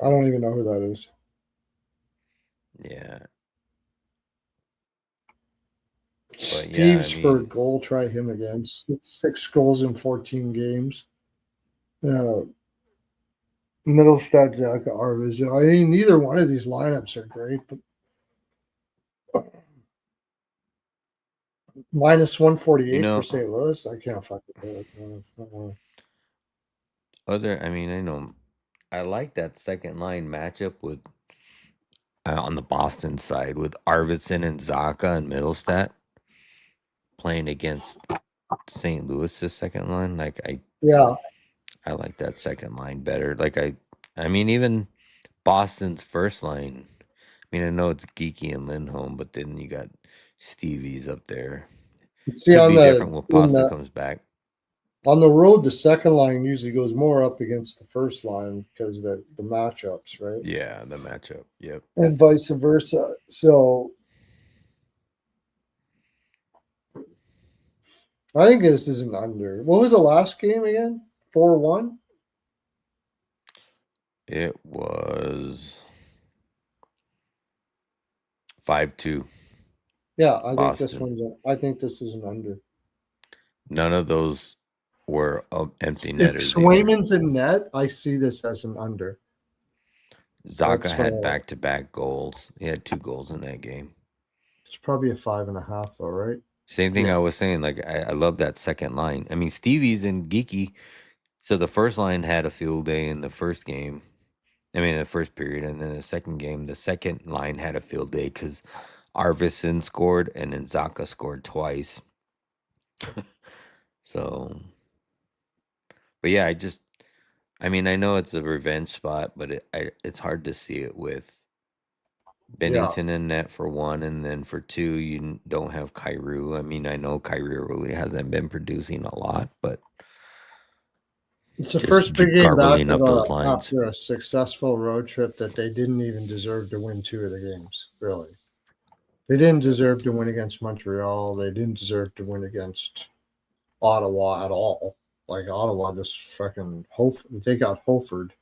I don't even know who that is. yeah. But yeah, I Steve's for a mean, goal. Try him again. Six goals in 14 games. Uh, Middlestad, Zach, Arviz. I mean, neither one of these lineups are great, but minus you 148 for know, St. Louis. I can't fucking do it. No. I mean, I know I like that second line matchup with on the Boston side with Arvidsson and Zaka and Middlestat playing against St. Louis's second line. Like Yeah, I like that second line better. I mean, even Boston's first line. I mean, I know it's Geeky and Lindholm, but then you got Stevie's up there. see Could on be the different when in Pasta the comes back. on the road, the second line usually goes more up against the first line because the matchups, right, Yeah, the matchup. Yep. and vice versa. So I think this is an under. What was the last game again? 4-1. It was 5-2 Yeah, I think this Boston. one's. I think this is an under. None of those were empty If netters either. Swayman's in net, I see this as an under. Zaka That's had back-to-back goals. He had 2 goals in that game. it's probably a 5.5 though, right? Same thing Yeah. I was saying. Like I love that second line. I mean, Stevie's and Geeky. So the first line had a field day in the first game. I mean, the first period, and then the second game, the second line had a field day because Arvidsson scored and then Zaka scored twice. So, but yeah, I mean, I know it's a revenge spot, but it's hard to see it with Yeah. Bennington in net for one, and then for two, you don't have Kairu. I mean, I know Kairu really hasn't been producing a lot, but It's the just first big game back garbling of up those lines. after a successful road trip that they didn't even deserve to win 2 of the games. Really, they didn't deserve to win against Montreal. They didn't deserve to win against Ottawa at all. Like Ottawa just fucking they got Hofered.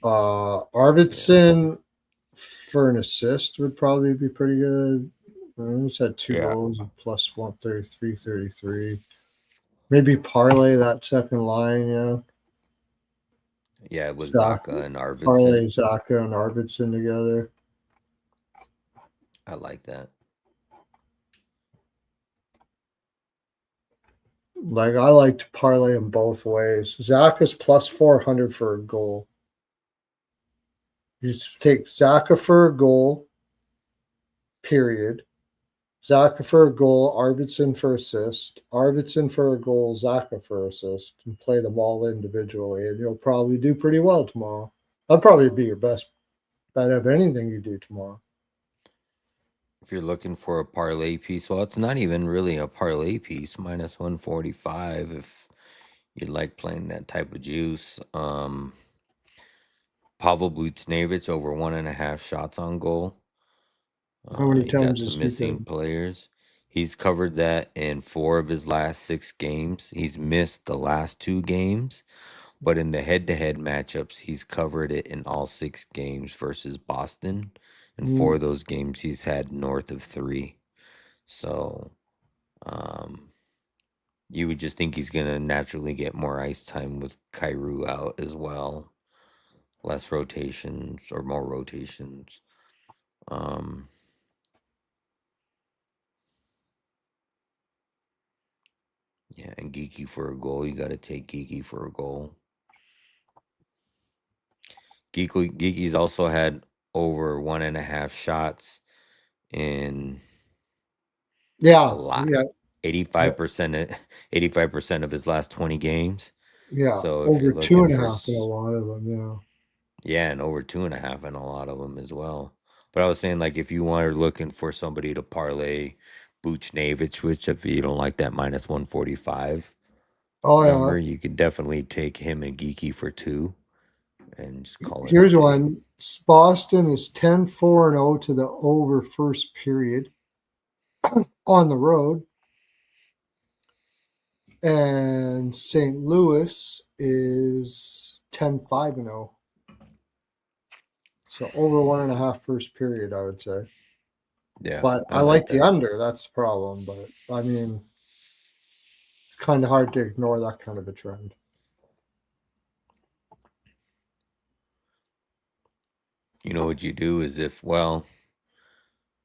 Yeah, Arvidsson for an assist would probably be pretty good. He's had two yeah, goals and plus 133, 33. Maybe parlay that second line, yeah. yeah. It was Zach, Zaka and Arvidsson. parlay Zaka and Arvidsson together. I like that. Like I like to parlay them both ways. Zaka's plus 400 for a goal. You take Zaka for a goal, period. Zaka for a goal, Arvidsson for assist, Arvidsson for a goal, Zaka for assist, and play them all individually, and you'll probably do pretty well tomorrow. That'd probably be your best bet of anything you do tomorrow. If you're looking for a parlay piece, well, it's not even really a parlay piece. Minus 145 if you like playing that type of juice. Pavel Buchnevich over 1.5 shots on goal. How many You got times some is he missing going? players. He's covered that in 4 of his last 6 games. He's missed the last 2 games, but in the head-to-head matchups, he's covered it in all 6 games versus Boston. And 4 of those games, he's had north of 3. So, you would just think he's going to naturally get more ice time with Kyrou out as well. Less rotations or more rotations. Yeah, and Geeky for a goal. You got to take Geeky for a goal. Geeky's also had over 1.5 shots in a Yeah, lot. yeah, 85% of his last 20 games. yeah. So if Over you're two looking and a for half in a lot of them. Yeah. yeah, and over 2.5 in a lot of them as well. But I was saying, like, if you were looking for somebody to parlay Buchnevich, which if you don't like that minus 145 Oh yeah. number, you could definitely take him and Geeky for 2 and just call it a Here's day. one. Boston is 10-4-0 to the over first period on the road. And St. Louis is 10-5-0. So over 1.5 first period, I would say. Yeah, But I I like like the that. under. That's the problem. But I mean, it's kind of hard to ignore that kind of a trend. You know what you do is if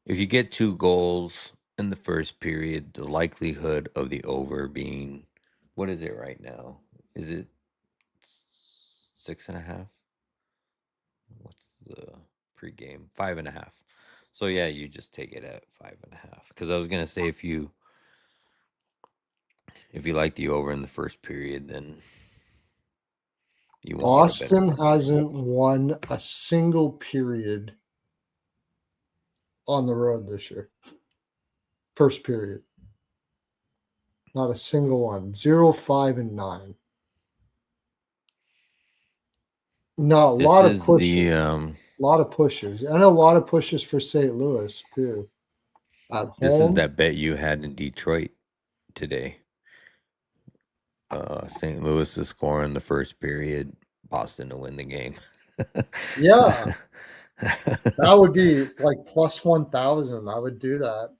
you get 2 goals in the first period, the likelihood of the over being, what is it right now? Is it 6.5? What's the pregame? 5.5. So yeah, you just take it at 5.5. Because I was gonna say if you like the over in the first period, then you won't get a better Boston number. hasn't won a single period on the road this year. First period. Not a single one. 0-5-9. No, a This lot of is the pushes. A lot of pushes. And a lot of pushes for St. Louis, too. At this is home. that bet you had in Detroit today. St. Louis to score in the first period, Boston to win the game. Yeah. That would be like plus 1,000. I would do that.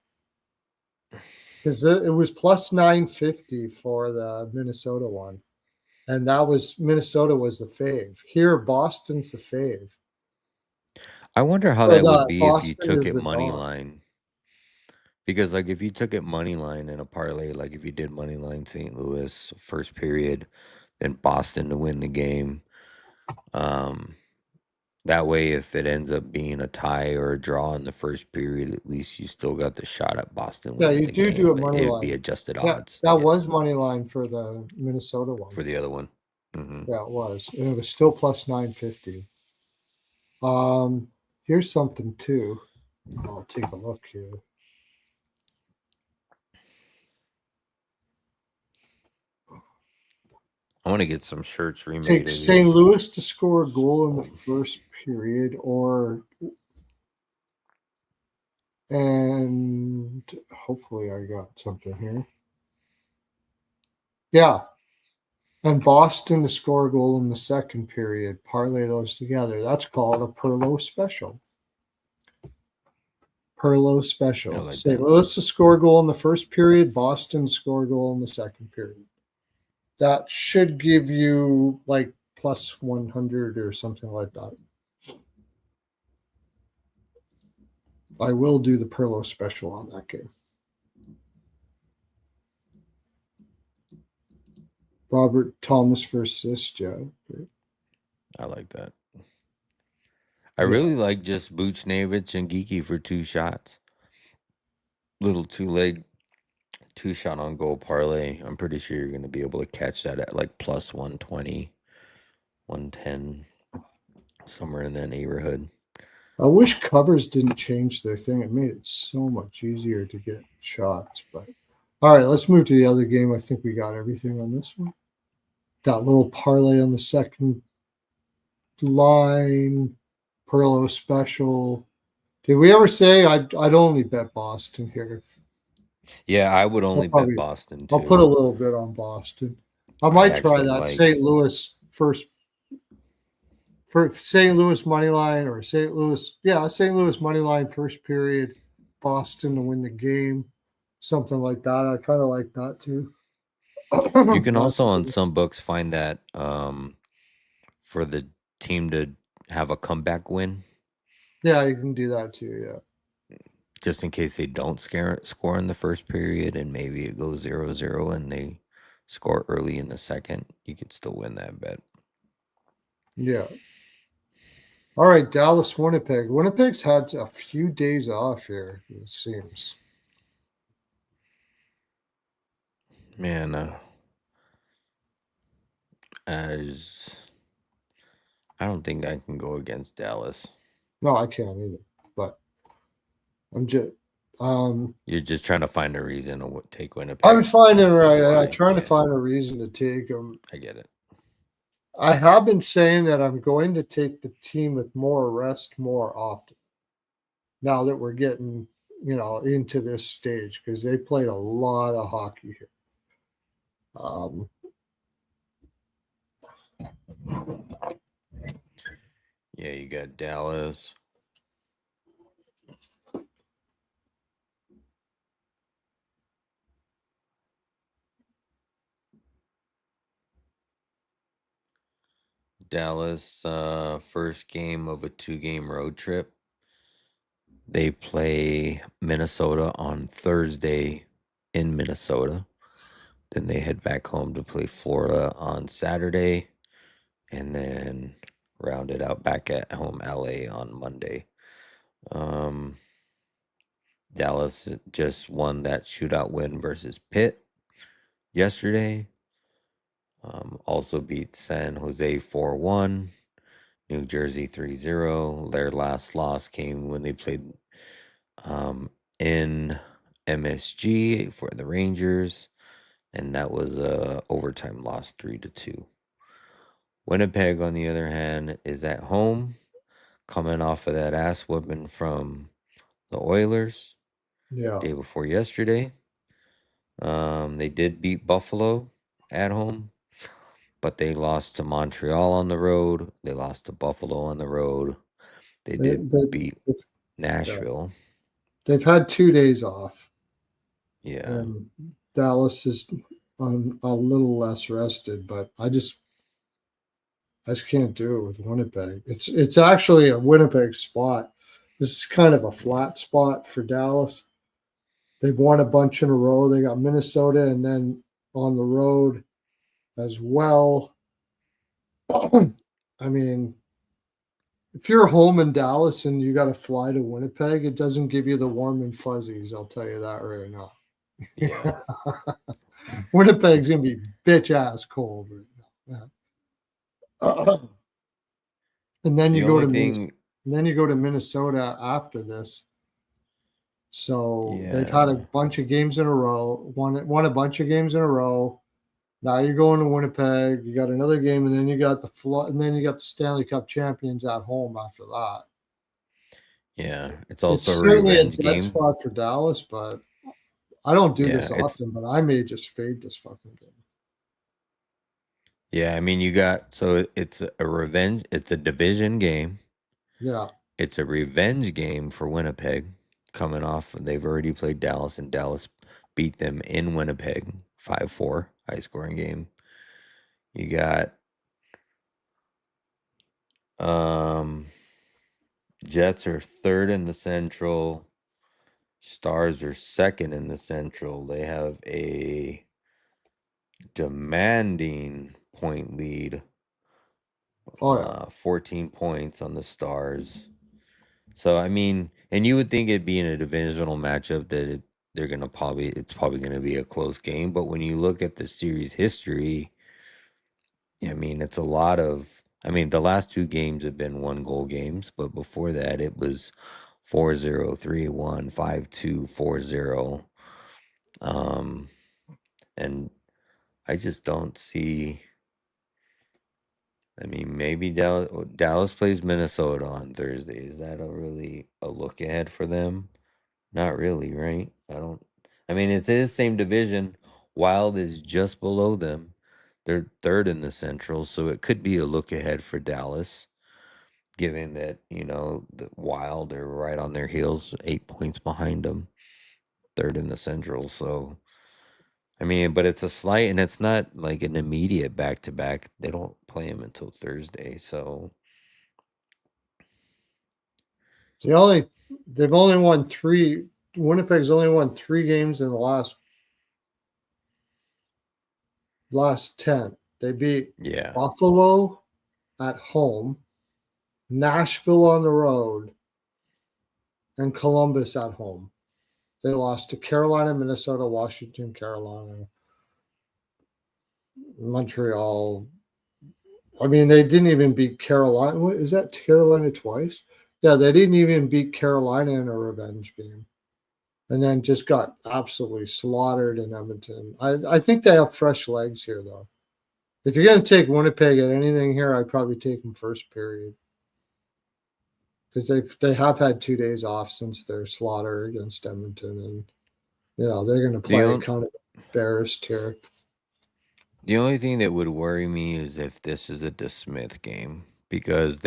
Because it was plus 950 for the Minnesota one. And that was Minnesota was the fave. Here, Boston's the fave. I wonder how Or that would the be if you Boston took is it the money dog. line. Because like if you took it money line in a parlay, like if you did money line St. Louis first period, then Boston to win the game. Um, that way, if it ends up being a tie or a draw in the first period, at least you still got the shot at Boston Yeah, winning you the do do game, a but money it'd be line. adjusted Yeah, odds. that Yeah, was money line for the Minnesota one. for the other one. Hmm. Yeah, it was. And it was still plus 950. Um, here's something too. I'll take a look here. I want to get some shirts remade Take of St. these. Louis to score a goal in the Oh, first period, and hopefully I got something here. Yeah. And Boston to score a goal in the second period. Parlay those together. That's called a Pearlos special. Pearlos I special. like St. that. Louis to score a goal in the first period, Boston to score a goal in the second period. That should give you like plus 100 or something like that. I will do the Perlo special on that game. Robert Thomas for assist, yeah. I like that. I Yeah. really like just Buchnevich and Geeky for 2 shots. little two shot on goal parlay. I'm pretty sure you're gonna be able to catch that at like plus 120, 110, somewhere in that neighborhood. I wish covers didn't change their thing. It made it so much easier to get shots. But all right, let's move to the other game. I think we got everything on this one. That little parlay on the second line, Pearlos special. Did we ever say I'd only bet Boston here? Yeah, I would I'll only bet probably Boston I'll put too. a little bit on Boston. I I might try actually that like. St. Louis first for St. Louis money line or St. Louis money line first period, Boston to win the game, something like that. I kind of like that too. You can That's also on some books find that for the team to have a comeback win, yeah, you can do that too. Yeah, just in case they don't score in the first period and maybe it goes 0-0 and they score early in the second. You could still win that bet. yeah. All right, Dallas, Winnipeg. Winnipeg's had a few days off here. It seems. Man, as I don't think I can go against Dallas. No, I can't either. But I'm just You're just trying to find a reason to take I'm Winnipeg. I finding see right. I'm why. trying to Yeah, find a reason to take them. I get it. I have been saying that I'm going to take the team with more rest more often. Now that we're getting, into this stage because they played a lot of hockey here. Um, Yeah, you got Dallas. Dallas, first game of a 2-game road trip. They play Minnesota on Thursday in Minnesota. Then they head back home to play Florida on Saturday. And then round it out back at home LA on Monday. Um, Dallas just won that shootout win versus Pitt yesterday. Also beat San Jose 4-1. New Jersey 3-0. Their last loss came when they played in MSG for the Rangers, and that was a overtime loss 3-2. Winnipeg, on the other hand, is at home, coming off of that ass whooping from the Oilers yeah, day before yesterday. They did beat Buffalo at home, but they lost to Montreal on the road. They lost to Buffalo on the road. They they, did they, beat they've, yeah, Nashville. they've had 2 days off, Yeah. and Dallas is a little less rested. But I just can't do it with Winnipeg. It's actually a Winnipeg spot. This is kind of a flat spot for Dallas. They've won a bunch in a row. They got Minnesota and then on the road as well. I mean, if you're home in Dallas and you got to fly to Winnipeg, it doesn't give you the warm and fuzzies. I'll tell you that right now. Yeah. Winnipeg's gonna be bitch ass cold right now. And then The you go only to Minnesota. thing, And then you go to Minnesota after this. So they've had a yeah, bunch of games in a row, won a bunch of games in a row. Now you're going to Winnipeg. You got another game, and then you got the Stanley Cup champions at home after that. yeah, it's It's also a certainly a revenge dead game. spot for Dallas, but I don't do Yeah, this often, but I may just fade this fucking game. I mean, you got so it's a revenge. It's a division game. Yeah. It's a revenge game for Winnipeg, coming off. They've already played Dallas, and Dallas beat them in Winnipeg 5-4, high scoring game. You got um Jets are third in the Central. Stars are second in the Central. They have a demanding point lead, Oh yeah. 14 points on the Stars. So I mean, and you would think it'd be in a divisional matchup it's probably gonna be a close game. But when you look at the series history, I mean, it's a lot of. I mean, the last two games have been 1-goal games, but before that, it was 4-0, 3-1, 5-2, 4-0. And I just don't see. I mean, maybe Dallas plays Minnesota on Thursday. Is that a look ahead for them? Not really, right? I don't. I mean, it's in the same division. Wild is just below them. They're third in the Central, so it could be a look ahead for Dallas, given that the Wild are right on their heels, 8 points behind them, third in the Central. So I mean, but it's a slight, and it's not like an immediate back to back. They don't play him until Thursday, so They've only won 3. Winnipeg's only won 3 games in the last 10. They beat yeah, Buffalo at home, Nashville on the road, and Columbus at home. They lost to Carolina, Minnesota, Washington, Carolina, Montreal. I mean, they didn't even beat Carolina. What is that? Carolina twice? Yeah, they didn't even beat Carolina in a revenge game. And then just got absolutely slaughtered in Edmonton. I think they have fresh legs here, though. If you're going to take Winnipeg at anything here, I'd probably take them first period. Because they have had 2 days off since their slaughter against Edmonton. And, they're going to play kind of embarrassed here. the only thing that would worry me is if this is a DeSmith game, because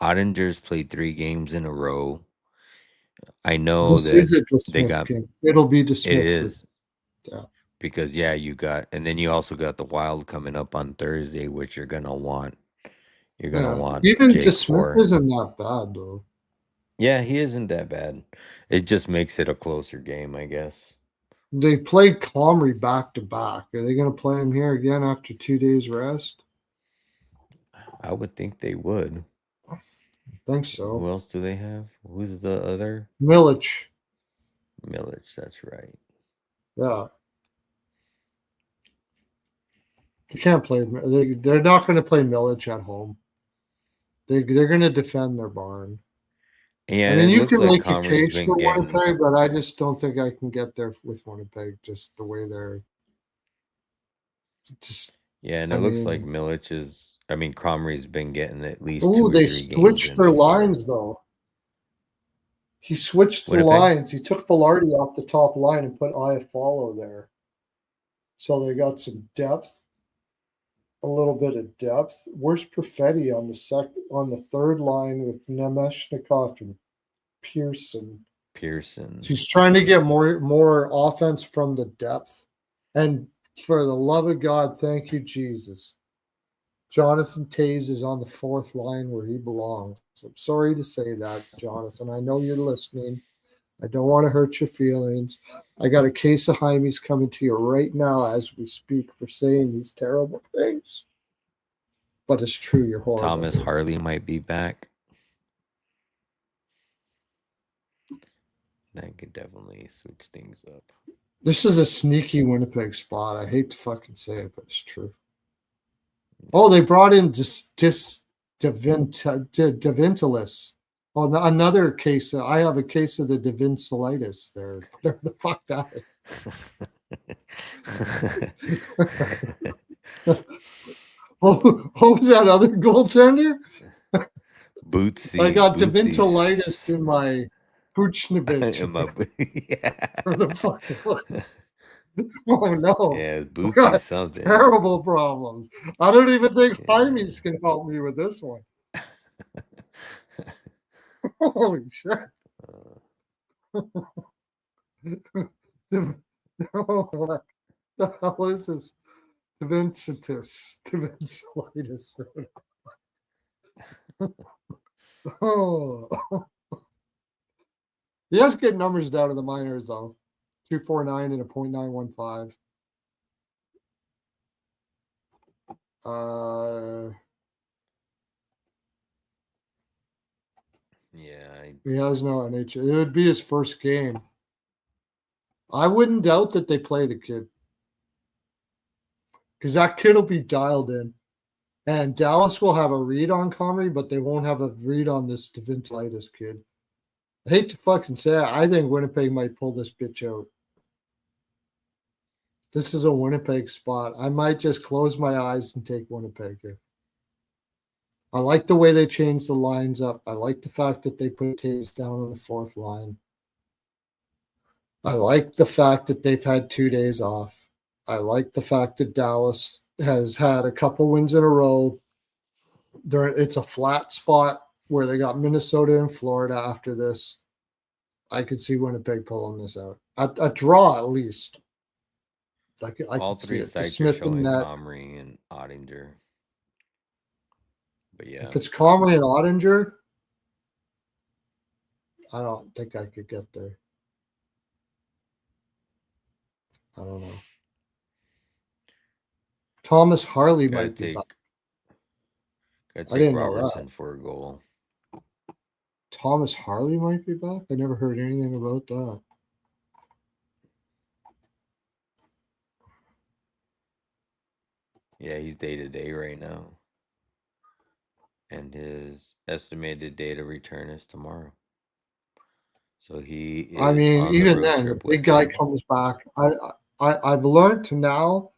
Ottinger's played 3 games in a row. I know This that is a they DeSmith got game. It'll be it DeSmith for is yeah. because and then you also got the Wild coming up on Thursday, which you're gonna want. You're gonna Yeah. want Even Jake DeSmith for. isn't that bad though. Yeah, he isn't that bad. It just makes it a closer game, I guess. They played Comrie back to back. Are they going to play him here again after 2 days rest? I would think they would. I think Who so. else do they have? Who's the other? Milic. Millage, that's right. Yeah. You can't play. They're not going to play Milic at home. They're going to defend their barn. Yeah, I and mean, it you looks can like make a Comrie's case been for getting. Winnipeg, but I just don't think I can get there with Winnipeg. Just the way they're. Just. Yeah, and I it looks like mean, Comrie's been getting at least oh, two or they three games switched in their before. lines though. He switched the Winnipeg? lines. He took Velarde off the top line and put Iafallo there. So they got some depth, a little bit of depth. Where's Perfetti on the third line with Nemeshnikov and Pearson? Pearson. She's trying to get more offense from the depth. And for the love of God, thank you, Jesus. Jonathan Toews is on the fourth line where he belongs. I'm sorry to say that, Jonathan. I know you're listening. I don't want to hurt your feelings. I got a case of Hymes coming to you right now as we speak for saying these terrible things. But it's true, you're horrible. Thomas Harley might be back. That could definitely switch things up. This is a sneaky Winnipeg spot. I hate to fucking say it, but it's true. Oh, they brought in Devintilis. Oh, another case. I have a case of the Devincilitis there. Whatever the fuck that is. What was that other goaltender? Bootsy. I got Devintilitis in my Buchnevich. Yeah. For the fucking oh no. Yeah, Bootsy something. Terrible problems. I don't even think Hymes can help me with this one. Holy shit. What the hell is this? Devincilitis. Oh. He has good numbers down in the minors, though. 249 and a .915. Yeah. He has no NHL. It would be his first game. I wouldn't doubt that they play the kid because that kid will be dialed in. And Dallas will have a read on Comrie, but they won't have a read on this Devintelitis kid. I hate to fucking say it. I think Winnipeg might pull this bitch out. This is a Winnipeg spot. I might just close my eyes and take Winnipeg here. I like the way they changed the lines up. I like the fact that they put Taves down on the fourth line. I like the fact that they've had 2 days off. I like the fact that Dallas has had a couple wins in a row. It's a flat spot where they got Minnesota and Florida after this. I could see Winnipeg pulling this out. A draw at least. I All could see three it. To sites are Smith and showing Net. Comrie and Ottinger. But yeah. If it's Comrie and Ottinger, I don't think I could get there. I don't know. Thomas Harley might be back. I didn't know Robertson that. for a goal. Thomas Harley might be back? I never heard anything about that. Yeah, he's day-to-day right now. And his estimated date of return is tomorrow. So he is even then, the big guy comes back. I've learned now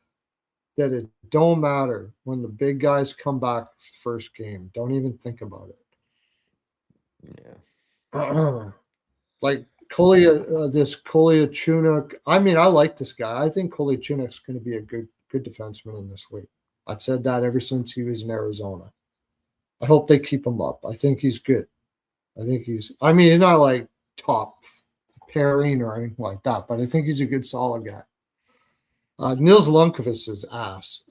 that it don't matter when the big guys come back first game. Don't even think about it. Yeah. Like this Kolyachunuk. I like this guy. I think Kolyachunuk's going to be a good defenseman in this league. I've said that ever since he was in Arizona. I hope they keep him up. I think he's good. He's not like top pairing or anything like that, but I think he's a good, solid guy. Nils Lundqvist is ass.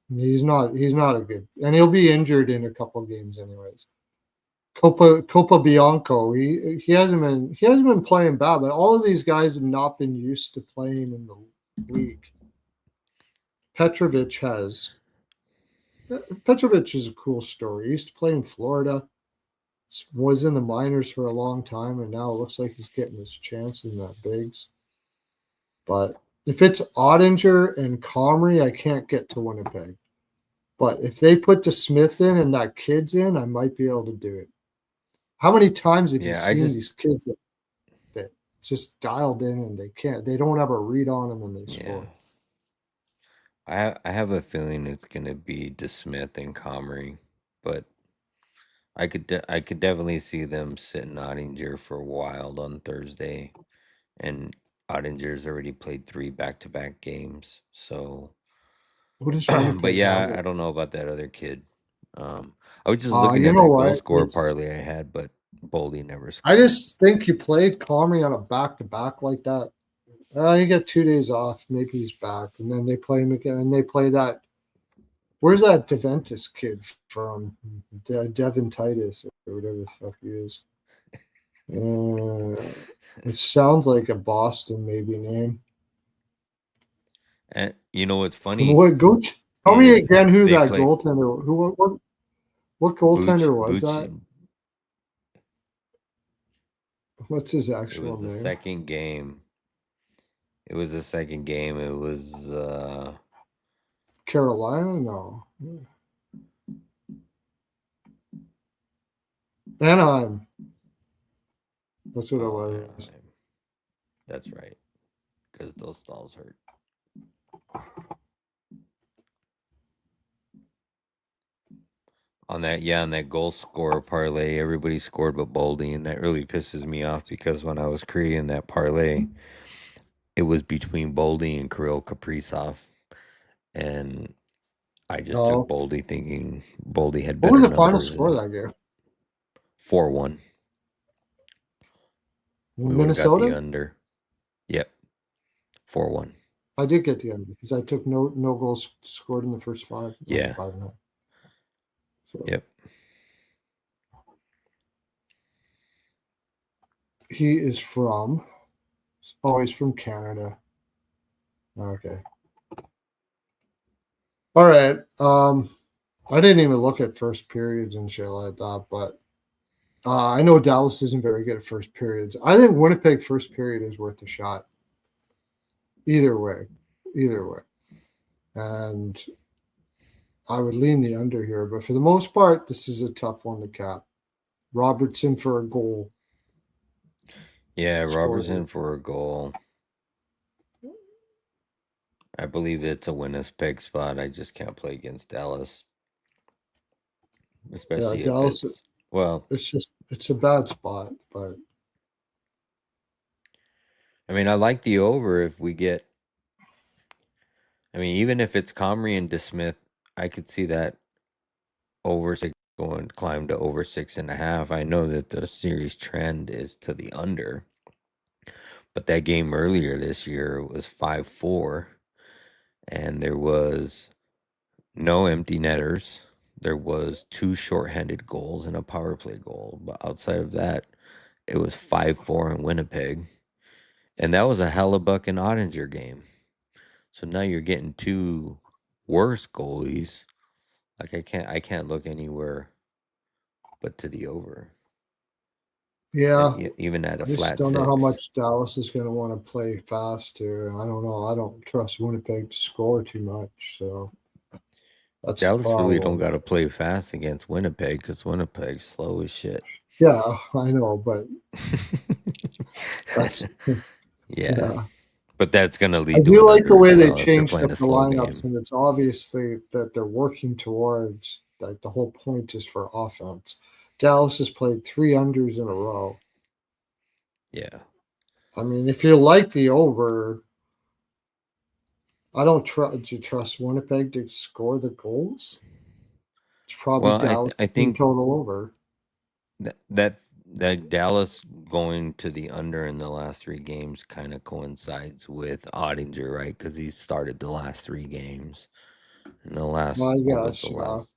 He's not a good, and he'll be injured in a couple of games anyways. Copa Bianco, he hasn't been playing bad, but all of these guys have not been used to playing in the league. Petrovic has. Petrovic is a cool story. He used to play in Florida, was in the minors for a long time, and now it looks like he's getting his chance in the bigs. But if it's Ottinger and Comrie, I can't get to Winnipeg. But if they put the Smith in and that kid's in, I might be able to do it. How many times have you seen these kids that just dialed in and they don't have a read on them and they score? I have a feeling it's gonna be DeSmith and Comrie, but I could definitely see them sitting Ottinger for a while on Thursday, and Ottinger's already played 3 back-to-back games, so. What is but yeah, I don't know about that other kid. I was just looking at the goal score parlay I had, but Boldy never scored. I just think you played Comrie on a back-to-back like that. You get 2 days off. Maybe he's back, and then they play him again. And they play that. Where's that Deventis kid from? Devin Titus or whatever the fuck he is. It sounds like a Boston maybe name. And you know what's funny? Tell me again who that goaltender. What goaltender was that? What's his actual name? It was the second game. It was Carolina? No. Anaheim. That's what it was. Anaheim. That's right. Because those stalls hurt. On that goal scorer parlay, everybody scored but Boldy, and that really pisses me off because when I was creating that parlay, it was between Boldy and Kirill Kaprizov, and I just took Boldy thinking Boldy had better. What was the final score that game? 4-1. Minnesota? Got the under. Yep. 4-1. I did get the under because I took no goals scored in the first 5. Yeah. 5-9. So. Yep. He's from Canada. Okay. All right. I didn't even look at first periods and shit like that, but I know Dallas isn't very good at first periods. I think Winnipeg first period is worth a shot. Either way. And I would lean the under here, but for the most part, this is a tough one to cap. Robertson for a goal. Yeah, Scored. Robertson for a goal. I believe it's a Winnipeg spot. I just can't play against Dallas. Especially if Dallas. It's a bad spot, but I mean, I like the over if we get. I mean, even if it's Comrie and DeSmith, I could see that over six going climb to over 6.5. I know that the series trend is to the under, but that game earlier this year was 5-4, and there was no empty netters. There was 2 shorthanded goals and a power play goal, but outside of that, it was 5-4 in Winnipeg, and that was a Hellebuck and Ottinger game. So now you're getting 2 worse goalies. Like I can't look anywhere but to the over. yeah, Even at a I just flat don't know how 6. much Dallas is going to want to play fast here. I don't know. I don't trust Winnipeg to score too much, so that's the Dallas really don't problem. got to play fast against Winnipeg because Winnipeg's slow as shit. Yeah, I know, but that's Yeah, yeah. but that's gonna I lead to do an like the under way as they well if they're changed playing up a the slow lineups, game. and it's obviously that they're working towards like the whole point is for offense. Dallas has played 3 unders in a row. Yeah. I mean, if you like the over, I don't trust. Do you trust Winnipeg to score the goals? It's probably Well, Dallas I in think total over. that Dallas going to the under in the last 3 games kind of coincides with Ottinger, right? Because he started the last 3 games. And the last, Well, I what was guess, the yeah. last?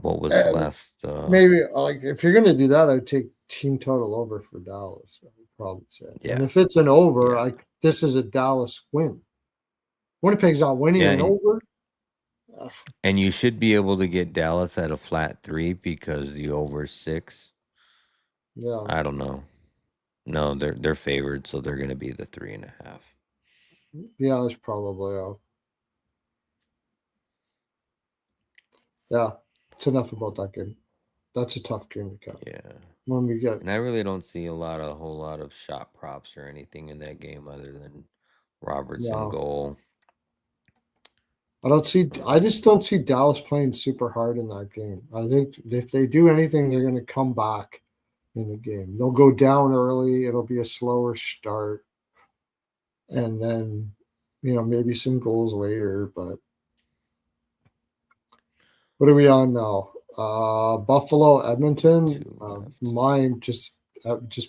What was the And last? maybe like if you're gonna do that, I'd take team total over for Dallas. I would probably say. And Yeah, if it's an over, yeah, like this is a Dallas win. Winnipeg's not winning yeah. an over. And you should be able to get Dallas at a flat 3 because the over 6. Yeah, I don't know. No, they're favored, so they're gonna be the 3.5. yeah, that's probably yeah. It's enough about that game. That's a tough game to cut. Yeah. When we get And I really don't see a whole lot of shot props or anything in that game other than Robertson yeah, goal. I just don't see Dallas playing super hard in that game. I think if they do anything, they're going to come back in the game. They'll go down early. It'll be a slower start, and then maybe some goals later. But what are we on now? Buffalo, Edmonton. 2 left. Mine just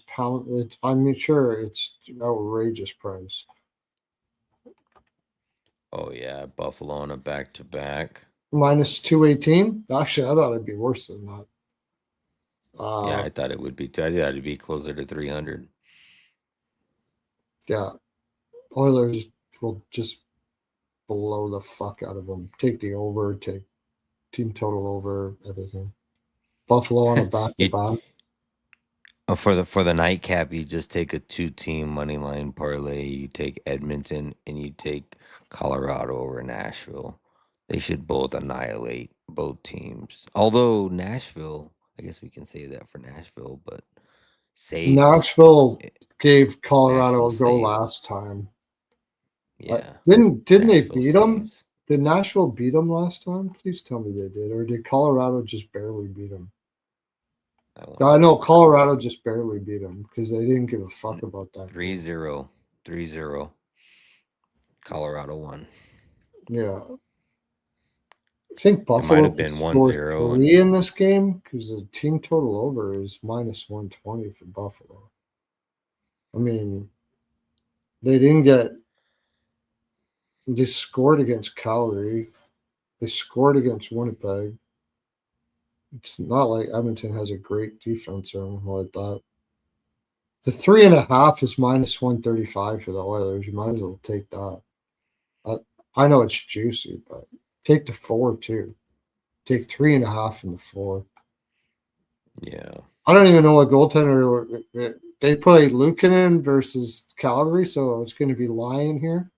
pound it. I'm sure it's outrageous price. Oh yeah, Buffalo on a back-to-back. Minus 218. Actually, I thought it'd be worse than that. Yeah, Uh, I thought it would be. I thought it'd be closer to 300. yeah, Oilers will just blow the fuck out of them. Take the over, take team total over, everything. Buffalo on a back to You back. for the nightcap, you just take a 2-team money line parlay. You take Edmonton and you take Colorado over Nashville. They should both annihilate both teams. Although Nashville, I guess we can say that for Nashville, but saves. Nashville eh, gave Colorado Nashville a go saves. last time. Yeah, Didn't they Nashville beat them? saves. Did Nashville beat them last time? Please tell me they did, or did Colorado just barely beat them? I want to I know say Colorado just barely beat them because they didn't give a fuck N- about that game. 3-0. 3-0. Colorado won. Yeah, I think It might Buffalo have could been score 1-0 and 3 in this game because the team total over is minus 120 for Buffalo. I mean, they didn't get. They scored against Calgary. They scored against Winnipeg. It's not like Edmonton has a great defense or anything like that. The 3.5 is minus 135 for the Oilers. You might as well take that. I, I know it's juicy, but take the 4 too. Take 3.5 in the 4. Yeah. I don't even know what goaltender they played Luukkonen versus Calgary, so it's going to be Lyon here.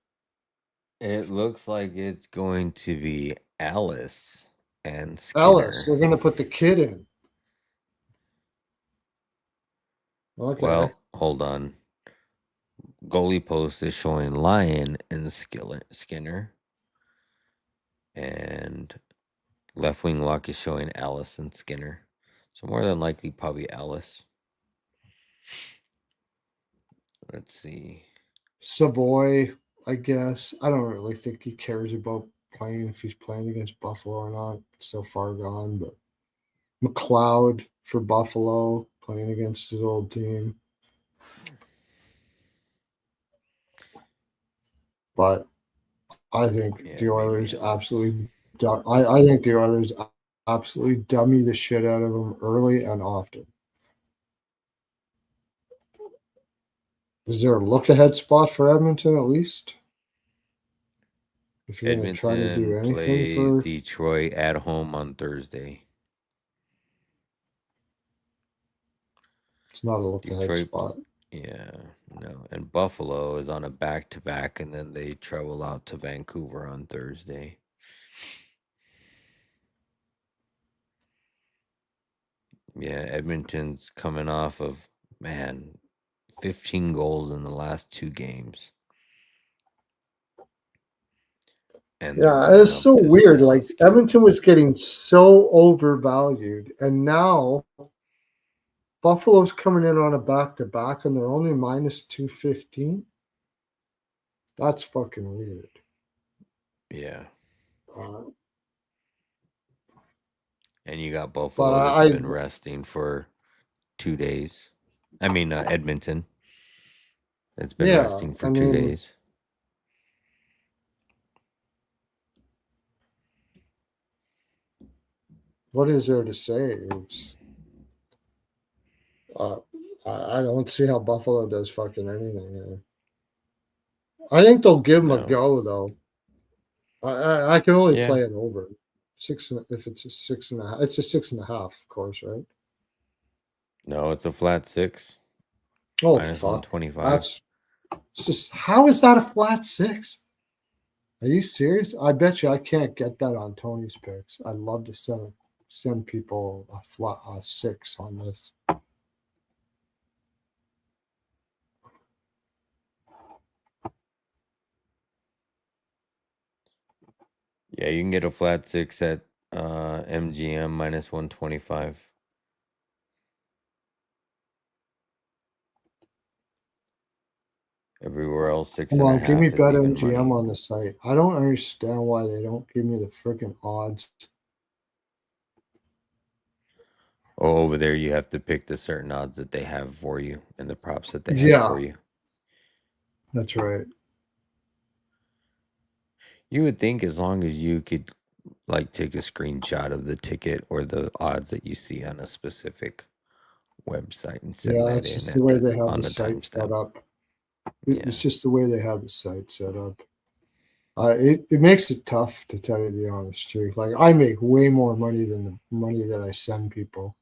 It looks like it's going to be Alice and Ellis, Skinner. they're going to put the kid in. Okay. Well, hold on. Goalie post is showing Lyon and Skinner. And left wing lock is showing Alice and Skinner. So more than likely, probably Alice. Let's see. Savoy, I guess. I don't really think he cares about playing if he's playing against Buffalo or not. It's so far gone, but McLeod for Buffalo playing against his old team. But I think the Oilers absolutely. I think the Oilers absolutely dummy the shit out of them early and often. Is there a look ahead spot for Edmonton at least? If you're going to try to do anything plays for Detroit at home on Thursday. It's not a look ahead spot. Yeah, no. And Buffalo is on a back-to-back, and then they travel out to Vancouver on Thursday. Yeah, Edmonton's coming off of, 15 goals in the last 2 games. And yeah, it's so weird. Like Edmonton was getting so overvalued, and now Buffalo's coming in on a back to back, and they're only minus 215. That's fucking weird. Yeah. Uh, And you got Buffalo that's been resting for 2 days. I mean, Edmonton. It's been resting for 2 days. What is there to say? It's, I don't see how Buffalo does fucking anything here. I think they'll give them a go though. I can only play it over 6. If it's a 6.5, it's a 6.5, of course, right? No, it's a flat 6. Oh minus fuck! 125. That's just how is that a flat 6? Are you serious? I bet you I can't get that on Tony's picks. I'd love to send people a flat 6 on this. Yeah, you can get a flat 6 at MGM minus 125. Everywhere else, 6.5. Come on, give me bet MGM on the site. I don't understand why they don't give me the freaking odds. Oh, over there, you have to pick the certain odds that they have for you and the props that they have for you. That's right. You would think as long as you could like take a screenshot of the ticket or the odds that you see on a specific website and send that in. It's just the way they have the site set up. It's just the way they have the site set up. It makes it tough, to tell you the honest truth. Like I make way more money than the money that I send people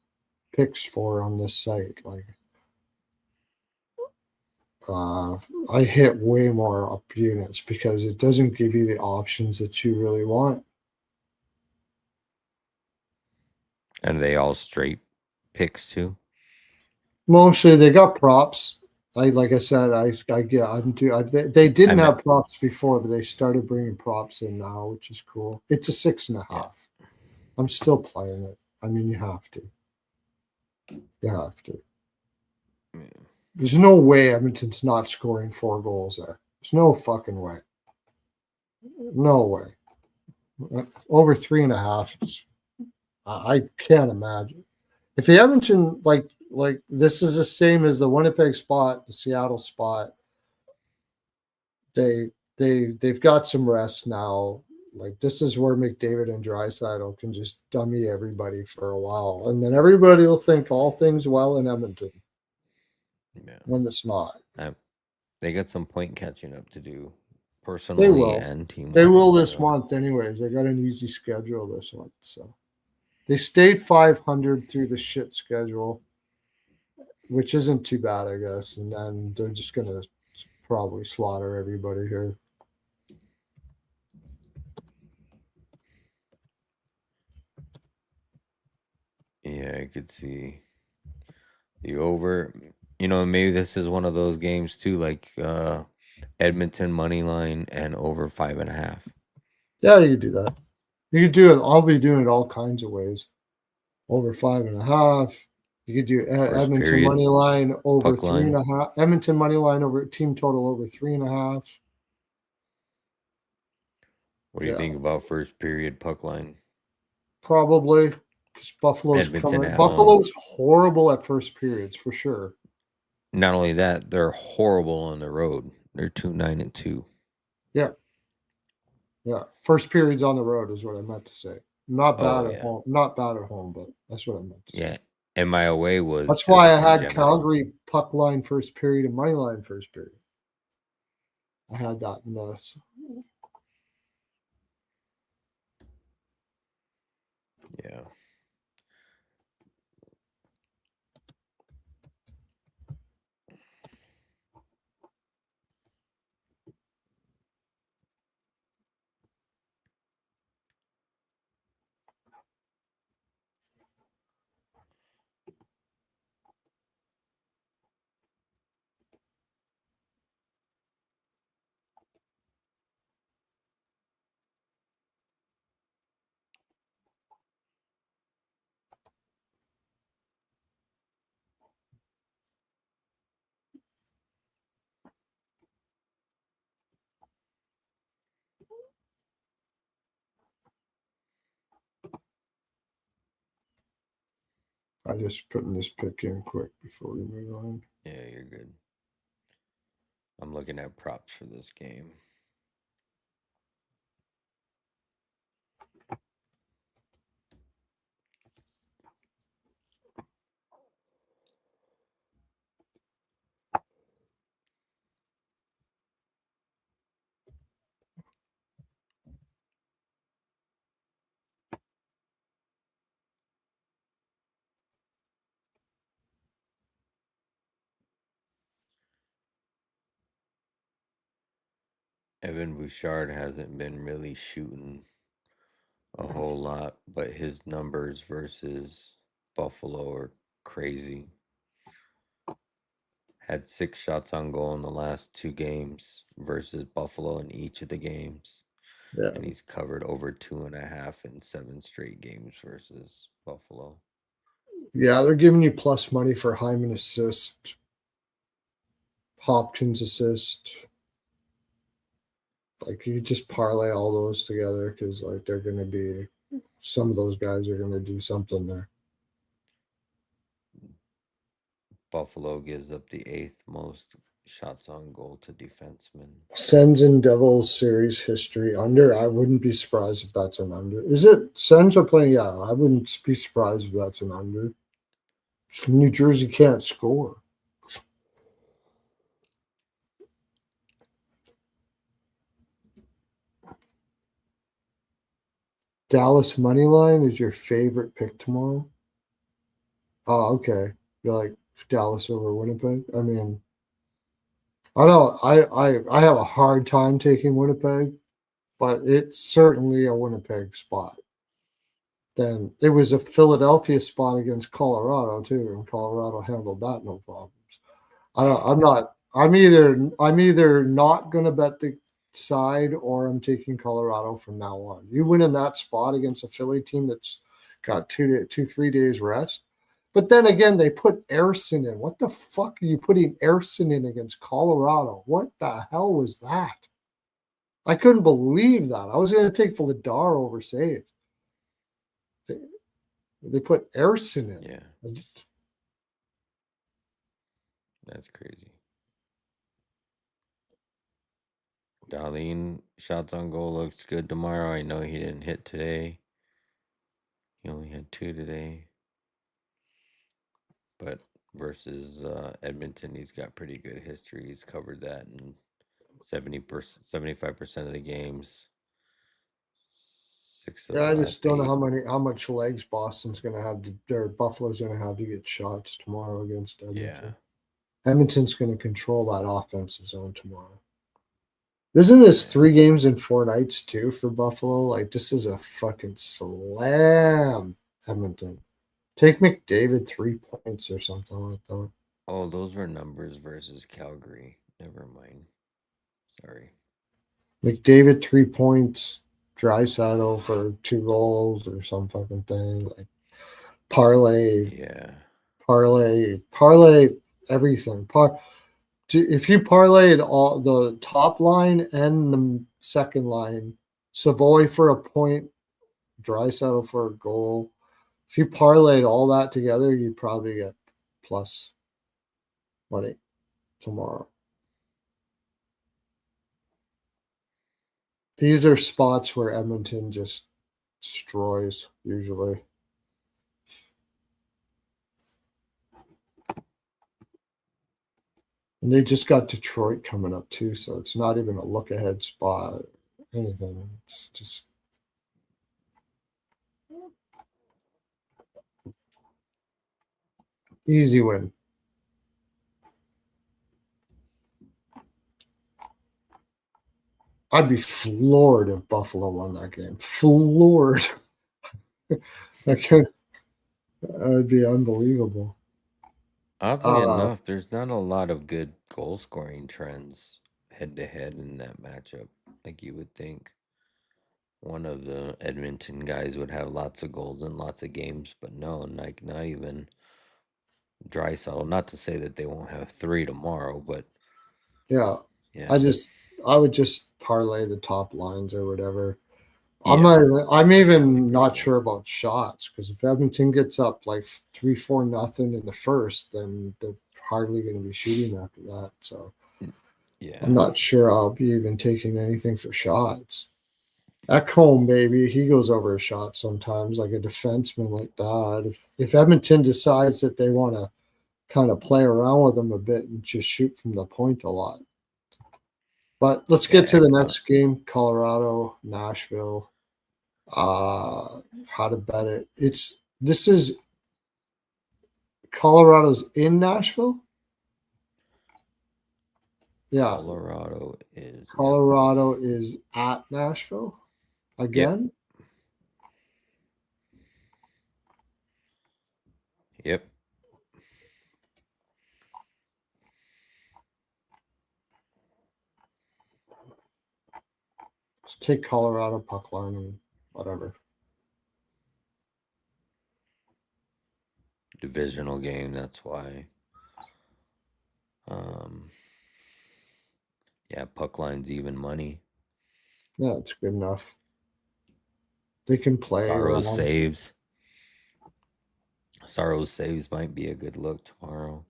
picks for on this site. Like I hit way more up units because it doesn't give you the options that you really want. And they all straight picks too? Mostly they got props. Like I said, they didn't have props before, but they started bringing props in now, which is cool. It's a 6.5. Yeah. I'm still playing it. I mean, you have to. You have to. There's no way Edmonton's not scoring 4 goals there. There's no fucking way. No way. Over 3.5. I can't imagine. If the Edmonton like this is the same as the Winnipeg spot, the Seattle spot. They've got some rest now. Like this is where McDavid and Draisaitl can just dummy everybody for a while, and then everybody will think all things well in Edmonton. Yeah. When it's not. They got some point catching up to do, personally and team. They will this month, anyways. They got an easy schedule this month, so. They stayed 500 through the shit schedule, which isn't too bad, I guess. And then they're just gonna probably slaughter everybody here. Yeah, I could see the over. You know, maybe this is one of those games too, like Edmonton money line and over 5.5. Yeah, you could do that. You could do it. I'll be doing it all kinds of ways. Over 5.5. You could do First Edmonton period money line over puck three and line. a half. Edmonton money line over team total over 3.5. What do you Yeah, think about first period puck line? probably because Buffalo's Edmonton coming. at home. Buffalo's horrible at first periods for sure. Not only that, they're horrible on the road. They're 2-9-2. Yeah, yeah. First periods on the road is what I meant to say. Not bad Oh at yeah, home. Not bad at home, but that's what I meant to say. yeah. And my away was That's why just I in had general. Calgary puck line first period and money line first period. I had that in the Yeah. I just putting this pick in quick before we move on. Yeah, you're good. I'm looking at props for this game. Evan Bouchard hasn't been really shooting a whole lot, but his numbers versus Buffalo are crazy. Had 6 shots on goal in the last 2 games versus Buffalo in each of the games. Yeah. And he's covered over 2.5 in 7 straight games versus Buffalo. Yeah, they're giving you plus money for Hyman assist, Hopkins assist. Like you just parlay all those together because like they're gonna be some of those guys are gonna do something there. Buffalo gives up the 8th most shots on goal to defensemen. Sens and Devils series history under. I wouldn't be surprised if that's an under. Is it Sens are playing? Yeah, I wouldn't be surprised if that's an under. New Jersey can't score. Dallas money line is your favorite pick tomorrow. Oh, okay. You like Dallas over Winnipeg? I mean, I don't. I have a hard time taking Winnipeg, but it's certainly a Winnipeg spot. Then it was a Philadelphia spot against Colorado too, and Colorado handled that no problems. I don't, I'm not. I'm either not going to bet the side or I'm taking Colorado from now on. You win in that spot against a Philly team that's got 3 days rest. But then again, they put Erson in. What the fuck are you putting Erson in against Colorado? What the hell was that? I couldn't believe that. I was going to take Vladar over Save. They put Erson in. Yeah, that's crazy. Darlene shots on goal looks good tomorrow. I know he didn't hit today. He only had 2 today. But versus Edmonton, he's got pretty good history. He's covered that in 70%, 75% of the games. 6 of Yeah, the I just last don't know 8. how much legs Boston's gonna have or Buffalo's gonna have to get shots tomorrow against Yeah. Edmonton. Edmonton's gonna control that offensive zone tomorrow. Isn't this Yeah. 3 games in 4 nights too for Buffalo? Like this is a fucking slam, Edmonton. Take McDavid 3 points or something like that. Oh, those were numbers versus Calgary. Never mind. Sorry. McDavid 3 points, Draisaitl for 2 goals or some fucking thing. Like parlay, Yeah. parlay everything. If you parlayed all the top line and the second line, Savoy for a point, Draisaitl for a goal. If you parlayed all that together, you'd probably get plus money tomorrow. These are spots where Edmonton just destroys usually. And they just got Detroit coming up too, so it's not even a look ahead spot. Anything. It's just easy win. I'd be floored if Buffalo won that game. Floored. I can't. That would be unbelievable. Oddly enough, there's not a lot of good goal scoring trends head to head in that matchup. Like you would think one of the Edmonton guys would have lots of goals and lots of games, but no, like not even Draisaitl. Not to say that they won't have 3 tomorrow, but Yeah. yeah. I would just parlay the top lines or whatever. Yeah. I'm even not Agreeable. sure about shots because if Edmonton gets up like 3-4 nothing in the first, then they're hardly going to be shooting after that. So Yeah. I'm not sure I'll be even taking anything for shots. Ekholm, baby, he goes over a shot sometimes, like a defenseman like that. If Edmonton decides that they want to kind of play around with him a bit and just shoot from the point a lot. But let's Yeah, get to the next game, Colorado, Nashville. How to bet it. This is Colorado's in Nashville. Yeah, Colorado is at Nashville again. Yep. Let's take Colorado puck line and whatever. Divisional game, that's why. Yeah, puck line's even money. Yeah, it's good enough. They can play Saros around. saves. Saros saves might be a good look tomorrow.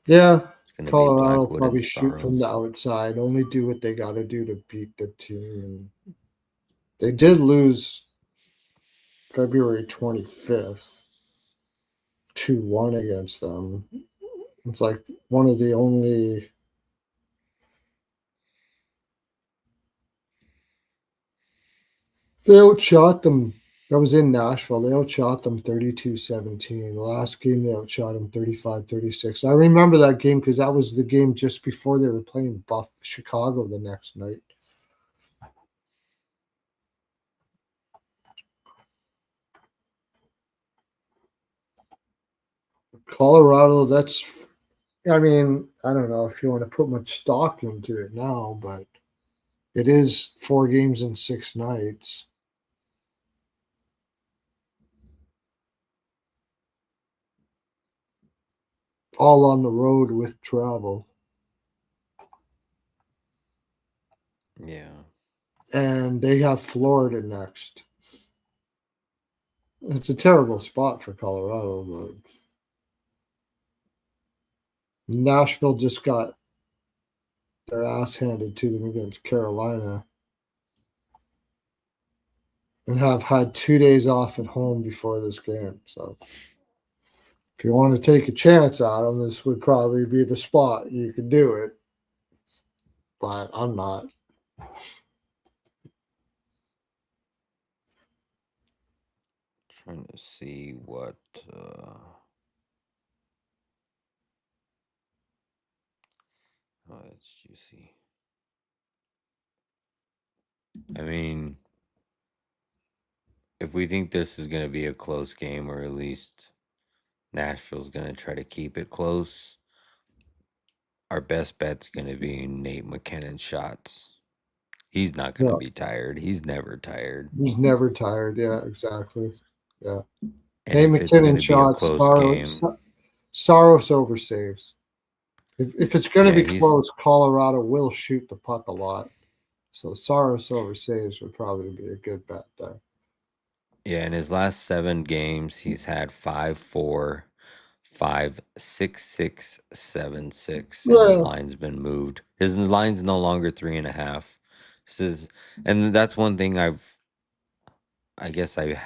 Yeah, It's gonna be Colorado Blackwood and probably shoot from the Saros. outside. Only do what they got to do to beat the team. And they did lose February 25th, 2-1 against them. It's like one of the only. They outshot them. That was in Nashville. They outshot them 32-17. The last game, they outshot them 35-36. I remember that game because that was the game just before they were playing Chicago the next night. Colorado, I don't know if you want to put much stock into it now, but it is 4 games in 6 nights. All on the road with travel. Yeah. And they have Florida next. It's a terrible spot for Colorado, but Nashville just got their ass handed to them against Carolina and have had 2 days off at home before this game. So if you want to take a chance on them, this would probably be the spot you could do it. But I'm not. Trying to see what. Oh, it's juicy. I mean, if we think this is going to be a close game, or at least Nashville's going to try to keep it close, our best bet's going to be Nate McKinnon's shots. He's not going to Yeah, be tired. He's never tired. he's never tired. Yeah, exactly. Yeah. And Nate if it's going McKinnon to be a shots, close game, Saros over saves. If it's going to yeah, be he's close, Colorado will shoot the puck a lot. So Saros over saves would probably be a good bet there. yeah, in his last 7 games, he's had 5-4, 5-6-6, 7-6, and his Yeah. line's been moved. His line's no longer 3.5. This is, and that's one thing I guess I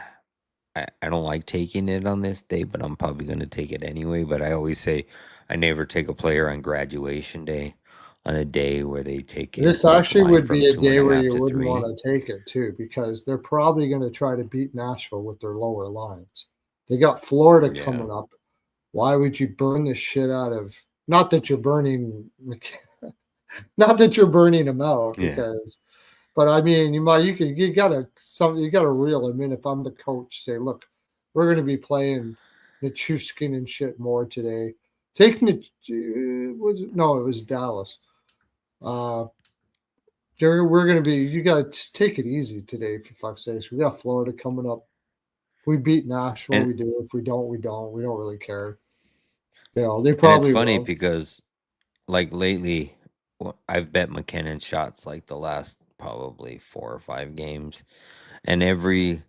don't like taking it on this day, but I'm probably going to take it anyway. But I always say I never take a player on graduation day, on a day where they take This the actually line would from be a two and day a where half you to wouldn't three. want to take it too, because they're probably going to try to beat Nashville with their lower lines. They got Florida Yeah. coming up. Why would you burn the shit out of? Not that you're burning, not that you're burning them out, Yeah. because, but I mean, you gotta reel them in. If I'm the coach, say, look, we're going to be playing Nichushkin and shit more today. Taking it it was Dallas. We're going to be, you got to take it easy today, for fuck's sakes. We got Florida coming up. If we beat Nashville, And we do. If we don't, we don't. We don't really care. They and it's probably funny will. because like lately, I've bet McKinnon shots like the last probably 4 or 5 games, and every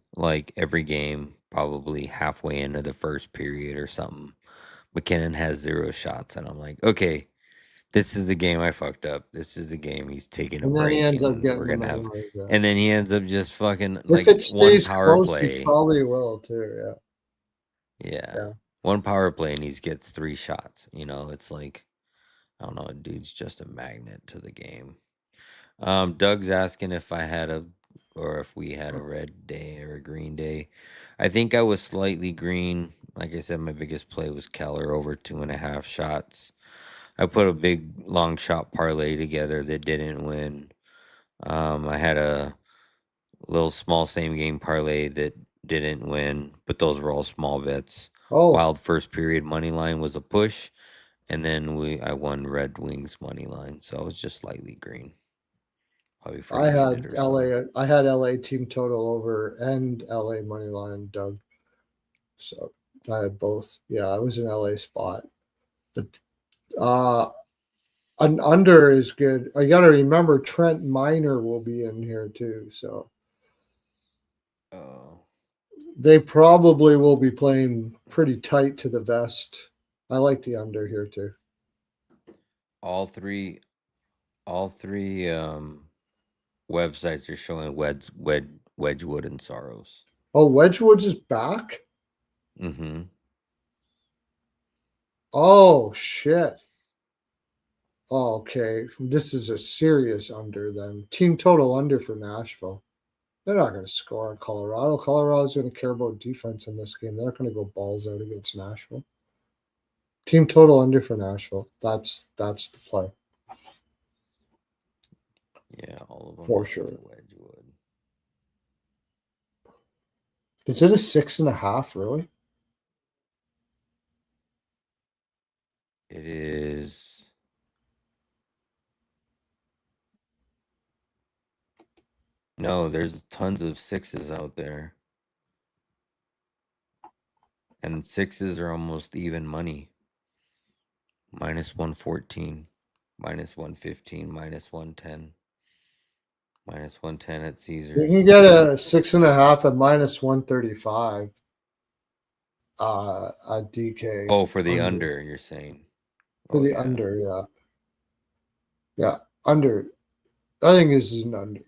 game, probably halfway into the first period or something, McKinnon has 0 shots, and I'm like, okay, this is the game I fucked up. This is the game he's taking a And then he break, ends up and we're getting them gonna have, anyways. Yeah. and then he ends up just fucking If like it one stays power close, he play. probably will too. Yeah. Yeah. One power play and he gets 3 shots. It's like, I don't know, dude's just a magnet to the game. Doug's asking if we had a red day or a green day. I think I was slightly green. Like I said, my biggest play was Keller over 2.5 shots. I put a big long shot parlay together that didn't win. I had a little small same game parlay that didn't win, but those were all small bets. Oh, Wild first period money line was a push, and then I won Red Wings money line, so I was just slightly green, probably for a unit or so. I had LA team total over and LA money line, Doug. So I had both. Yeah, I was in LA spot. But an under is good. I got to remember Trent Miner will be in here too. So Oh, they probably will be playing pretty tight to the vest. I like the under here too. all three, all three websites are showing Wedgwood and Sorrows. Oh, Wedgwood's is back. Mm-hmm. Oh shit. Oh, okay. This is a serious under then. Team total under for Nashville. They're not going to score on Colorado. Colorado's going to care about defense in this game. They're not going to go balls out against Nashville. Team total under for Nashville. That's the play Yeah, all of them for are sure. for Wedgwood. Is it a 6.5? Really? It is. No, there's tons of 6s out there. And 6s are almost even money. -114, -115, -110, -110 at You can Caesars. get a 6.5 at -135. At DK Oh, for the under, you're saying. for Oh, the yeah. under. Yeah, under. I think this is an under.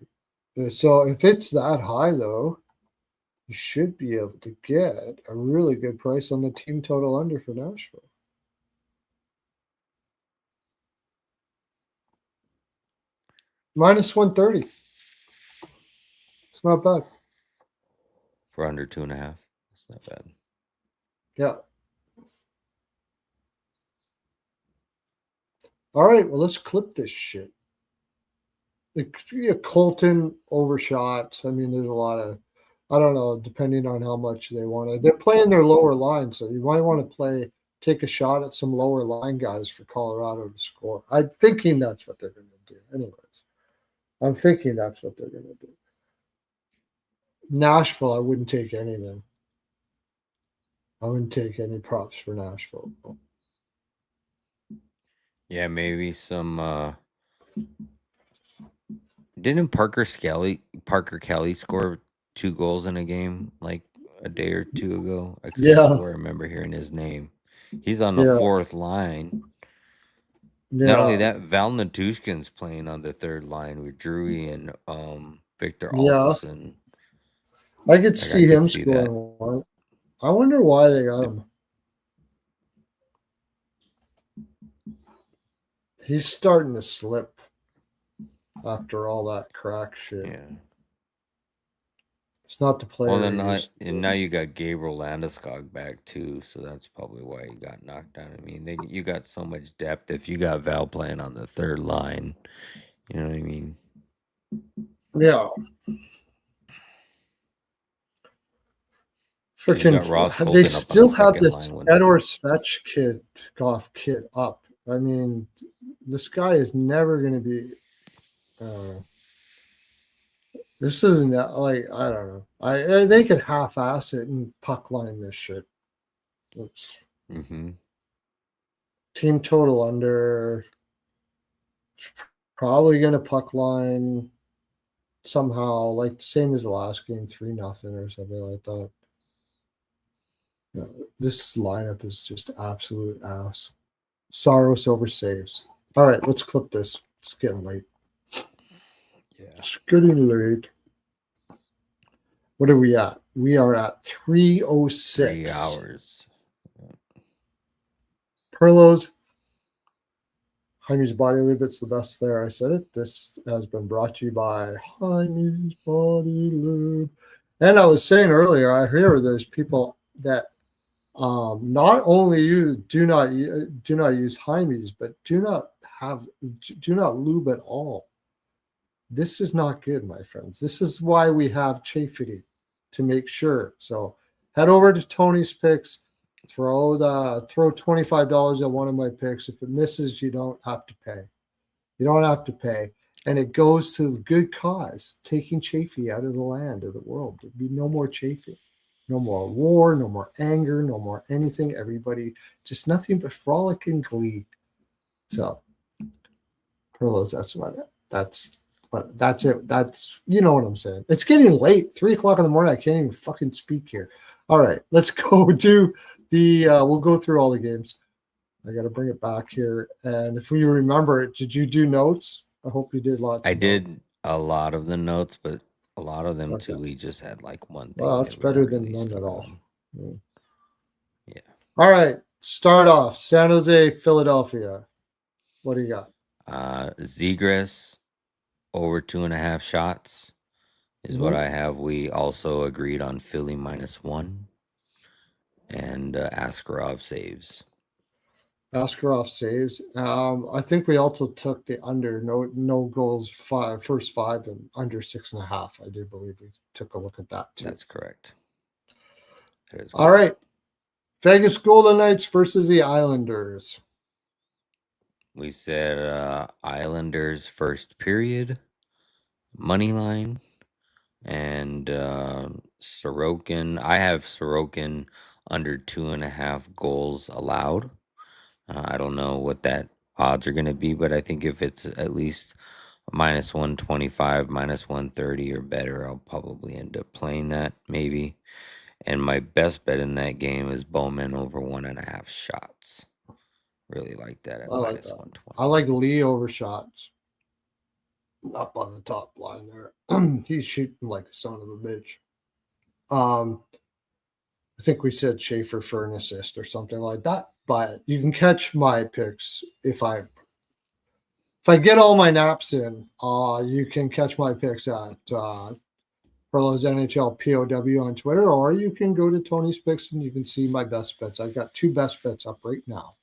So if it's that high though, you should be able to get a really good price on the team total under for Nashville. -130. It's not bad. For under 2.5. It's not bad. Yeah. All right, well, let's clip this shit. Colton overshot. I mean, there's a lot of, I don't know, depending on how much they want to. They're playing their lower line, so you might want to take a shot at some lower line guys for Colorado to score. I'm thinking that's what they're going to do. Anyways, I'm thinking that's what they're going to do. Nashville, I wouldn't take anything. I wouldn't take any props for Nashville. Yeah, maybe some. Didn't Parker Kelly score 2 goals in a game like a day or two ago? I could Yeah, swear I remember hearing his name. He's on the yeah, 4th line. Not only yeah, that, Val Natushkin's playing on the 3rd line with Drewy and Victor yeah. Alfredsson. I could Like, see I could him see that. scoring one. I wonder why they got him. He's starting to slip after all that crack shit. Yeah. It's not the player. Well, then and now you got Gabriel Landeskog back too, so that's probably why he got knocked down. I mean, you got so much depth if you got Val playing on the 3rd line. You know what I mean? Yeah. Freaking, they still have this Fedor Svechnikov kid up. I mean, this guy is never going to be. This isn't that, like, I don't know. They could half-ass it and puck line this shit. It's team total under. Probably going to puck line somehow, like the same as the last game, 3-0 or something like that. Yeah, this lineup is just absolute ass. Saros over saves. All right, let's clip this. It's getting late. Yeah. It's getting late. What are we at? We are at 3:06. 3 hours. Pearlos. Hymes Body Lube. It's the best there. I said it. This has been brought to you by Hymes Body Lube. And I was saying earlier, I hear there's people that not only do not use Hymes, but do not lube at all. This is not good, my friends. This is why we have Chafety, to make sure. So head over to Tony's Picks, throw $25 at one of my picks. If it misses, you don't have to pay. You don't have to pay. And it goes to the good cause, taking Chafee out of the land, of the world. There'd be no more Chafee. No more war, no more anger, no more anything. Everybody, just nothing but frolic and glee. So, Pearlos, that's it. That's, you know what I'm saying. It's getting late. 3:00 in the morning. I can't even fucking speak here. All right, let's go to we'll go through all the games. I got to bring it back here. And if you remember it, did you do notes? I hope you did lots. I did a lot of the notes, but a lot of them too, we just had like one thing. Well, that's better than none at all. Yeah. All right. Start off. San Jose, Philadelphia. What do you got? Zegras over 2.5 shots is what I have. We also agreed on Philly -1 and Askarov saves. Askarov saves. I think we also took the under no goals first 5 and under 6.5. I do believe we took a look at that too. That's correct. That is correct. All right. Vegas Golden Knights versus the Islanders. We said Islanders first period, money line, and Sorokin. I have Sorokin under 2.5 goals allowed. I don't know what that odds are going to be, but I think if it's at least -125, -130 or better, I'll probably end up playing that maybe. And my best bet in that game is Bowman over 1.5 shots. Really like that at -120. I like Lee over shots. Up on the top line there. He's shooting like a son of a bitch. I think we said Schaefer for an assist or something like that. But you can catch my picks if I get all my naps in. You can catch my picks at Pearlos NHL POW on Twitter, or you can go to Tony's Picks and you can see my best bets. I've got 2 best bets up right now.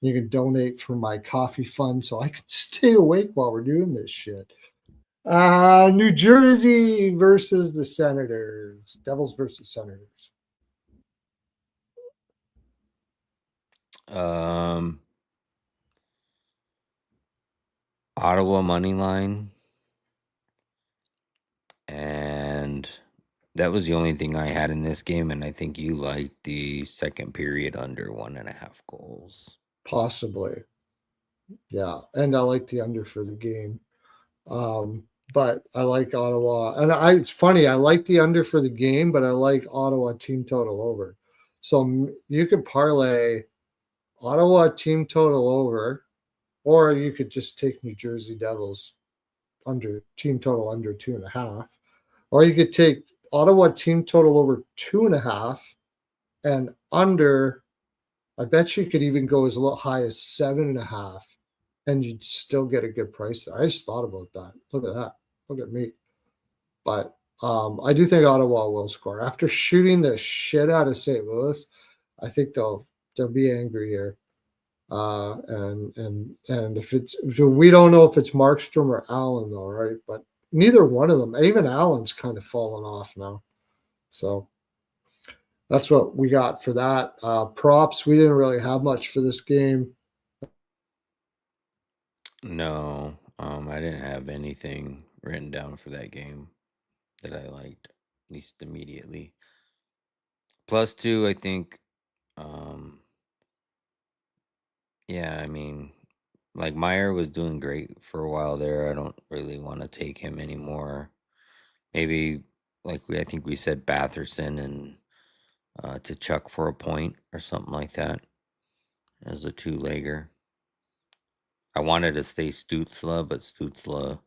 You can donate for my coffee fund so I can stay awake while we're doing this shit. New Jersey versus the Senators. Devils versus Senators. Ottawa money line, and that was the only thing I had in this game, and I think you liked the second period under 1.5 goals. Possibly. Yeah. And I like the under for the game. But I like Ottawa. And it's funny, I like the under for the game, but I like Ottawa team total over. So you could parlay Ottawa team total over, or you could just take New Jersey Devils under team total under 2.5, or you could take Ottawa team total over 2.5 and under. I bet you could even go as high as 7.5, and you'd still get a good price there. I just thought about that. Look at that. Look at me. But I do think Ottawa will score after shooting the shit out of St. Louis. I think they'll be angry here. And if we don't know if it's Markstrom or Allen though, right? But neither one of them, even Allen's kind of fallen off now. So that's what we got for that. Props, we didn't really have much for this game. No, I didn't have anything written down for that game that I liked, at least immediately. +2, I think. Yeah, I mean, like Meyer was doing great for a while there. I don't really want to take him anymore. Maybe I think we said Batherson and to Chuck for a point or something like that as a 2-legger. I wanted to stay Stutzla, but Stutzla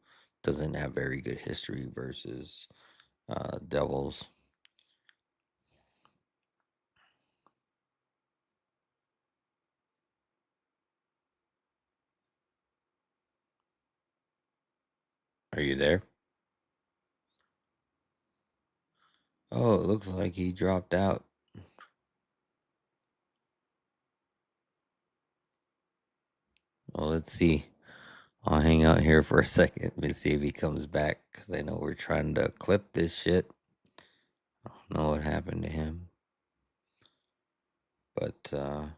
doesn't have very good history versus Devils. Are you there? Oh, it looks like he dropped out. Well, let's see. I'll hang out here for a second and see if he comes back, because I know we're trying to clip this shit. I don't know what happened to him. But, yeah,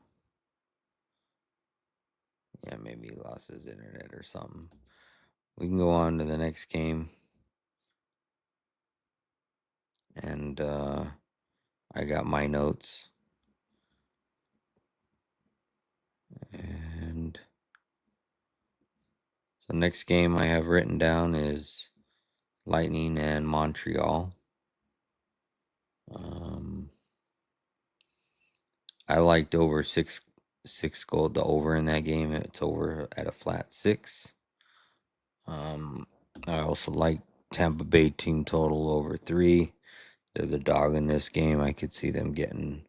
maybe he lost his internet or something. We can go on to the next game. And I got my notes. And so next game I have written down is Lightning and Montreal. I liked over six goal, the over in that game. It's over at a flat 6. I also like Tampa Bay team total over 3. They're the dog in this game. I could see them getting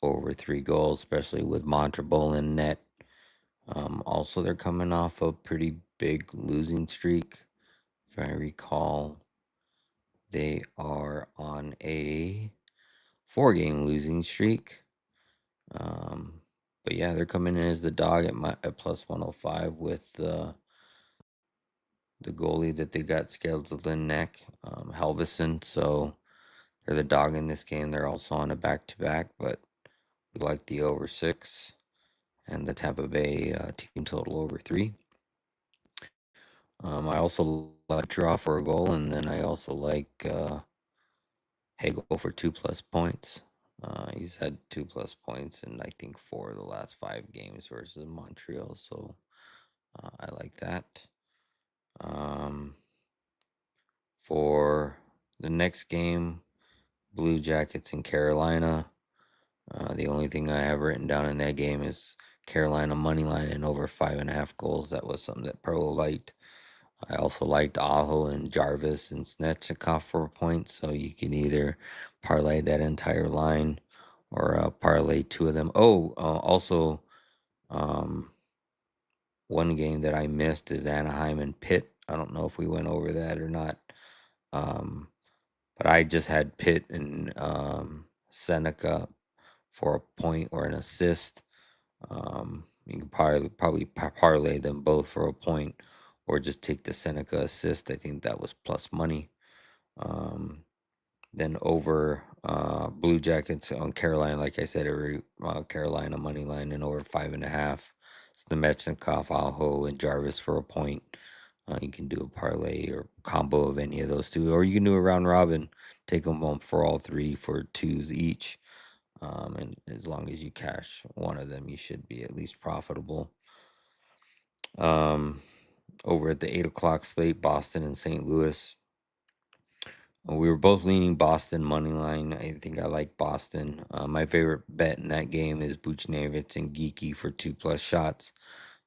over 3 goals, especially with Montrebol in net. Also, they're coming off a pretty big losing streak. If I recall, they are on a 4-game losing streak. But yeah, they're coming in as the dog at plus 105 with the goalie that they got scheduled in neck, Helveson. So they're the dog in this game. They're also on a back-to-back, but we like the over 6 and the Tampa Bay team total over 3. I also like draw for a goal, and then I also like Hagel for 2+ points. He's had 2+ points in I think 4 of the last 5 games versus Montreal, so I like that. For the next game, Blue Jackets in Carolina. The only thing I have written down in that game is Carolina money line and over 5.5 goals. That was something that Pro liked. I also liked Aho and Jarvis and Snetchikov for a point, so you can either parlay that entire line or parlay 2 of them. Also, one game that I missed is Anaheim and Pitt. I don't know if we went over that or not. But I just had Pitt and Seneca for a point or an assist. You can probably parlay them both for a point, or just take the Seneca assist. I think that was plus money. Um, then over Blue Jackets on Carolina, like I said, every Carolina money line and over 5.5. It's the Metchnikoff, Aho, and Jarvis for a point. You can do a parlay or combo of any of those two, or you can do a round robin, take them home for all three for twos each. And as long as you cash one of them, you should be at least profitable. Um, Over at the 8 o'clock slate, Boston and St. Louis. We were both leaning Boston money line. I think I like Boston. My favorite bet in that game is Buchnevich and Geeky for 2+ shots.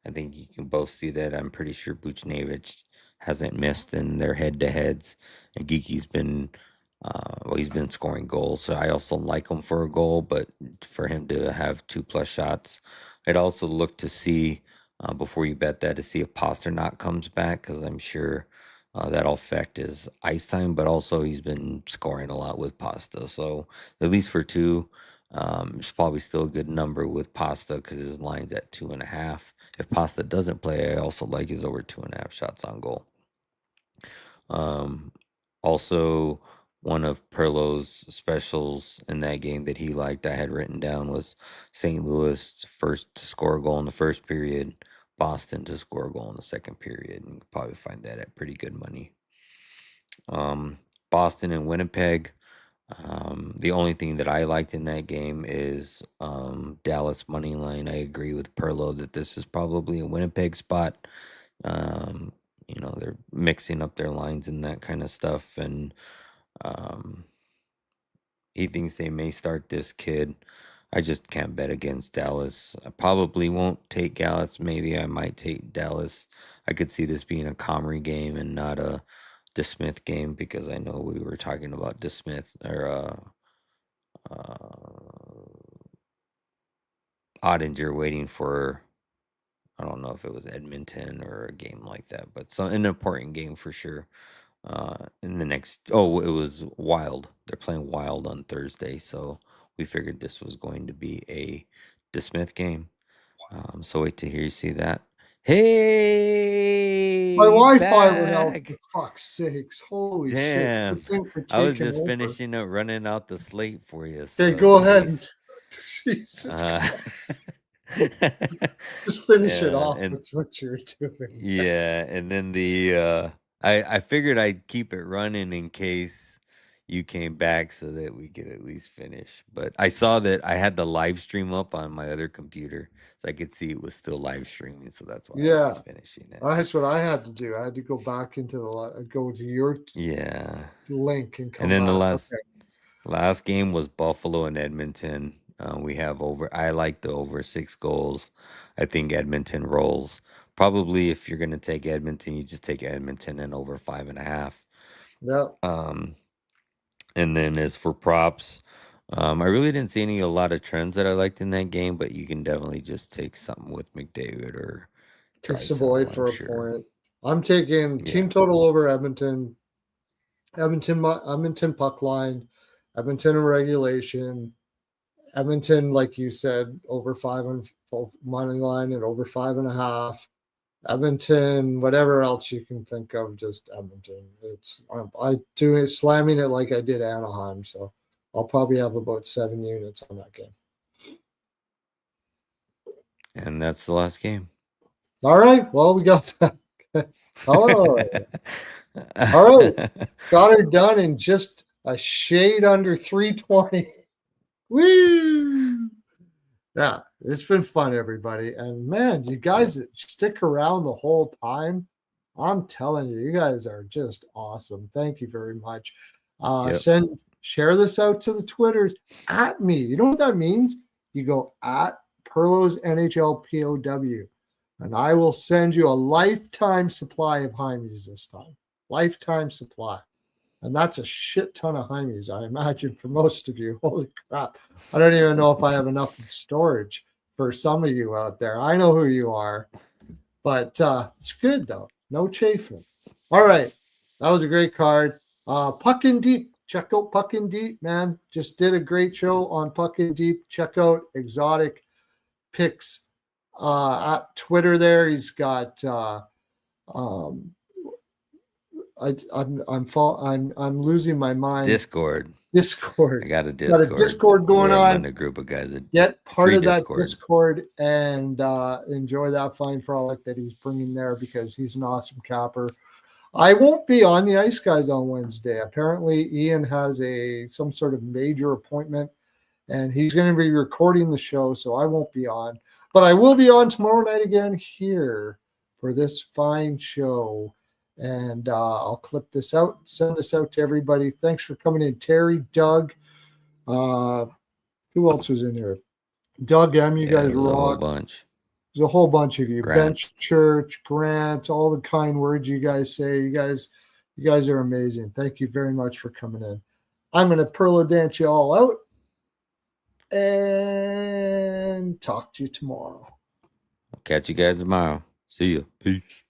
I think you can both see that. I'm pretty sure Buchnevich hasn't missed in their head-to-heads, and Geeky's been, well, he's been scoring goals. So I also like him for a goal, but for him to have 2+ shots, I'd also look to see before you bet that to see if Pasternak comes back, because I'm sure that'll affect his ice time. But also he's been scoring a lot with Pasta, so at least for two. It's probably still a good number with Pasta because his line's at 2.5. If Pasta doesn't play, I also like his over 2.5 shots on goal. Um, Also, one of Pearlos' specials in that game that he liked, I had written down, was St. Louis first to score a goal in the first period, Boston to score a goal in the second period. And you can probably find that at pretty good money. Boston and Winnipeg. The only thing that I liked in that game is Dallas money line. I agree with Perlo that this is probably a Winnipeg spot. They're mixing up their lines and that kind of stuff, and um, he thinks they may start this kid. I just can't bet against Dallas. I probably won't take Dallas. Maybe I might take Dallas. I could see this being a Comrie game and not a DeSmith game, because I know we were talking about DeSmith or Ottinger waiting for, I don't know if it was Edmonton or a game like that, but an important game for sure. In the next, oh, it was Wild. They're playing Wild on Thursday, so we figured this was going to be a DeSmith game. So wait to hear you see that. Hey, My he's Wi-Fi went out, for back. fuck's sakes. Holy shit. Damn. Good thing for I was taking just over. finishing up running out the slate for you. Okay, So go in ahead and case. Jesus Uh, Christ. Just finish it yeah, off and with what you're doing. yeah, and then I figured I'd keep it running in case you came back so that we could at least finish. But I saw that I had the live stream up on my other computer, so I could see it was still live streaming. So that's why I was Yeah, finishing it. that's what I had to do. I had to go back into go to your Yeah, link and and come then the back. last Okay. last game was Buffalo and Edmonton. We have over. I like the over 6 goals. I think Edmonton rolls. Probably if you're gonna take Edmonton, you just take Edmonton and over 5.5. Yeah. Um, and then as for props, I really didn't see a lot of trends that I liked in that game, but you can definitely just take something with McDavid or Take Savoy Drysdale, I'm for a sure. point. I'm taking Yeah. team total over Edmonton. Edmonton puck line. Edmonton in regulation. Edmonton, like you said, over five and money line and over 5.5. Edmonton, whatever else you can think of, just Edmonton. I do it slamming it like I did Anaheim, so I'll probably have about 7 units on that game. And that's the last game. All right, well we got that. All right, got her done in just a shade under 320. Woo! Yeah, it's been fun, everybody. And man, you guys that stick around the whole time, I'm telling you, you guys are just awesome. Thank you very much. Yep. Share this out to the Twitters at me. You know what that means? You go at Pearlos NHL POW, and I will send you a lifetime supply of Hymes this time. Lifetime supply. And that's a shit ton of Hymes, I imagine, for most of you. Holy crap. I don't even know if I have enough in storage for some of you out there. I know who you are. But it's good, though. No chafing. All right. That was a great card. Puck in Deep. Check out Puck in Deep, man. Just did a great show on Puck in Deep. Check out Exotic Picks at Twitter there. He's got um I'm losing my mind. Discord. Discord. I got a Got a Discord. Discord going where I'm on. in a group of guys that Get part free of that Discord. Discord and enjoy that fine frolic that he's bringing there because he's an awesome capper. I won't be on the Ice Guys on Wednesday. Apparently, Ian has some sort of major appointment, and he's going to be recording the show, so I won't be on. But I will be on tomorrow night again here for this fine show. And I'll clip this out, send this out to everybody. Thanks for coming in, Terry, Doug. Who else was in here? Doug M, you guys there's a whole rock. bunch. There's a whole bunch of you. Grant. Bench Church, Grant, all the kind words you guys say. You guys are amazing. Thank you very much for coming in. I'm going to Pearlo dance you all out and talk to you tomorrow. I'll catch you guys tomorrow. See you. Peace.